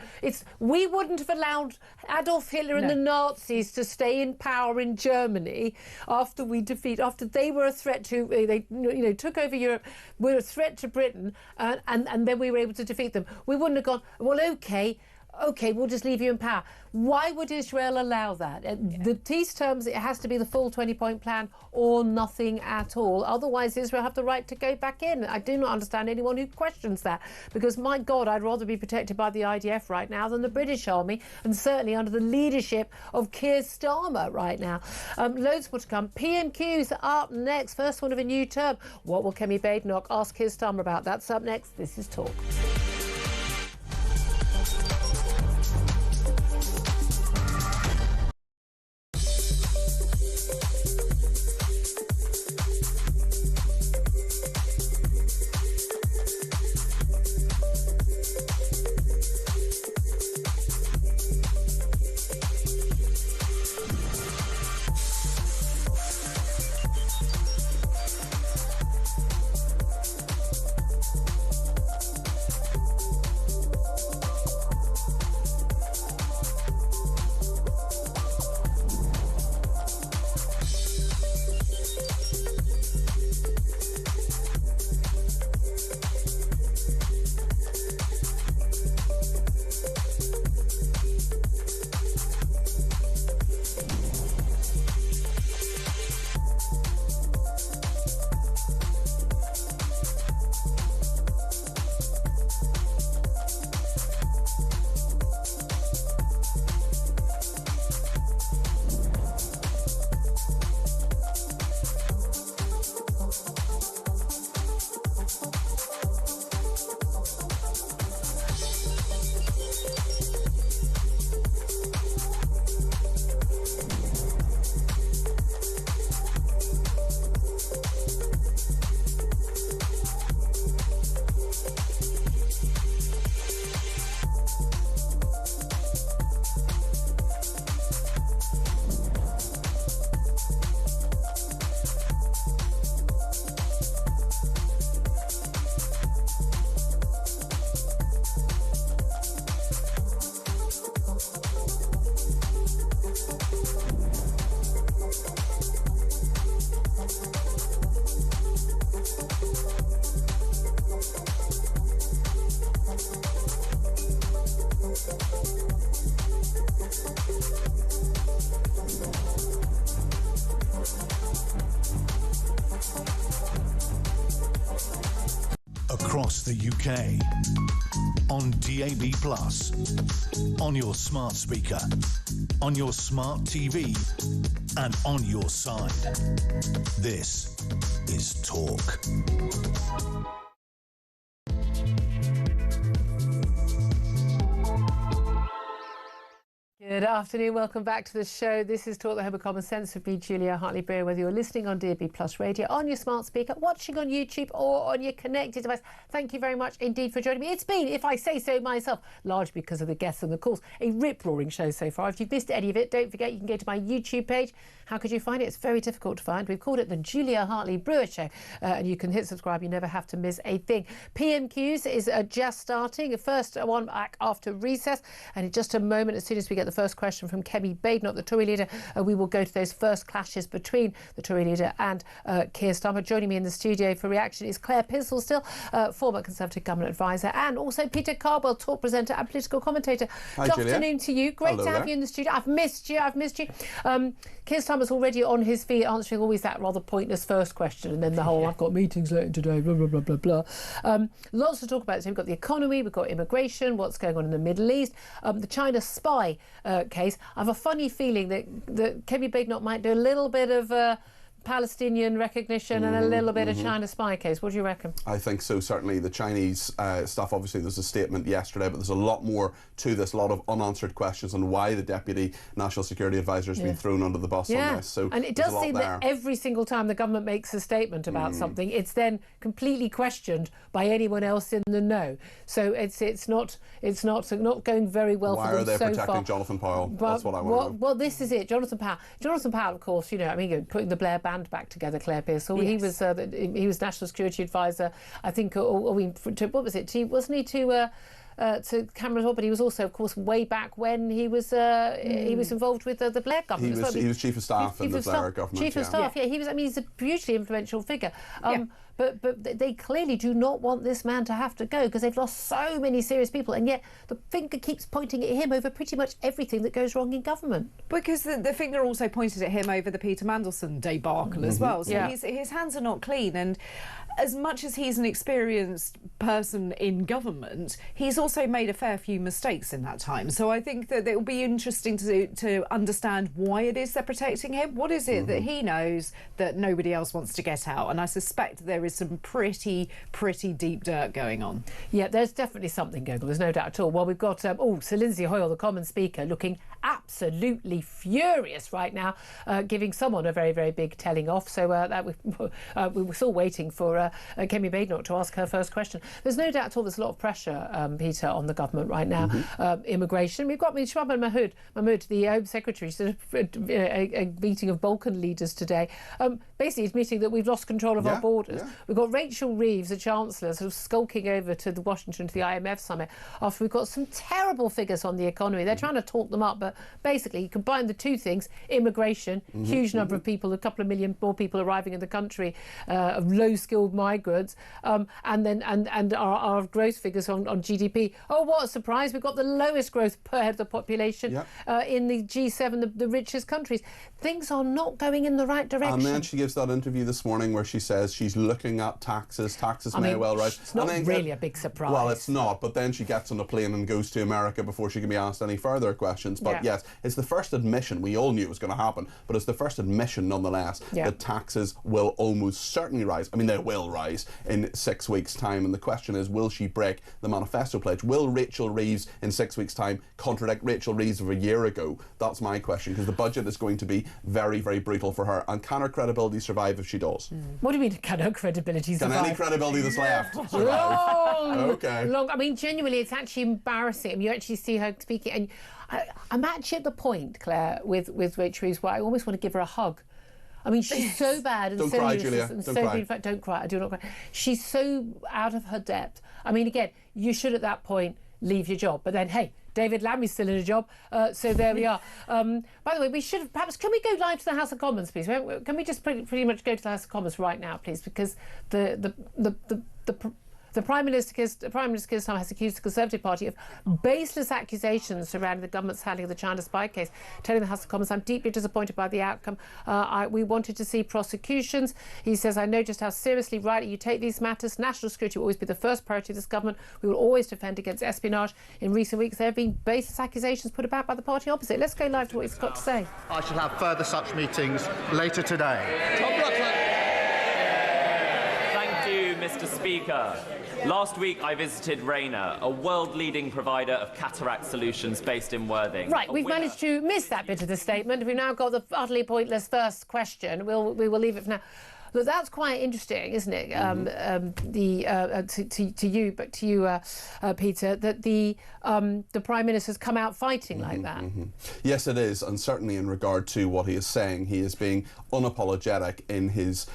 we wouldn't have allowed Adolf Hitler and the Nazis to stay in power in Germany after they were a threat to they took over Europe, were a threat to Britain, and then we were able to defeat them. We wouldn't have gone, well, okay, we'll just leave you in power. Why would Israel allow that? The peace terms, it has to be the full 20-point plan or nothing at all. Otherwise, Israel have the right to go back in. I do not understand anyone who questions that, because, my God, I'd rather be protected by the IDF right now than the British Army, and certainly under the leadership of Keir Starmer right now. Loads more to come. PMQs up next. First one of a new term. What will Kemi Badenoch ask Keir Starmer about? That's up next. This is Talk. Across the UK, on DAB+, on your smart speaker, on your smart TV, and on your side. This is Talk. Good afternoon, welcome back to the show. This is Talk, the Home of Common Sense with me, Julia Hartley-Brewer, whether you're listening on DAB+ radio, on your smart speaker, watching on YouTube or on your connected device. Thank you very much indeed for joining me. It's been, if I say so myself, largely because of the guests and the calls, a rip-roaring show so far. If you've missed any of it, don't forget you can go to my YouTube page. How could you find it? It's very difficult to find. We've called it the Julia Hartley-Brewer Show, and you can hit subscribe. You never have to miss a thing. PMQs is just starting. The first one back after recess, and in just a moment, as soon as we get the first question from Kemi Badenoch, the Tory leader. We will go to those first clashes between the Tory leader and Keir Starmer. Joining me in the studio for reaction is Claire Pissell-Still, former Conservative government advisor, and also Peter Cardwell, talk presenter and political commentator. Hi, Good Julia. afternoon to you. Great Hello to have there. you in the studio. I've missed you. Keir Starmer's already on his feet answering always that rather pointless first question, and then the whole I've got meetings later today, blah, blah, blah, blah, blah. Lots to talk about. So we've got the economy, we've got immigration, what's going on in the Middle East, the China spy case. I have a funny feeling that Kemi Badenoch might do a little bit of Palestinian recognition and a little bit of China spy case. What do you reckon? I think so, certainly. The Chinese stuff, obviously, there's a statement yesterday, but there's a lot more to this, a lot of unanswered questions on why the Deputy National Security Advisor has been thrown under the bus on this. So and it does seem that every single time the government makes a statement about something, it's then completely questioned by anyone else in the know. So it's not going very well for them so far. Why are they protecting Jonathan Powell? That's what I want to know. Well, this is it. Jonathan Powell, of course, putting the Blair band back together, Claire Pearsall. Yes. He was National Security Advisor, I think, what was it? Wasn't he to Cameron Hall, but he was also, of course, way back when he was involved with the Blair government. He was Chief of Staff in the Blair government. Chief of Staff, yeah. He was. I mean, he's a hugely influential figure. But they clearly do not want this man to have to go because they've lost so many serious people, and yet the finger keeps pointing at him over pretty much everything that goes wrong in government. Because the finger also pointed at him over the Peter Mandelson debacle as well. So his hands are not clean, and as much as he's an experienced person in government, he's also made a fair few mistakes in that time. So I think that it will be interesting to understand why it is they're protecting him. What is it that he knows that nobody else wants to get out? And I suspect there is some pretty deep dirt going on. Yeah, there's definitely something going on. There's no doubt at all. Well, we've got Sir Lindsay Hoyle, the Commons Speaker, looking absolutely furious right now, giving someone a very, very big telling off. So we were still waiting for Kemi Badenoch to ask her first question. There's no doubt at all there's a lot of pressure, Peter, on the government right now. Immigration. We've got Shahbaz Mahmood, the Home Secretary, sort of a meeting of Balkan leaders today. Basically, it's admitting that we've lost control of our borders. We've got Rachel Reeves, the Chancellor, sort of skulking over to Washington to the IMF summit after we've got some terrible figures on the economy. They're trying to talk them up, but basically you combine the two things: immigration, huge number of people, a couple of million more people arriving in the country of low-skilled migrants, and our growth figures on GDP. Oh, what a surprise! We've got the lowest growth per head of the population in the G7, the richest countries. Things are not going in the right direction. And then she gives that interview this morning where she says she's looking at taxes. Taxes may well rise. It's not really a big surprise. Well, it's not. But then she gets on a plane and goes to America before she can be asked any further questions. But yes, it's the first admission. We all knew it was going to happen, but it's the first admission nonetheless that taxes will almost certainly rise. I mean, they will rise in 6 weeks' time. And the question is, will she break the manifesto pledge? Will Rachel Reeves in 6 weeks' time contradict Rachel Reeves of a year ago? That's my question, because the budget is going to be very, very brutal for her. And can her credibility survive if she does? What do you mean, can her credibility survive? Can any credibility that's left survive? Long. I mean, genuinely, it's actually embarrassing. I mean, you actually see her speaking, and I'm actually at the point, Claire, with Rachel Reeves, where I almost want to give her a hug. I mean, she's so bad and Don't so cry, useless Julia. and Don't so cry. in fact, don't cry. I do not cry. She's so out of her depth. I mean, again, you should at that point leave your job, but then hey, David Lammy's still in a job, so there we are. By the way, we should have perhaps, can we go live to the House of Commons, please? Can we just pretty much go to the House of Commons right now, please? Because the Prime Minister Keir Starmer has accused the Conservative Party of baseless accusations surrounding the government's handling of the China spy case, telling the House of Commons, "I'm deeply disappointed by the outcome. We wanted to see prosecutions." He says, "I know just how seriously, rightly you take these matters. National security will always be the first priority of this government. We will always defend against espionage. In recent weeks, there have been baseless accusations put about by the party opposite." Let's go live to what he's got to say. I shall have further such meetings later today. Thank you, Mr. Speaker. Last week I visited Rayner, a world-leading provider of cataract solutions based in Worthing. Right, we've managed to miss that bit of the statement. We've now got the utterly pointless first question. We will leave it for now. Look, that's quite interesting, isn't it? To you, Peter, that the Prime Minister's come out fighting like that. Yes, it is, and certainly in regard to what he is saying, he is being unapologetic in his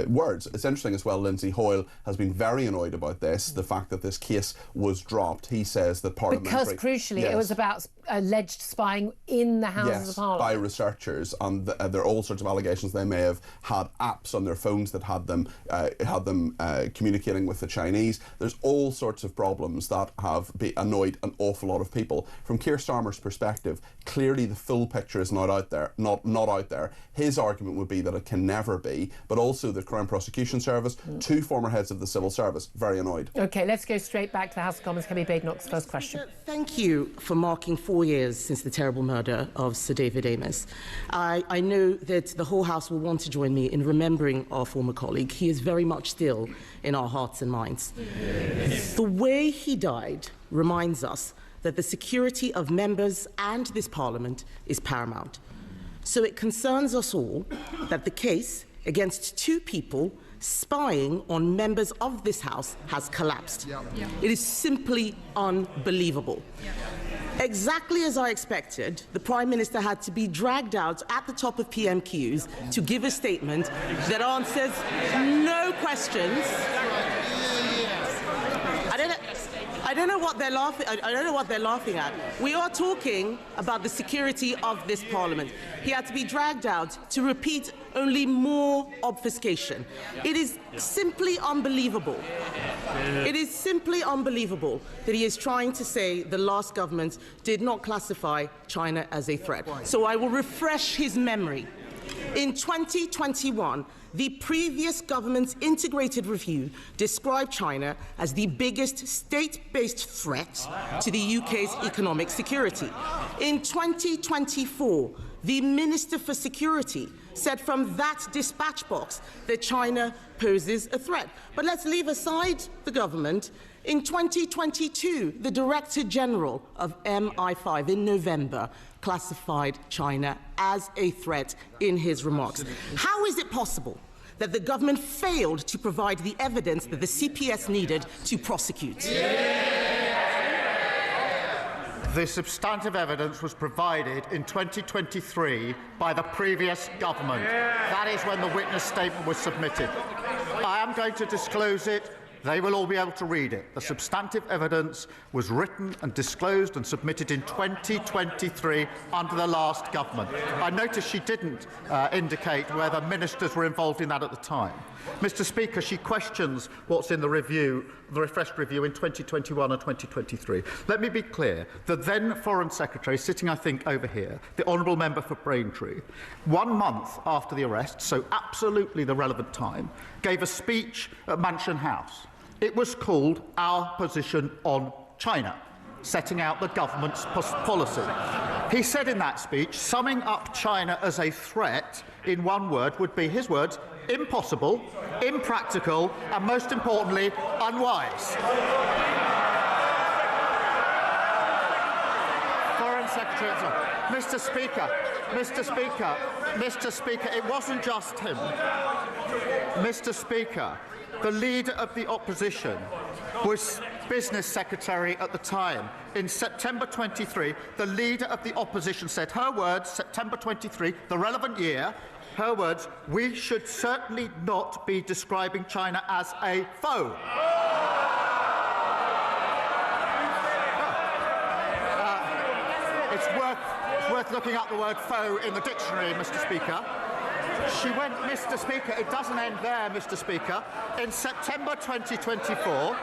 words. It's interesting as well. Lindsay Hoyle has been very annoyed about this, the fact that this case was dropped. He says that parliamentary... Because, crucially, it was about alleged spying in the Houses of Parliament. By researchers, and there are all sorts of allegations they may have had apps on their phones that had them communicating with the Chinese. There's all sorts of problems that have annoyed an awful lot of people. From Keir Starmer's perspective, clearly the full picture is not out there. Not out there. His argument would be that it can never be, but also the Crown Prosecution Service, two former heads of the Civil Service, very annoyed. OK, let's go straight back to the House of Commons. Kemi Badenoch's first question. Thank you for marking 4 years since the terrible murder of Sir David Amess. I know that the whole House will want to join me in remembering our former colleague. He is very much still in our hearts and minds. The way he died reminds us that the security of members and this Parliament is paramount. So it concerns us all that the case against two people spying on members of this House has collapsed. It is simply unbelievable. Exactly as I expected, the Prime Minister had to be dragged out at the top of PMQs to give a statement that answers no questions. I don't know what they're laughing. I don't know what they're laughing at. We are talking about the security of this Parliament. He had to be dragged out to repeat only more obfuscation. It is simply unbelievable. It is simply unbelievable that he is trying to say the last government did not classify China as a threat. So I will refresh his memory. In 2021, the previous government's integrated review described China as the biggest state-based threat to the UK's economic security. In 2024, the Minister for Security said from that dispatch box that China poses a threat. But let's leave aside the government. In 2022, the Director General of MI5 in November classified China as a threat in his remarks. How is it possible that the government failed to provide the evidence that the CPS needed to prosecute? The substantive evidence was provided in 2023 by the previous government. That is when the witness statement was submitted. I am going to disclose it. They will all be able to read it. The substantive evidence was written and disclosed and submitted in 2023 under the last government. I noticed she didn't indicate whether ministers were involved in that at the time. Mr. Speaker, she questions what's in the review, the refreshed review in 2021 and 2023. Let me be clear. The then Foreign Secretary, sitting, I think, over here, the Honourable Member for Braintree, 1 month after the arrest, so absolutely the relevant time, gave a speech at Mansion House. It was called Our Position on China, setting out the government's policy. He said in that speech, summing up China as a threat in one word would be, his words, impossible, impractical, and most importantly, unwise. Foreign Secretary, Mr. Speaker, it wasn't just him. Mr. Speaker, the leader of the opposition was Business Secretary at the time. In September 23, the leader of the opposition said, her words, September 23, the relevant year, her words, we should certainly not be describing China as a foe. It's worth looking up the word foe in the dictionary, Mr. Speaker. She went, Mr. Speaker, it doesn't end there, Mr. Speaker. In September 2024,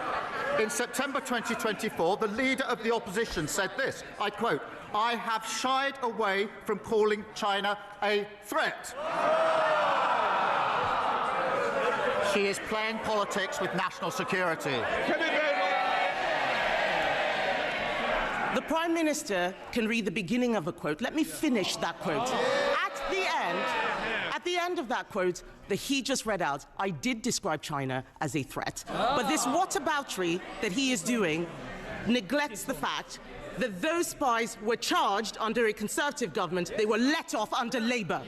the leader of the opposition said this, I quote, I have shied away from calling China a threat. She is playing politics with national security. The Prime Minister can read the beginning of a quote. Let me finish that quote. At the end of that quote that he just read out, I did describe China as a threat. But this whataboutery that he is doing neglects the fact that those spies were charged under a Conservative government. They were let off under Labour.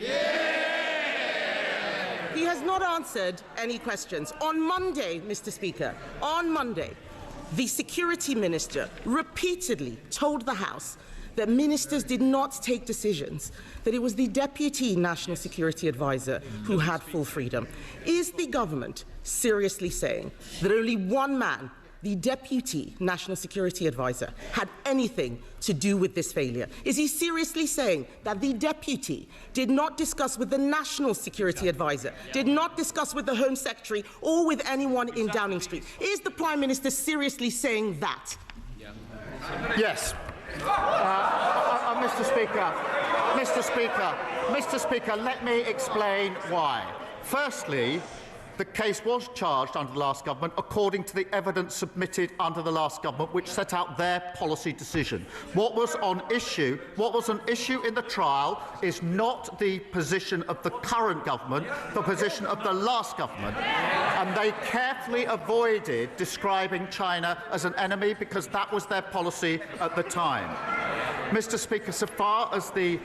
He has not answered any questions. On Monday, Mr. Speaker, on Monday, the Security Minister repeatedly told the House that ministers did not take decisions, that it was the Deputy National Security Advisor who had full freedom. Is the government seriously saying that only one man, the Deputy National Security Advisor, had anything to do with this failure? Is he seriously saying that the Deputy did not discuss with the National Security Advisor, did not discuss with the Home Secretary or with anyone in Downing Street? Is the Prime Minister seriously saying that? Yes. Mr. Speaker, let me explain why. Firstly, the case was charged under the last government according to the evidence submitted under the last government, which set out their policy decision. What was an issue in the trial is not the position of the current government, the position of the last government. And they carefully avoided describing China as an enemy because that was their policy at the time. Mr. Speaker, so far as the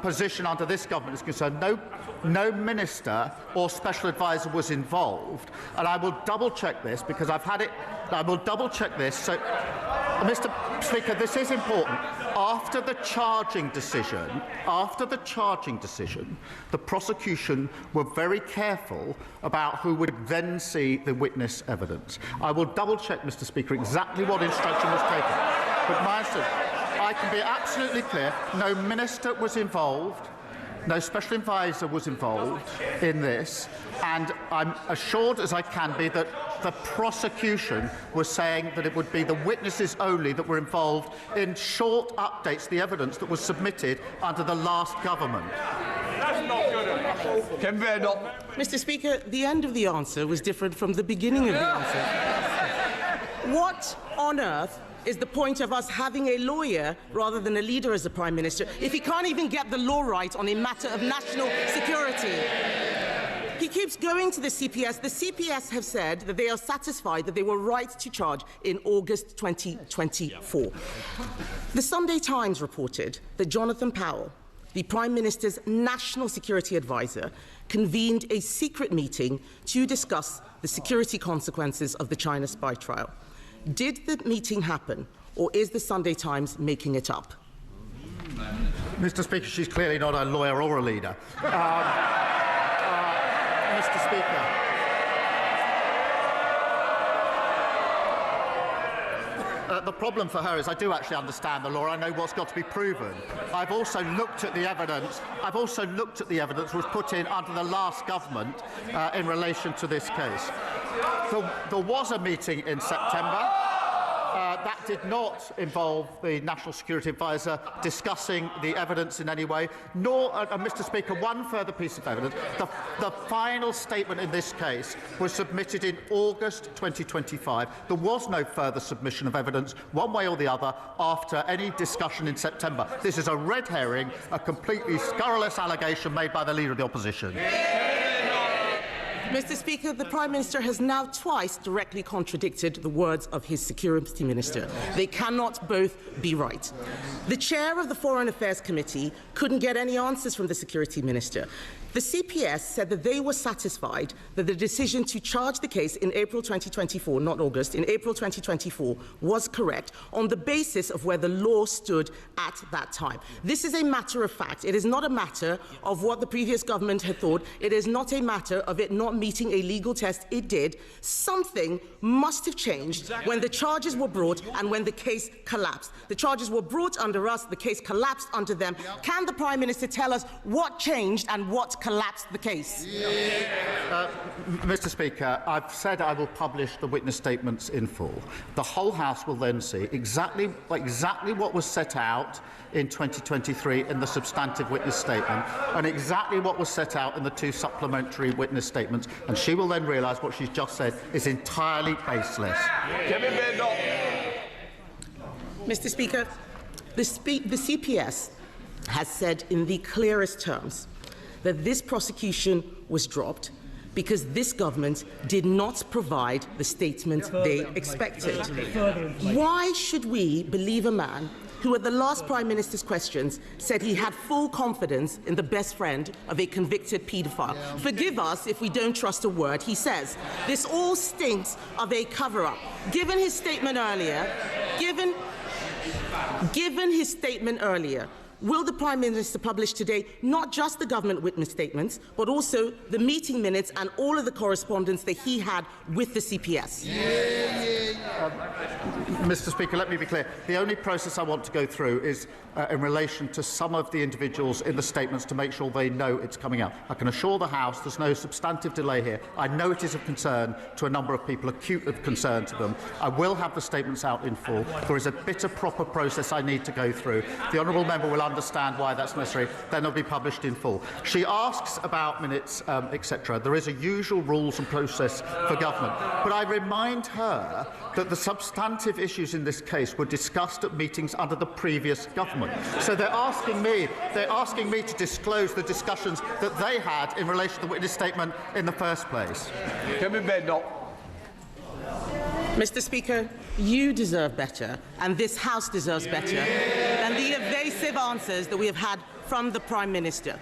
position under this government is concerned, no minister or special advisor was involved, and I will double-check this because I've had it. I will double-check this. So, Mr. Speaker, this is important. After the charging decision, the prosecution were very careful about who would then see the witness evidence. I will double-check, Mr. Speaker, exactly what instruction was taken. But my I can be absolutely clear, no minister was involved, no special advisor was involved in this, and I'm assured as I can be that the prosecution was saying that it would be the witnesses only that were involved in short updates to the evidence that was submitted under the last government. That's not good. Mr. Speaker, the end of the answer was different from the beginning of the answer. What on earth is the point of us having a lawyer rather than a leader as the Prime Minister if he can't even get the law right on a matter of national security? He keeps going to the CPS. The CPS have said that they are satisfied that they were right to charge in August 2024. The Sunday Times reported that Jonathan Powell, the Prime Minister's national security advisor, convened a secret meeting to discuss the security consequences of the China spy trial. Did the meeting happen, or is the Sunday Times making it up? Mr. Speaker, she's clearly not a lawyer or a leader. Mr. Speaker. The problem for her is I do actually understand the law. I know what's got to be proven. I've also looked at the evidence. That was put in under the last government in relation to this case. There was a meeting in September. That did not involve the National Security Advisor discussing the evidence in any way, nor, Mr. Speaker, one further piece of evidence. The final statement in this case was submitted in August 2025. There was no further submission of evidence, one way or the other, after any discussion in September. This is a red herring, a completely scurrilous allegation made by the Leader of the Opposition. Mr. Speaker, the Prime Minister has now twice directly contradicted the words of his Security Minister. They cannot both be right. The chair of the Foreign Affairs Committee couldn't get any answers from the Security Minister. The CPS said that they were satisfied that the decision to charge the case in April 2024, not August, in April 2024, was correct on the basis of where the law stood at that time. This is a matter of fact. It is not a matter of what the previous government had thought. It is not a matter of it not meeting a legal test. It did. Something must have changed when the charges were brought and when the case collapsed. The charges were brought under us. The case collapsed under them. Can the Prime Minister tell us what changed and what collapsed the case? Mr. Speaker, I've said I will publish the witness statements in full. The whole House will then see exactly what was set out in 2023 in the substantive witness statement and exactly what was set out in the two supplementary witness statements, and she will then realise what she's just said is entirely baseless. Mr. Speaker, the CPS has said in the clearest terms that this prosecution was dropped because this government did not provide the statement they expected. Why should we believe a man who at the last Prime Minister's questions said he had full confidence in the best friend of a convicted paedophile. Forgive us if we don't trust a word he says. This all stinks of a cover-up. Given his statement earlier, will the Prime Minister publish today not just the government witness statements, but also the meeting minutes and all of the correspondence that he had with the CPS? Mr. Speaker, let me be clear. The only process I want to go through is in relation to some of the individuals in the statements to make sure they know it's coming out. I can assure the House there's no substantive delay here. I know it is of concern to a number of people, acute of concern to them. I will have the statements out in full. There is a bit of proper process I need to go through. The honourable member will understand why that's necessary. Then they'll be published in full. She asks about minutes, etc. There is a usual rules and process for government. But I remind her that the substantive issues in this case were discussed at meetings under the previous government. So they're asking me to disclose the discussions that they had in relation to the witness statement in the first place. Mr. Speaker, you deserve better, and this House deserves better than the evasive answers that we have had from the Prime Minister.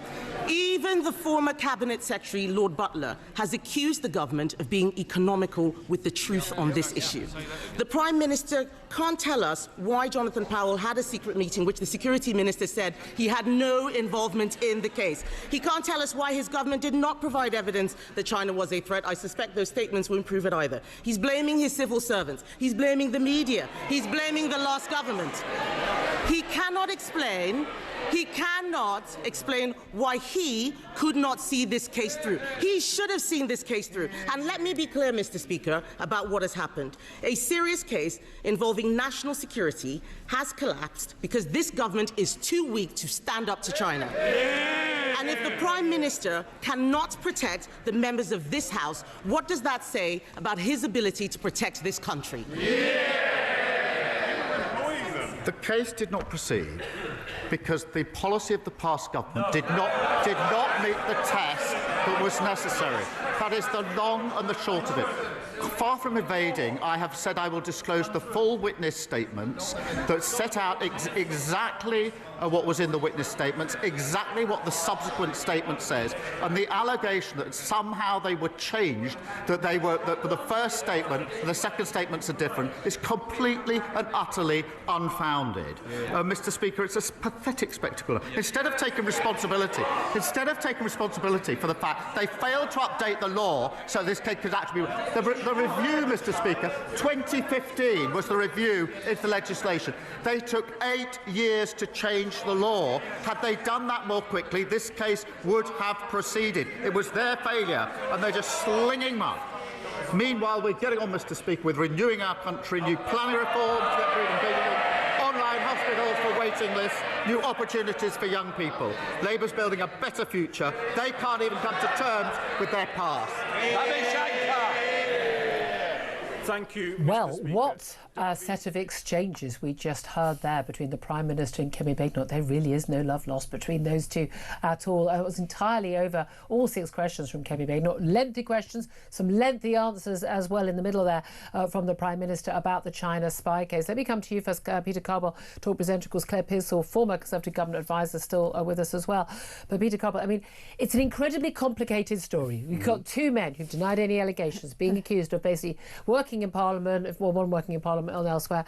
Even the former Cabinet Secretary, Lord Butler, has accused the government of being economical with the truth on this issue. The Prime Minister can't tell us why Jonathan Powell had a secret meeting, which the Security Minister said he had no involvement in the case. He can't tell us why his government did not provide evidence that China was a threat. I suspect those statements won't prove it either. He's blaming his civil servants. He's blaming the media. He's blaming the last government. He cannot explain why he could not see this case through. He should have seen this case through. And let me be clear, Mr. Speaker, about what has happened. A serious case involving national security has collapsed because this government is too weak to stand up to China. And if the Prime Minister cannot protect the members of this House, what does that say about his ability to protect this country? The case did not proceed because the policy of the past government did not meet the test that was necessary. That is the long and the short of it. Far from evading, I have said I will disclose the full witness statements that set out exactly what was in the witness statements, exactly what the subsequent statement says, and the allegation that somehow they were changed, that the first statement and the second statements are different, is completely and utterly unfounded. Mr. Speaker, it's a pathetic spectacle. Instead of taking responsibility for the fact they failed to update the law so this case could actually be... The review, Mr. Speaker, 2015 was the review into the legislation. They took 8 years to change the law. Had they done that more quickly, this case would have proceeded. It was their failure, and they're just slinging mud. Meanwhile, we're getting on, Mr. Speaker, with renewing our country, new planning reforms, online hospitals for waiting lists, new opportunities for young people. Labour's building a better future. They can't even come to terms with their past. Thank you, Mr. Well, Speaker. what a set of exchanges we just heard there between the Prime Minister and Kemi Badenoch. There really is no love lost between those two at all. It was entirely over all 6 questions from Kemi Badenoch. Lengthy questions, some lengthy answers as well in the middle there from the Prime Minister about the China spy case. Let me come to you first, Peter Carbell, talk presenter, of course, Claire Pearsall, former Conservative Government advisor, still with us as well. But Peter Carbell, I mean, it's an incredibly complicated story. We've got 2 men who've denied any allegations, being accused of basically working in Parliament, well, one working in Parliament and elsewhere,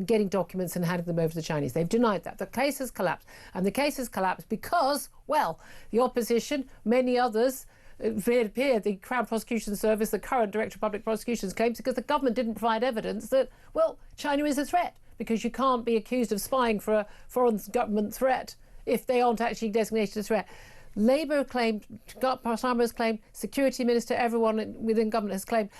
getting documents and handing them over to the Chinese. They've denied that. The case has collapsed. And the case has collapsed because, well, the opposition, many others, it appeared the Crown Prosecution Service, the current Director of Public Prosecutions, claims because the government didn't provide evidence that, well, China is a threat, because you can't be accused of spying for a foreign government threat if they aren't actually designated a threat. Labour claimed, Starmer has claimed, Security Minister, everyone within government has claimed,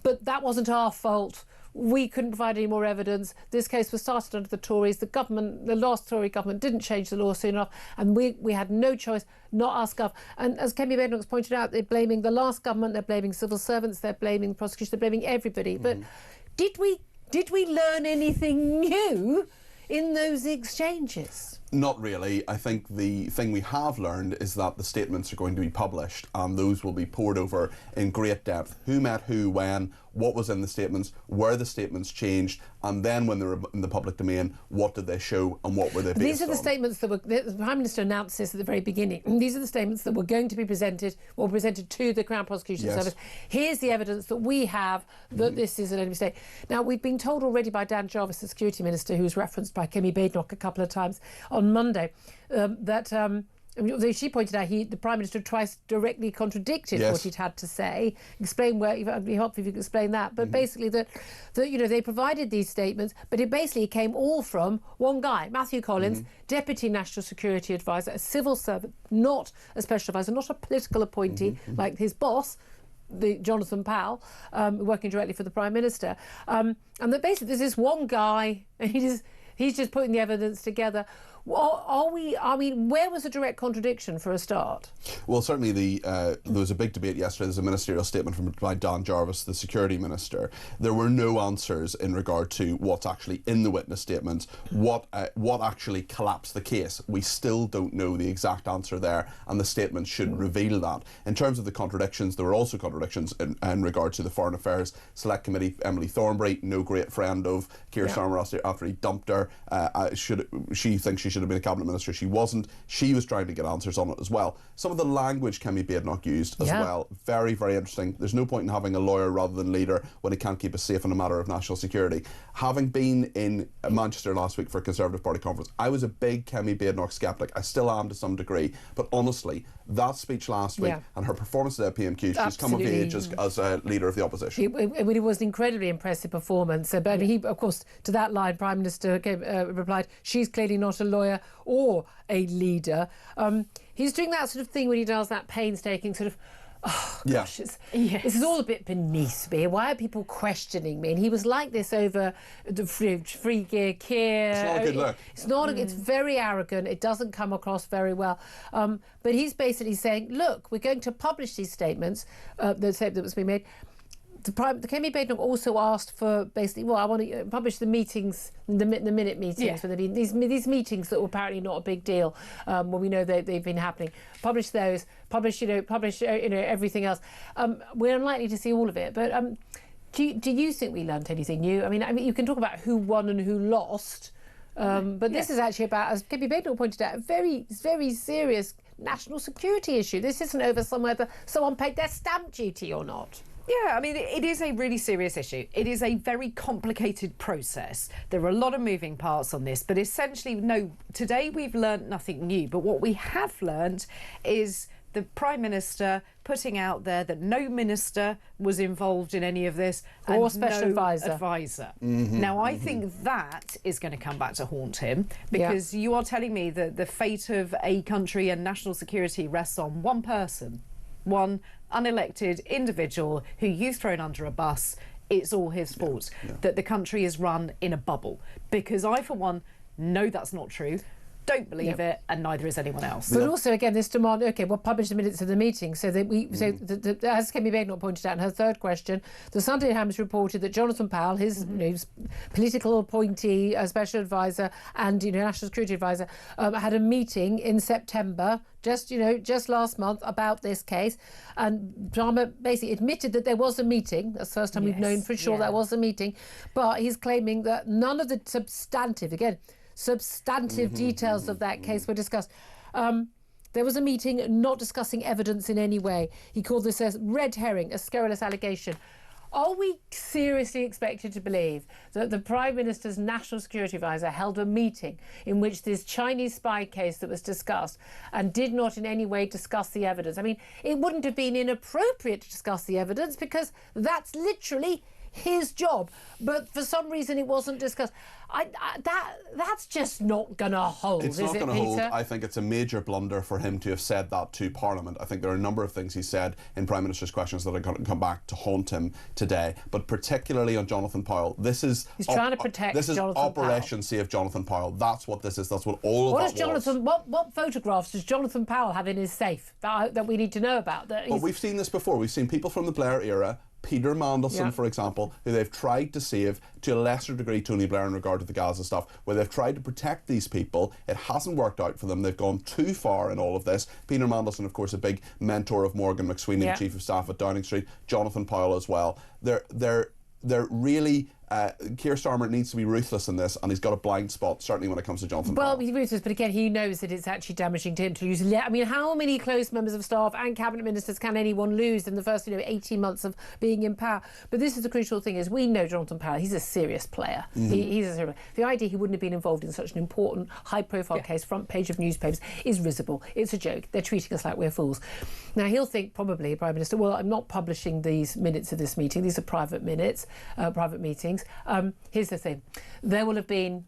but that wasn't our fault. We couldn't provide any more evidence. This case was started under the Tories. The government, the last Tory government, didn't change the law soon enough, and we had no choice, not us gov. And as Kemi Badenoch's pointed out, they're blaming the last government, they're blaming civil servants, they're blaming the prosecution, they're blaming everybody. But did we learn anything new in those exchanges? Not really. I think the thing we have learned is that the statements are going to be published, and those will be poured over in great depth. Who met who, when, what was in the statements, where the statements changed, and then when they were in the public domain, what did they show and what were they based on? These are the statements that the Prime Minister announced this at the very beginning. These are the statements that were going to be presented to the Crown Prosecution Service. Here's the evidence that we have that this is an enemy state. Now, we've been told already by Dan Jarvis, the Security Minister, who was referenced by Kemi Badenoch a couple of times on Monday, that she pointed out the Prime Minister twice directly contradicted what he'd had to say. Explain where, it'd be helpful if you could explain that. But basically that they provided these statements, but it basically came all from one guy, Matthew Collins, Deputy National Security Advisor, a civil servant, not a special advisor, not a political appointee like his boss, the Jonathan Powell, working directly for the Prime Minister. And that basically there's this one guy, and he's just putting the evidence together. Where was the direct contradiction for a start? Well, certainly there was a big debate yesterday. There's a ministerial statement by Dan Jarvis, the Security Minister. There were no answers in regard to what's actually in the witness statements, what actually collapsed the case. We still don't know the exact answer there, and the statements should reveal that. In terms of the contradictions, there were also contradictions in regard to the Foreign Affairs Select Committee. Emily Thornberry, no great friend of Keir Starmer after he dumped her. She thinks she should have been a cabinet minister. She wasn't. She was trying to get answers on it as well. Some of the language Kemi Badenoch used as well, very, very interesting. There's no point in having a lawyer rather than leader when he can't keep us safe in a matter of national security. Having been in Manchester last week for a Conservative Party conference, I was a big Kemi Badenoch sceptic. I still am to some degree. But honestly, that speech last week and her performance at PMQ, she's come of age as a leader of the opposition. It was an incredibly impressive performance. But he, of course, to that line, Prime Minister replied, she's clearly not a lawyer or a leader. He's doing that sort of thing when he does that painstaking sort of, oh gosh, this is all a bit beneath me. Why are people questioning me? And he was like this over the free gear Keir. It's not a good look. It's not. It's very arrogant. It doesn't come across very well. But he's basically saying, look, we're going to publish these statements, the statement that was being made. The Kemi Badenoch also asked for basically, I want to publish the meetings, the minute meetings, for these meetings that were apparently not a big deal when we know they've been happening. Publish those, publish everything else. We're unlikely to see all of it, but do you think we learnt anything new? I mean, you can talk about who won and who lost, but this is actually about, as Kemi Badenoch pointed out, a very, very serious national security issue. This isn't over whether someone paid their stamp duty or not. Yeah, I mean, it is a really serious issue. It is a very complicated process. There are a lot of moving parts on this, but essentially, no, today we've learnt nothing new. But what we have learnt is the Prime Minister putting out there that no minister was involved in any of this. Or special advisor. Now, I think that is going to come back to haunt him, because you are telling me that the fate of a country and national security rests on one person, one unelected individual who you've thrown under a bus. It's all his fault that the country is run in a bubble. Because I, for one, know that's not true. Don't believe it, and neither is anyone else. But also, again, this demand, we'll publish the minutes of the meeting so that as Kemi Badenoch pointed out in her third question, the Sunday Times reported that Jonathan Powell, his political appointee, special advisor and national security advisor, had a meeting in September, just last month, about this case, and Starmer basically admitted that there was a meeting. That's the first time we've known for sure there was a meeting, but he's claiming that none of the substantive details of that case were discussed. There was a meeting not discussing evidence in any way. He called this a red herring, a scurrilous allegation. Are we seriously expected to believe that the Prime Minister's National Security Advisor held a meeting in which this Chinese spy case that was discussed and did not in any way discuss the evidence? I mean, it wouldn't have been inappropriate to discuss the evidence because that's literally his job, but for some reason it wasn't discussed. That's just not going to hold, it's is not it, going to hold. Peter? I think it's a major blunder for him to have said that to Parliament. I think there are a number of things he said in Prime Minister's questions that are going to come back to haunt him today, but particularly on Jonathan Powell. He's trying to protect This is Jonathan Operation Powell. Save Jonathan Powell. That's what this is. That's what all of that was. What photographs does Jonathan Powell have in his safe that we need to know about? Well, we've seen this before. We've seen people from the Blair era Peter Mandelson, Yeah. for example, who they've tried to save, to a lesser degree Tony Blair in regard to the Gaza stuff, where they've tried to protect these people. It hasn't worked out for them. They've gone too far in all of this. Peter Mandelson, of course, a big mentor of Morgan McSweeney, Yeah. the Chief of Staff at Downing Street, Jonathan Powell as well. They're really... Keir Starmer needs to be ruthless in this, and he's got a blind spot, certainly when it comes to Jonathan Well, Powell. he's ruthless, but again, he knows that it's actually damaging to him to lose. I mean, how many close members of staff and cabinet ministers can anyone lose in the first, 18 months of being in power? But this is the crucial thing: is we know Jonathan Powell. He's a serious player. He's a serious. The idea he wouldn't have been involved in such an important, high-profile case, front page of newspapers, is risible. It's a joke. They're treating us like we're fools. Now he'll think probably, Prime Minister, well, I'm not publishing these minutes of this meeting. These are private minutes, private meetings. Here's the thing. There will have been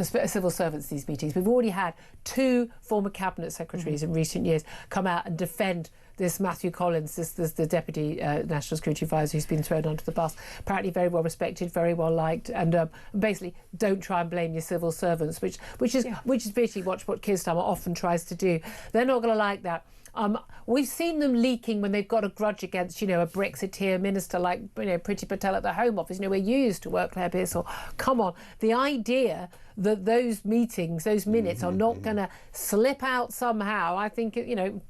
civil servants these meetings. We've already had 2 former cabinet secretaries in recent years come out and defend this Matthew Collins, this the Deputy National Security Advisor who's been thrown under the bus. Apparently very well respected, very well liked, and basically don't try and blame your civil servants, which is basically what Keir Starmer often tries to do. They're not going to like that. We've seen them leaking when they've got a grudge against, a Brexiteer minister like, Priti Patel at the Home Office. We're used to work, Claire Pearsall. Come on. The idea that those meetings, those minutes are not going to slip out somehow, I think,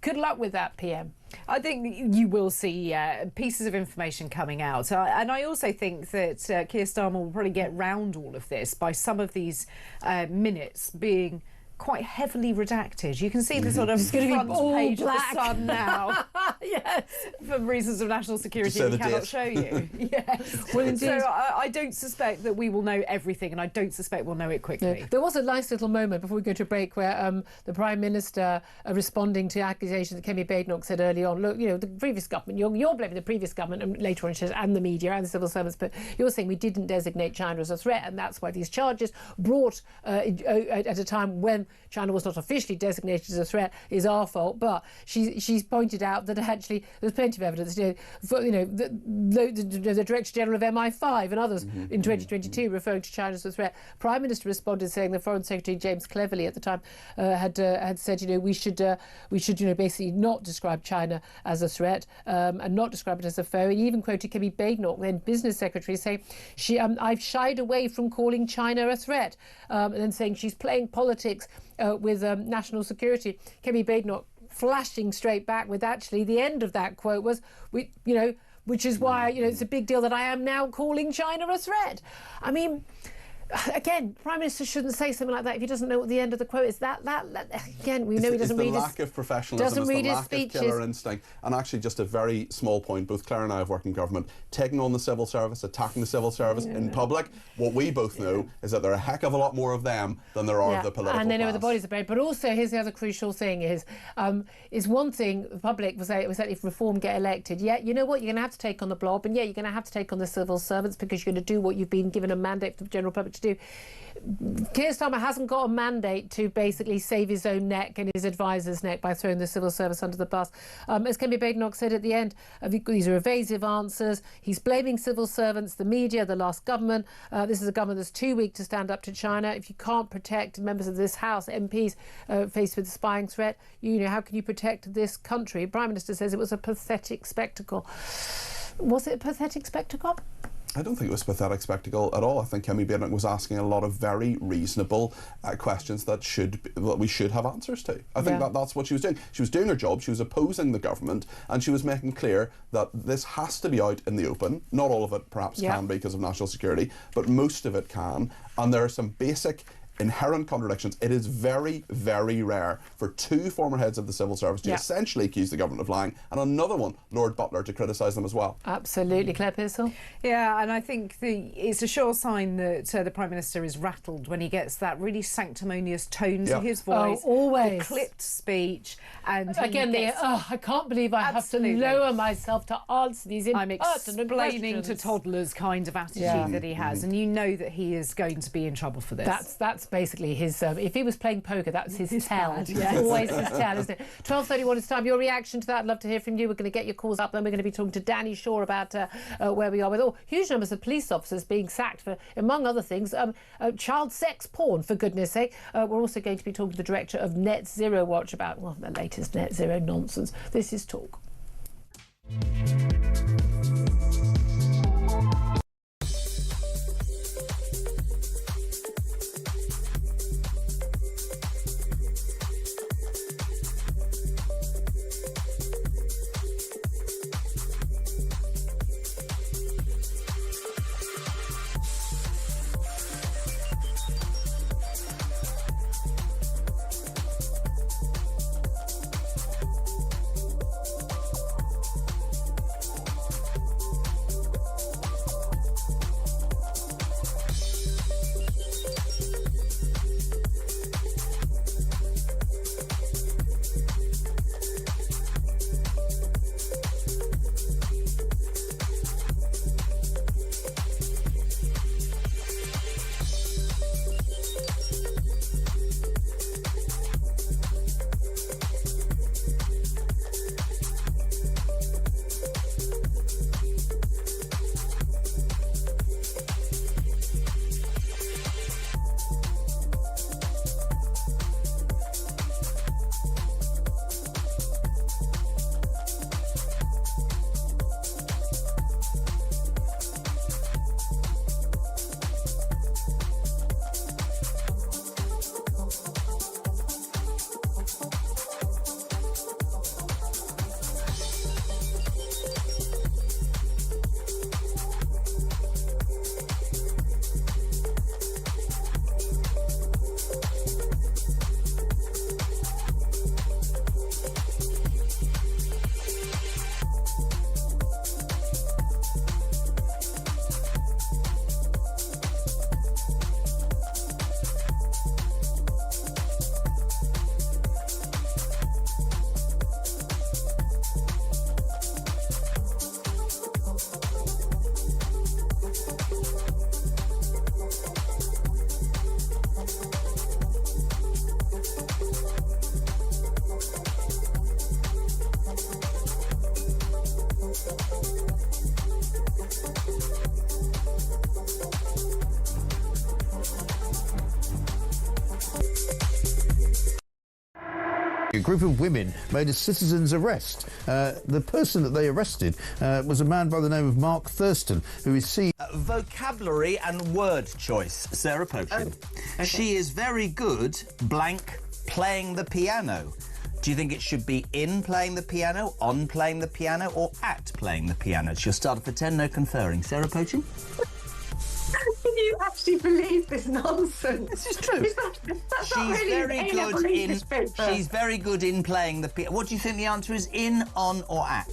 good luck with that, PM. I think you will see pieces of information coming out. And I also think that Keir Starmer will probably get round all of this by some of these minutes being quite heavily redacted. You can see the sort of front page black. of the Sun now. Yes. For reasons of national security, we cannot show you. Yes. Well, indeed. So I don't suspect that we will know everything, and I don't suspect we'll know it quickly. No. There was a nice little moment before we go to a break where the Prime Minister, responding to accusations that Kemi Badenoch said early on, look, the previous government, you're blaming the previous government, and later on she says, and the media and the civil servants, but you're saying we didn't designate China as a threat, and that's why these charges brought at a time when China was not officially designated as a threat is our fault. But she's pointed out that actually there's plenty of evidence. The Director General of MI5 and others in 2022 referring to China as a threat. Prime Minister responded saying the Foreign Secretary James Cleverly at the time had said we should basically not describe China as a threat and not describe it as a foe. He even quoted Kemi Badenoch, then Business Secretary, saying I've shied away from calling China a threat, and then saying she's playing politics with national security. Kemi Badenoch flashing straight back with actually the end of that quote was, which is why it's a big deal that I am now calling China a threat. I mean, again, Prime Minister shouldn't say something like that if he doesn't know what the end of the quote is. That again, we know he doesn't read his... It's the lack of professionalism, it's the lack of killer instinct. And actually, just a very small point, both Claire and I have worked in government, taking on the civil service, attacking the civil service in public, what we both know is that there are a heck of a lot more of them than there are of the political and they know class. where the bodies are buried. But also, here's the other crucial thing is one thing the public was that if Reform get elected, you know what, you're going to have to take on the blob, and you're going to have to take on the civil servants because you're going to do what you've been given a mandate from the general public to do. Keir Starmer hasn't got a mandate to basically save his own neck and his advisor's neck by throwing the civil service under the bus. As Kemi Badenoch said at the end, these are evasive answers. He's blaming civil servants, the media, the last government. This is a government that's too weak to stand up to China. If you can't protect members of this House, MPs faced with a spying threat, how can you protect this country? Prime Minister says it was a pathetic spectacle. Was it a pathetic spectacle? I don't think it was a pathetic spectacle at all. I think Kemi Badenoch was asking a lot of very reasonable questions that we should have answers to. I think that's what she was doing. She was doing her job. She was opposing the government, and she was making clear that this has to be out in the open. Not all of it perhaps can be because of national security, but most of it can. And there are some basic inherent contradictions. It is very, very rare for 2 former heads of the civil service to essentially accuse the government of lying, and another one, Lord Butler, to criticise them as well. Absolutely. Claire Pearsall? Yeah, and I think it's a sure sign that the Prime Minister is rattled when he gets that really sanctimonious tone to his voice. Oh, always. The clipped speech. And again, I can't believe I have to lower myself to answer these impertinent questions. I'm explaining to toddlers kind of attitude that he has, and you know that he is going to be in trouble for this. That's basically his... if he was playing poker, that's his tell. It's always his tell, isn't it? 12:31 is time. Your reaction to that, I'd love to hear from you. We're going to get your calls up, then we're going to be talking to Danny Shaw about where we are with huge numbers of police officers being sacked for, among other things, child sex porn, for goodness sake. We're also going to be talking to the director of Net Zero Watch about, the latest net zero nonsense. This is Talk. A group of women made a citizen's arrest. The person that they arrested was a man by the name of Mark Thurston, who is seen... Vocabulary and word choice, Sarah Pochin. Okay. She is very good, blank, playing the piano. Do you think it should be in playing the piano, on playing the piano, or at playing the piano? She'll start for 10, no conferring. Sarah Pochin? Can you actually believe this nonsense? This is true. That's not really She's very good in playing the piano. What do you think the answer is? In, on, or at?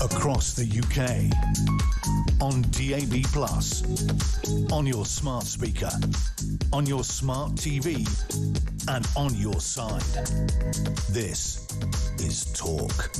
Across the UK, on DAB+, on your smart speaker, on your smart TV, and on your side. This is Talk.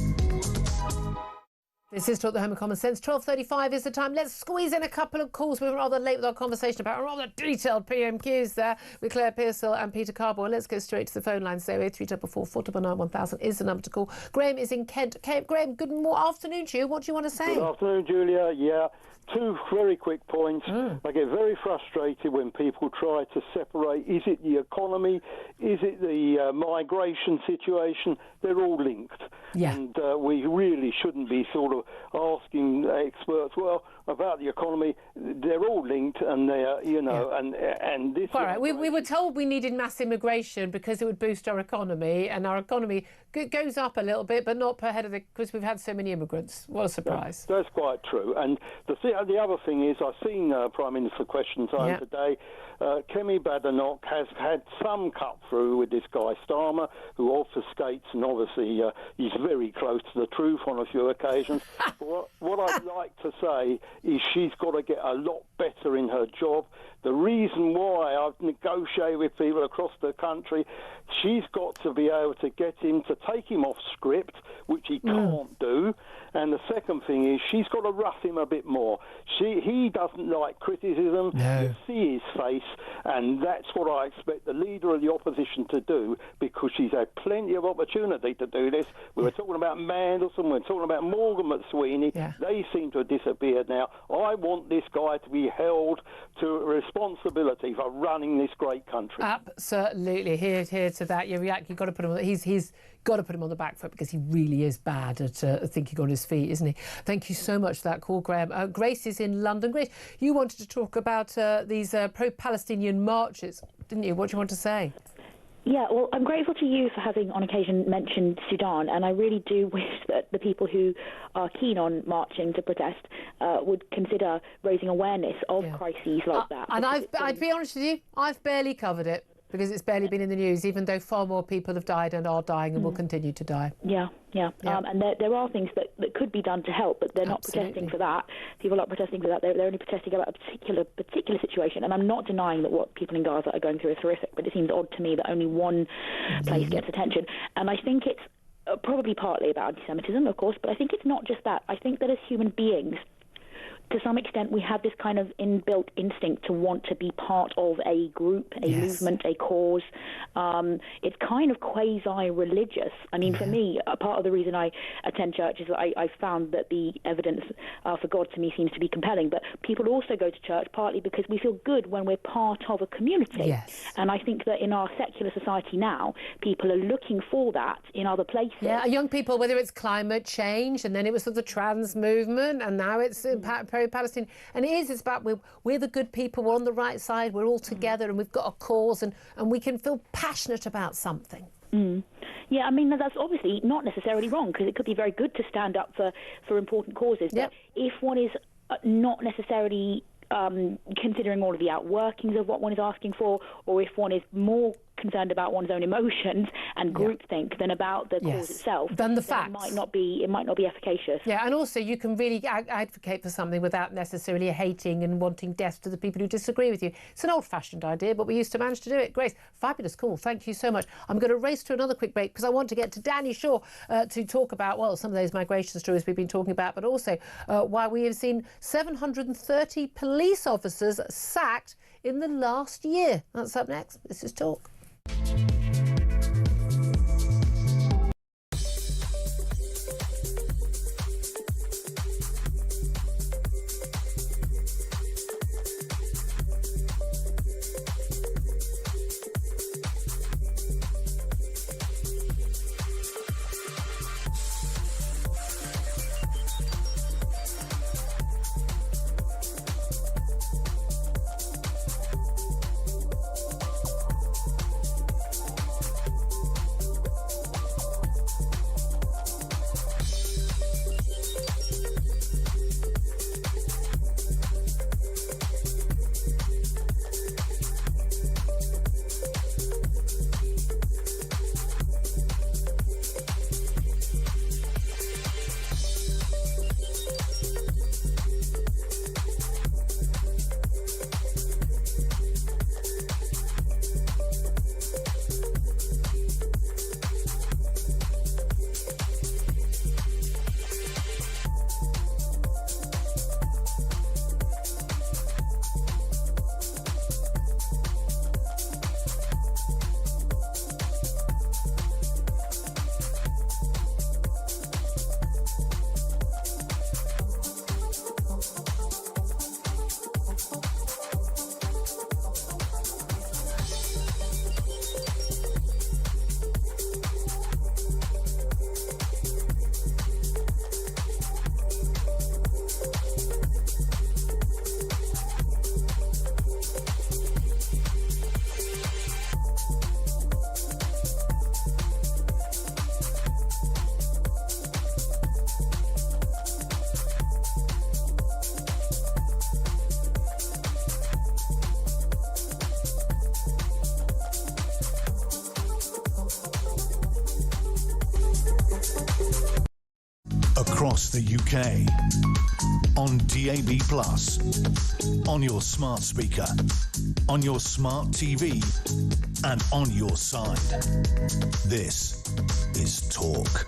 This is Talk, the Home of Common Sense. 12:35 is the time. Let's squeeze in a couple of calls. We were rather late with our conversation about a rather detailed PMQs there with Claire Pearsall and Peter Carboy. Let's go straight to the phone line. So 0344 499 1000 is the number to call. Graham is in Kent. Graham, good afternoon to you. What do you want to say? Good afternoon, Julia. Yeah, two very quick points. I get very frustrated when people try to separate. Is it the economy? Is it the migration situation? They're all linked. Yeah. And we really shouldn't be sort of asking experts, well, about the economy. They're all linked, and they're, you know, and this... All right, we were told we needed mass immigration because it would boost our economy, and our economy goes up a little bit, but not per head of the... because we've had so many immigrants. What a surprise. That's quite true. And the other thing is, I've seen Prime Minister Question Time today. Kemi Badenoch has had some cut through with this guy Starmer, who obfuscates, and obviously he's very close to the truth on a few occasions. What I'd like to say is she's got to get a lot better in her job. The reason why I've negotiated with people across the country, she's got to be able to get him to take him off script, which he can't do. And the second thing is she's got to rough him a bit more. He doesn't like criticism. You see his face, and that's what I expect the leader of the opposition to do, because she's had plenty of opportunity to do this. We were talking about Mandelson, we were talking about Morgan McSweeney. They seem to have disappeared now. I want this guy to be held to responsibility for running this great country. Absolutely. Here to that. You've got to put him on... He's got to put him on the back foot, because he really is bad at thinking on his feet, isn't he? Thank you so much for that call, Graham. Grace is in London. Grace, you wanted to talk about these pro-Palestinian marches, didn't you? What do you want to say? Yeah, well, I'm grateful to you for having, on occasion, mentioned Sudan, and I really do wish that the people who are keen on marching to protest would consider raising awareness of crises like that. And I'd be honest with you, I've barely covered it, because it's barely been in the news, even though far more people have died and are dying and will continue to die. Yeah. And there are things that could be done to help, but they're not protesting for that. People aren't protesting for that. They're only protesting about a particular situation. And I'm not denying that what people in Gaza are going through is horrific, but it seems odd to me that only one place gets attention. And I think it's probably partly about anti-Semitism, of course, but I think it's not just that. I think that as human beings, to some extent, we have this kind of inbuilt instinct to want to be part of a group, a movement, a cause. It's kind of quasi-religious. I mean, for me, a part of the reason I attend church is that I found that the evidence for God to me seems to be compelling. But people also go to church partly because we feel good when we're part of a community. Yes. And I think that in our secular society now, people are looking for that in other places. Yeah, young people, whether it's climate change, and then it was the trans movement, and now it's pro-Palestinian. And it's about we're the good people, we're on the right side, we're all together, and we've got a cause, and we can feel passionate about something. Yeah, I mean, that's obviously not necessarily wrong, because it could be very good to stand up for important causes. But if one is not necessarily considering all of the outworkings of what one is asking for, or if one is more concerned about one's own emotions and groupthink than about the cause itself, then the facts. It might not be efficacious. Yeah, and also you can really advocate for something without necessarily hating and wanting death to the people who disagree with you. It's an old-fashioned idea, but we used to manage to do it. Grace, fabulous call. Thank you so much. I'm going to race to another quick break because I want to get to Danny Shaw to talk about, well, some of those migration stories we've been talking about, but also why we have seen 730 police officers sacked in the last year. That's up next. This is Talk. across the UK. On DAB+, on your smart speaker, on your smart TV, and on your side. This is Talk.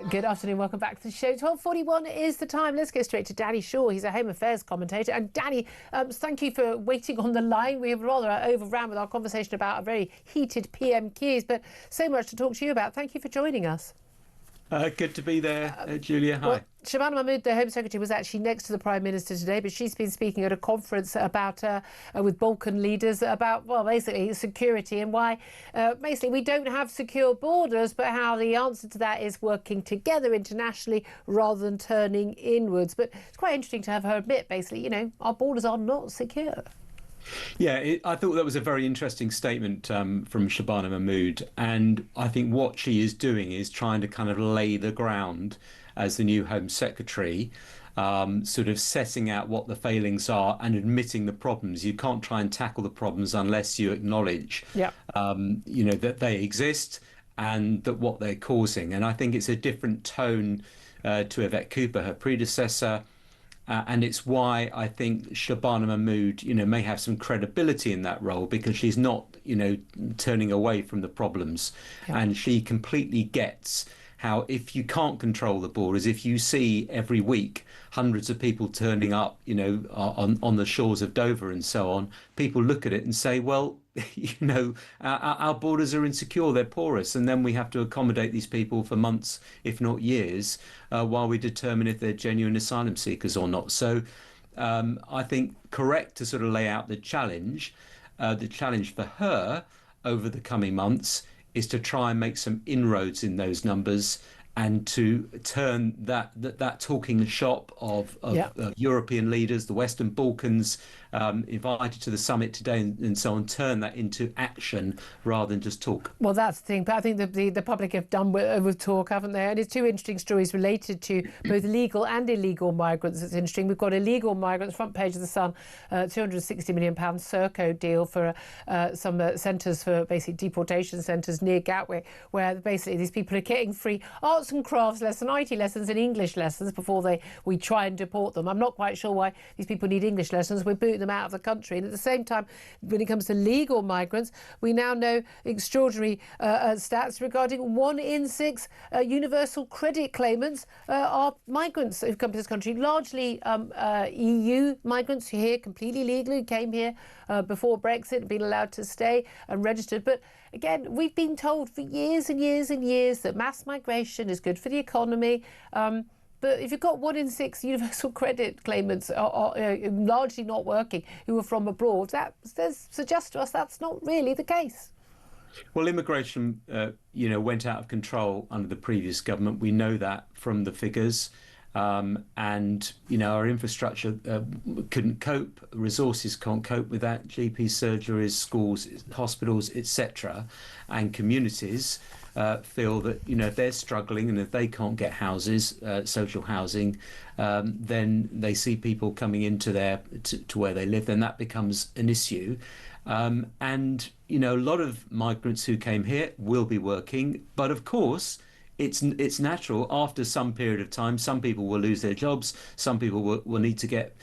Good afternoon, welcome back to the show. 12:41 is the time. Let's get straight to Danny Shaw. He's a Home Affairs commentator. And Danny, thank you for waiting on the line. We have rather overran with our conversation about a very heated PMQs, but so much to talk to you about. Thank you for joining us. Good to be there, Julia. Hi. Well, Shabana Mahmood, the Home Secretary, was actually next to the Prime Minister today, but she's been speaking at a conference about with Balkan leaders about, well, basically security and why basically we don't have secure borders, but how the answer to that is working together internationally rather than turning inwards. But it's quite interesting to have her admit, basically, you know, our borders are not secure. Yeah, I thought that was a very interesting statement from Shabana Mahmood. And I think what she is doing is trying to kind of lay the ground as the new Home Secretary, sort of setting out what the failings are and admitting the problems. You can't try and tackle the problems unless you acknowledge, you know, that they exist and that what they're causing. And I think it's a different tone to Yvette Cooper, her predecessor. And it's why I think Shabana Mahmood, you know, may have some credibility in that role, because she's not, you know, turning away from the problems. And she completely gets how if you can't control the borders, if you see every week hundreds of people turning up, you know, on the shores of Dover and so on, people look at it and say, well, you know, our borders are insecure, they're porous, and then we have to accommodate these people for months, if not years, while we determine if they're genuine asylum seekers or not. So I think correct to sort of lay out the challenge for her over the coming months is to try and make some inroads in those numbers and to turn that talking shop of European leaders, the Western Balkans, invited to the summit today and so on, turn that into action rather than just talk. Well, that's the thing. But I think the public have done with talk, haven't they? And it's two interesting stories related to both legal and illegal migrants. It's interesting. We've got illegal migrants, front page of the Sun, £260 million Serco deal for some centres for basic deportation centres near Gatwick, where basically these people are getting free arts and crafts lessons, IT lessons and English lessons before we try and deport them. I'm not quite sure why these people need English lessons. We're booting them out of the country. And at the same time, when it comes to legal migrants, we now know extraordinary stats regarding 1 in 6 universal credit claimants are migrants who've come to this country, largely EU migrants who are here completely legally, came here before Brexit and been allowed to stay and registered. But again, we've been told for years and years and years that mass migration is good for the economy. But if you've got 1 in 6 universal credit claimants are largely not working who are from abroad, that suggests to us that's not really the case. Well, immigration, you know, went out of control under the previous government. We know that from the figures. And, you know, our infrastructure couldn't cope. Resources can't cope with that. GP surgeries, schools, hospitals, etc. And communities feel that, you know, if they're struggling and if they can't get houses, social housing, then they see people coming into to where they live, then that becomes an issue. And, you know, a lot of migrants who came here will be working, but of course, it's natural. After some period of time, some people will lose their jobs, some people will need to get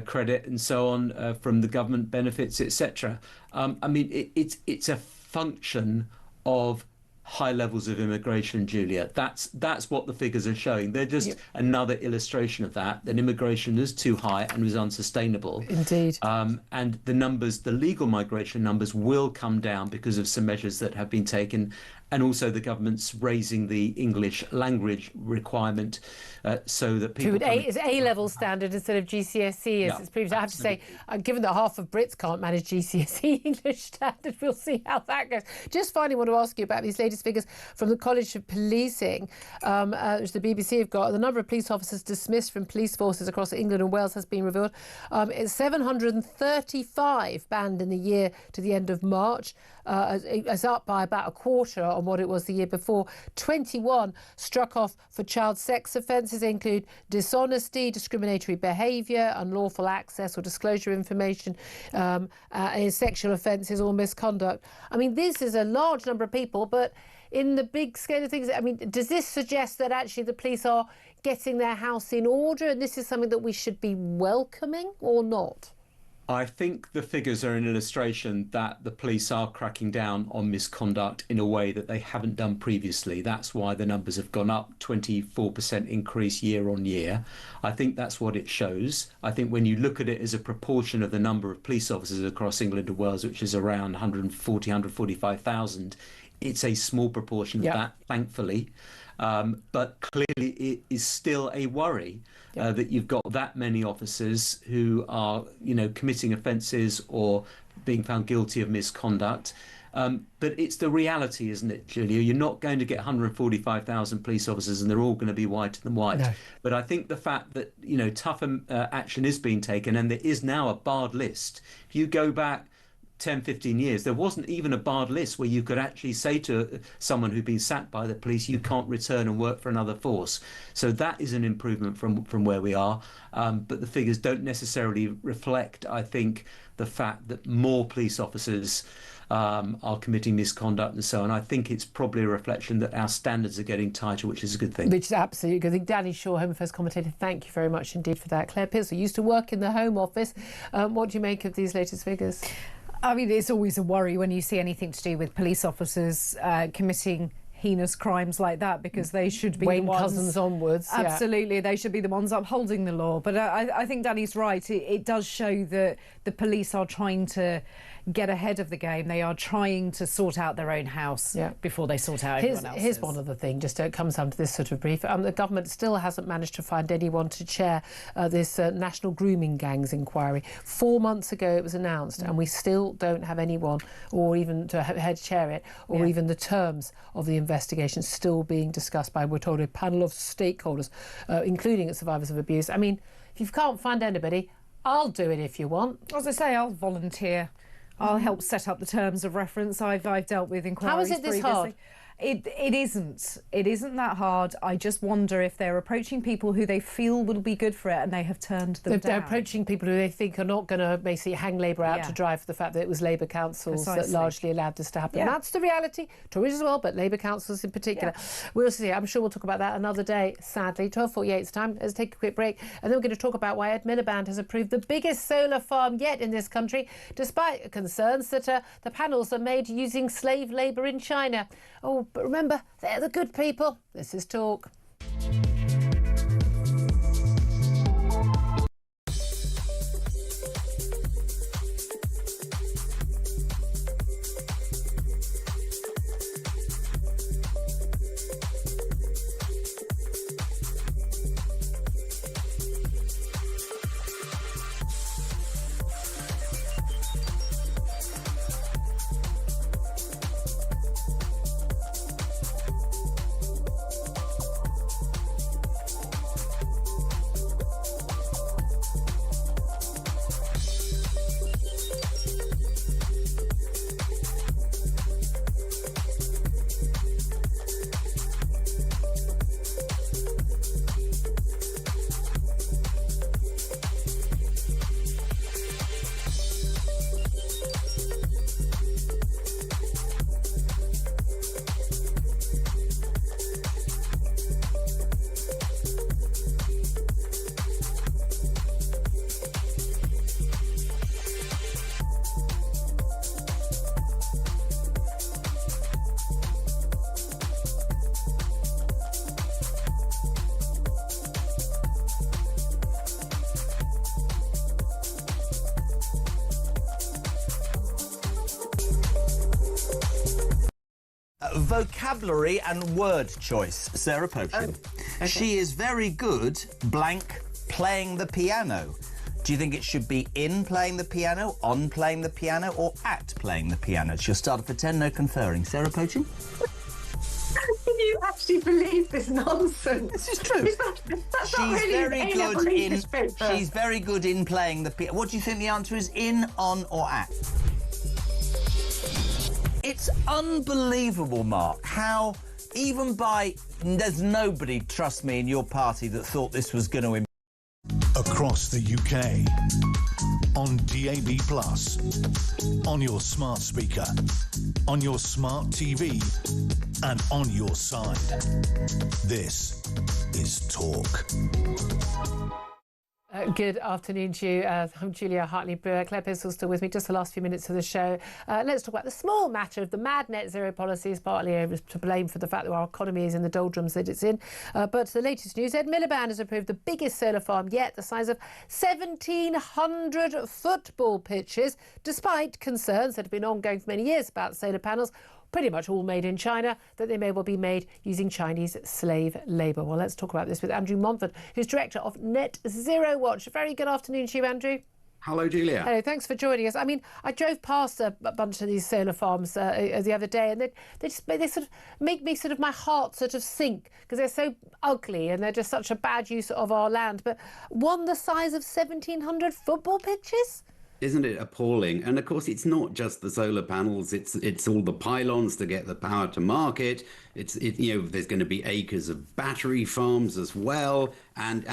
credit and so on from the government benefits, etc. I mean, it's a function of high levels of immigration, Julia. That's what the figures are showing. They're just another illustration of that immigration is too high and was unsustainable. Indeed. And the legal migration numbers will come down because of some measures that have been taken, and also the government's raising the English language requirement so that people... It's A-level standard instead of GCSE, as it's previously. I have to say, given that half of Brits can't manage GCSE English standard, we'll see how that goes. Just finally want to ask you about these latest figures from the College of Policing, which the BBC have got. The number of police officers dismissed from police forces across England and Wales has been revealed. It's 735 banned in the year to the end of March. It's up by about a quarter on what it was the year before. 21 struck off for child sex offences. They include dishonesty, discriminatory behaviour, unlawful access or disclosure of information, sexual offences or misconduct. I mean, this is a large number of people, but in the big scale of things? I mean, does this suggest that actually the police are getting their house in order and this is something that we should be welcoming or not? I think the figures are an illustration that the police are cracking down on misconduct in a way that they haven't done previously. That's why the numbers have gone up, 24% increase year on year. I think that's what it shows. I think when you look at it as a proportion of the number of police officers across England and Wales, which is around 140, 145,000, it's a small proportion of that, thankfully. But clearly it is still a worry that you've got that many officers who are, committing offences or being found guilty of misconduct. But it's the reality, isn't it, Julia? You're not going to get 145,000 police officers and they're all going to be whiter than white. No. But I think the fact that, tougher action is being taken and there is now a barred list. If you go back 10, 15 years, there wasn't even a barred list where you could actually say to someone who'd been sacked by the police, you can't return and work for another force. So that is an improvement from where we are. But the figures don't necessarily reflect, I think, the fact that more police officers are committing misconduct and so on. I think it's probably a reflection that our standards are getting tighter, which is a good thing. Which is absolutely good. I think Danny Shaw, Home Affairs commentator, thank you very much indeed for that. Claire Pearson used to work in the Home Office. What do you make of these latest figures? I mean, it's always a worry when you see anything to do with police officers committing heinous crimes like that, because they should be Wayne the ones, Cousins onwards. Absolutely, they should be the ones upholding the law. But I think Danny's right. It does show that the police are trying to get ahead of the game. They are trying to sort out their own house before they sort out everyone else's. Here's one other thing, just it comes down to this sort of brief. The government still hasn't managed to find anyone to chair this National Grooming Gangs inquiry. 4 months ago it was announced and we still don't have anyone, or even to head chair it, or even the terms of the investigation still being discussed by, we're told, a panel of stakeholders, including survivors of abuse. I mean, if you can't find anybody, I'll do it if you want. As I say, I'll volunteer. I'll help set up the terms of reference. I've dealt with inquiries. How is it this hard? It isn't. It isn't that hard. I just wonder if they're approaching people who they feel will be good for it and they have turned them down. They're approaching people who they think are not going to basically hang Labour out to dry for the fact that it was Labour councils that largely allowed this to happen. And that's the reality. Tories as well, but Labour councils in particular. We'll see. I'm sure we'll talk about that another day, sadly. 12:48 is time. Let's take a quick break. And then we're going to talk about why Ed Miliband has approved the biggest solar farm yet in this country, despite concerns that the panels are made using slave labour in China. Oh, but remember, they're the good people. This is Talk. Vocabulary and word choice, Sarah Potion. Okay. She is very good, blank, playing the piano. Do you think it should be in playing the piano, on playing the piano, or at playing the piano? She'll start for 10, no conferring. Sarah Potion? Can you actually believe this nonsense? This is true. She's very good in playing the piano. What do you think the answer is, in, on, or at? It's unbelievable, Mark, how there's nobody, trust me, in your party that thought this was going to... across the UK, on DAB+, on your smart speaker, on your smart TV, and on your side. This is Talk. Good afternoon to you. I'm Julia Hartley-Brewer. Claire Pistol's still with me, just the last few minutes of the show. Let's talk about the small matter of the mad net zero policies, partly to blame for the fact that our economy is in the doldrums that it's in. But the latest news, Ed Miliband has approved the biggest solar farm yet, the size of 1,700 football pitches, despite concerns that have been ongoing for many years about solar panels, pretty much all made in China, that they may well be made using Chinese slave labour. Well, let's talk about this with Andrew Montfort, who's director of Net Zero Watch. Very good afternoon to you, Andrew. Hello, Julia. Hello, thanks for joining us. I mean, I drove past a bunch of these solar farms the other day, and they sort of make me sort of my heart sort of sink because they're so ugly and they're just such a bad use of our land. But one the size of 1,700 football pitches? Isn't it appalling? And of course, it's not just the solar panels; it's all the pylons to get the power to market. There's going to be acres of battery farms as well, and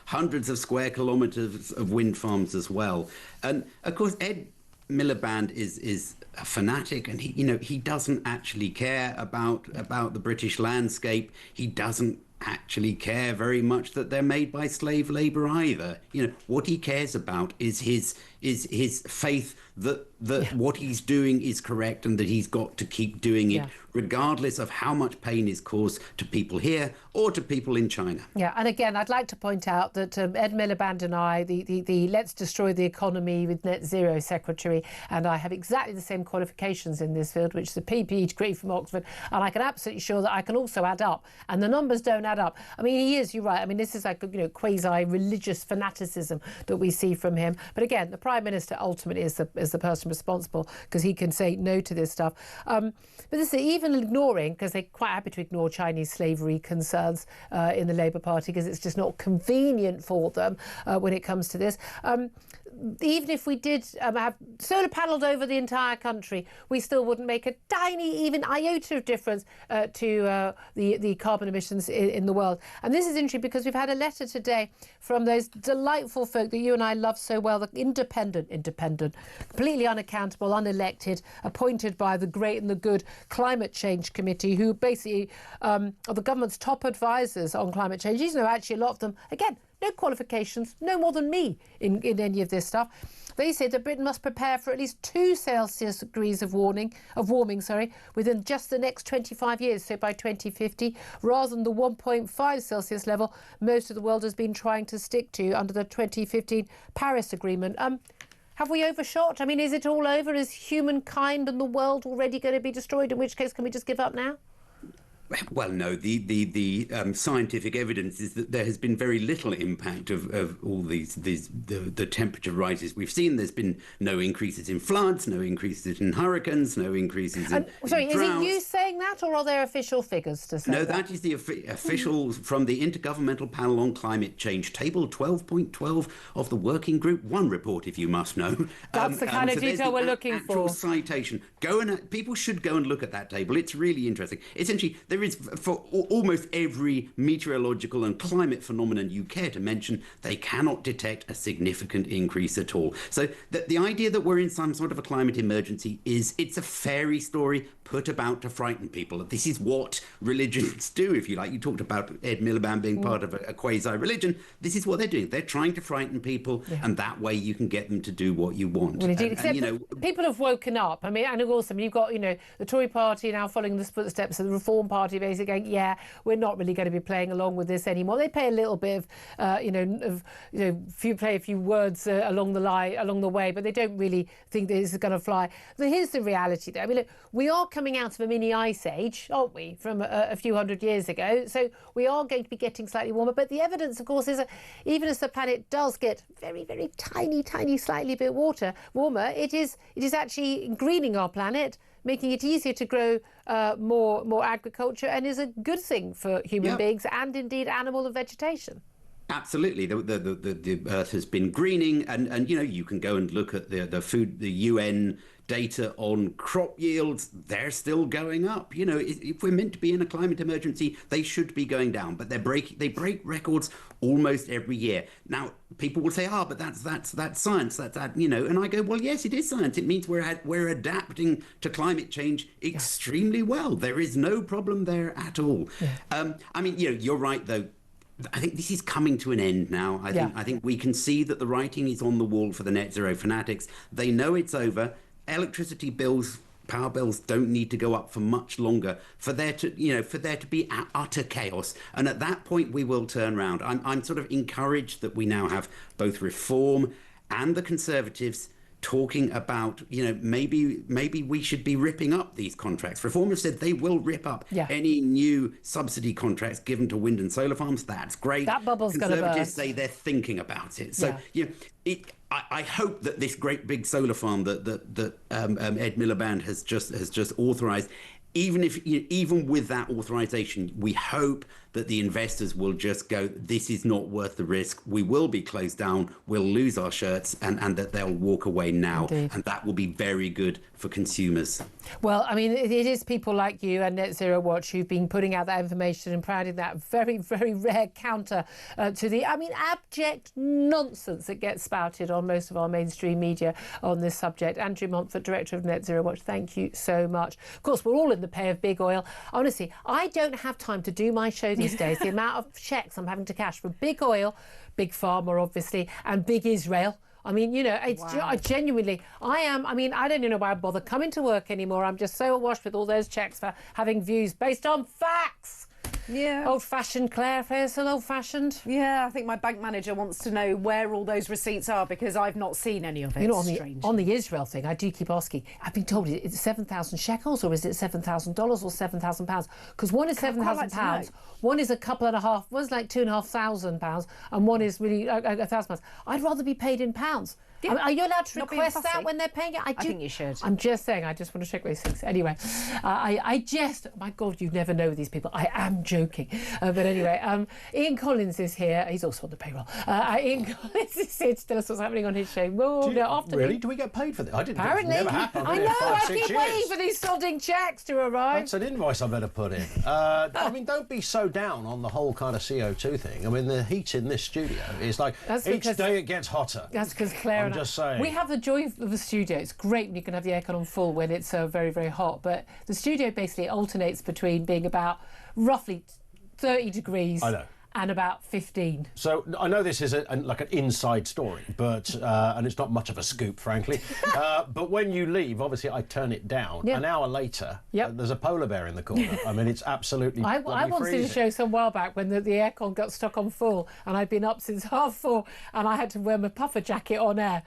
hundreds of square kilometres of wind farms as well. And of course, Ed Miliband is a fanatic, and he doesn't actually care about the British landscape. He doesn't actually care very much that they're made by slave labour either. What he cares about is his faith that what he's doing is correct and that he's got to keep doing it, regardless of how much pain is caused to people here or to people in China. Yeah, and again, I'd like to point out that Ed Miliband and I, the Let's Destroy the Economy with Net Zero Secretary, and I have exactly the same qualifications in this field, which is a PhD degree from Oxford, and I can absolutely sure that I can also add up, and the numbers don't add up. I mean, you're right. I mean, this is like, quasi-religious fanaticism that we see from him. But again, the Prime Minister ultimately is the person responsible because he can say no to this stuff. But this is even ignoring, because they're quite happy to ignore Chinese slavery concerns in the Labour Party because it's just not convenient for them when it comes to this. Even if we did have solar panelled over the entire country, we still wouldn't make a tiny, even iota of difference to the carbon emissions in the world. And this is interesting because we've had a letter today from those delightful folk that you and I love so well, the independent, completely unaccountable, unelected, appointed by the great and the good Climate Change Committee, who basically are the government's top advisors on climate change. You know, actually a lot of them, again, no qualifications, no more than me in any of this stuff. They say that Britain must prepare for at least 2 Celsius degrees of warming, within just the next 25 years, so by 2050, rather than the 1.5 Celsius level most of the world has been trying to stick to under the 2015 Paris Agreement. Have we overshot? I mean, is it all over? Is humankind and the world already going to be destroyed? In which case, can we just give up now? Well, no, the scientific evidence is that there has been very little impact of all the temperature rises we've seen. There's been no increases in floods, no increases in hurricanes, no increases in Sorry, droughts. Is it you saying that, or are there official figures to say No, that is the official from the Intergovernmental Panel on Climate Change, table 12.12 of the Working Group 1 report, if you must know. That's the kind of detail we're looking for. Citation. People should go and look at that table. It's really interesting. Essentially, there is, for almost every meteorological and climate phenomenon you care to mention, they cannot detect a significant increase at all. So the idea that we're in some sort of a climate emergency it's a fairy story put about to frighten people. This is what religions do, if you like. You talked about Ed Miliband being part of a quasi-religion. This is what they're doing. They're trying to frighten people, and that way you can get them to do what you want. Well, indeed, except people have woken up. I mean, and also, you've got, the Tory party now following the footsteps of the Reform Party, basically going, we're not really going to be playing along with this anymore. They play a little bit of, play a few words along the way, but they don't really think this is going to fly. But here's the reality, though. I mean, look, we are coming out of a mini ice age, aren't we, from a few hundred years ago? So we are going to be getting slightly warmer. But the evidence, of course, is that even as the planet does get very, very tiny, slightly bit warmer, it is actually greening our planet, making it easier to grow more agriculture, and is a good thing for human beings and indeed animal and vegetation. Absolutely, the Earth has been greening, and you can go and look at the UN data on crop yields. They're still going up. If we're meant to be in a climate emergency, they should be going down, but they break records almost every year. Now, people will say, but that's science. And I go, well, yes, it is science. It means we're adapting to climate change extremely well. There is no problem there at all. Yeah. You're right though. I think this is coming to an end now. I think we can see that the writing is on the wall for the net zero fanatics. They know it's over. Electricity bills, power bills don't need to go up for much longer for there to be utter chaos. And at that point, we will turn around. I'm sort of encouraged that we now have both Reform and the Conservatives talking about, maybe we should be ripping up these contracts. Reform have said they will rip up any new subsidy contracts given to wind and solar farms. That's great. That bubble's going to burst. Conservatives say they're thinking about it. So, I hope that this great big solar farm that Ed Miliband has just authorised, even with that authorization, we hope that the investors will just go, this is not worth the risk. We will be closed down. We'll lose our shirts, and that they'll walk away now. Indeed. And that will be very good for consumers. Well, it is people like you and Net Zero Watch who've been putting out that information and providing that very, very rare counter to the, abject nonsense that gets spouted on most of our mainstream media on this subject. Andrew Montfort, Director of Net Zero Watch, thank you so much. Of course, we're all in the pay of big oil. Honestly, I don't have time to do my show these days. The amount of checks I'm having to cash for big oil, big pharma, obviously, and big Israel. I genuinely, I don't even know why I bother coming to work anymore. I'm just so awash with all those checks for having views based on facts. Yeah. Old-fashioned, Claire, still old-fashioned. Yeah, I think my bank manager wants to know where all those receipts are because I've not seen any of it. On the Israel thing, I do keep asking. I've been told it's 7,000 shekels, or is it $7,000 or £7,000? Because one is £7,000, one is a couple and a half, one's like £2,500, and one is really £1,000. I'd rather be paid in pounds. Yeah. Are you allowed to request that when they're paying it? I think you should. I'm just saying, I just want to check those things. Anyway, my God, you never know these people. I am joking. But anyway, Ian Collins is here. He's also on the payroll. Ian Collins is here to tell us what's happening on his show. Do we get paid for this? I didn't Apparently. It never happened. I know, I keep waiting for these sodding checks to arrive. That's an invoice I better put in. Don't be so down on the whole kind of CO2 thing. The heat in this studio is like, each day it gets hotter. That's because Claire I'm just saying. We have the joy of the studio. It's great when you can have the aircon on full when it's very, very hot. But the studio basically alternates between being about roughly 30 degrees and about 15. So I know this is like an inside story, but and it's not much of a scoop, frankly. But when you leave, obviously I turn it down. An hour later, there's a polar bear in the corner. It's absolutely I once did a show some while back when the aircon got stuck on full, and I'd been up since 4:30, and I had to wear my puffer jacket on air.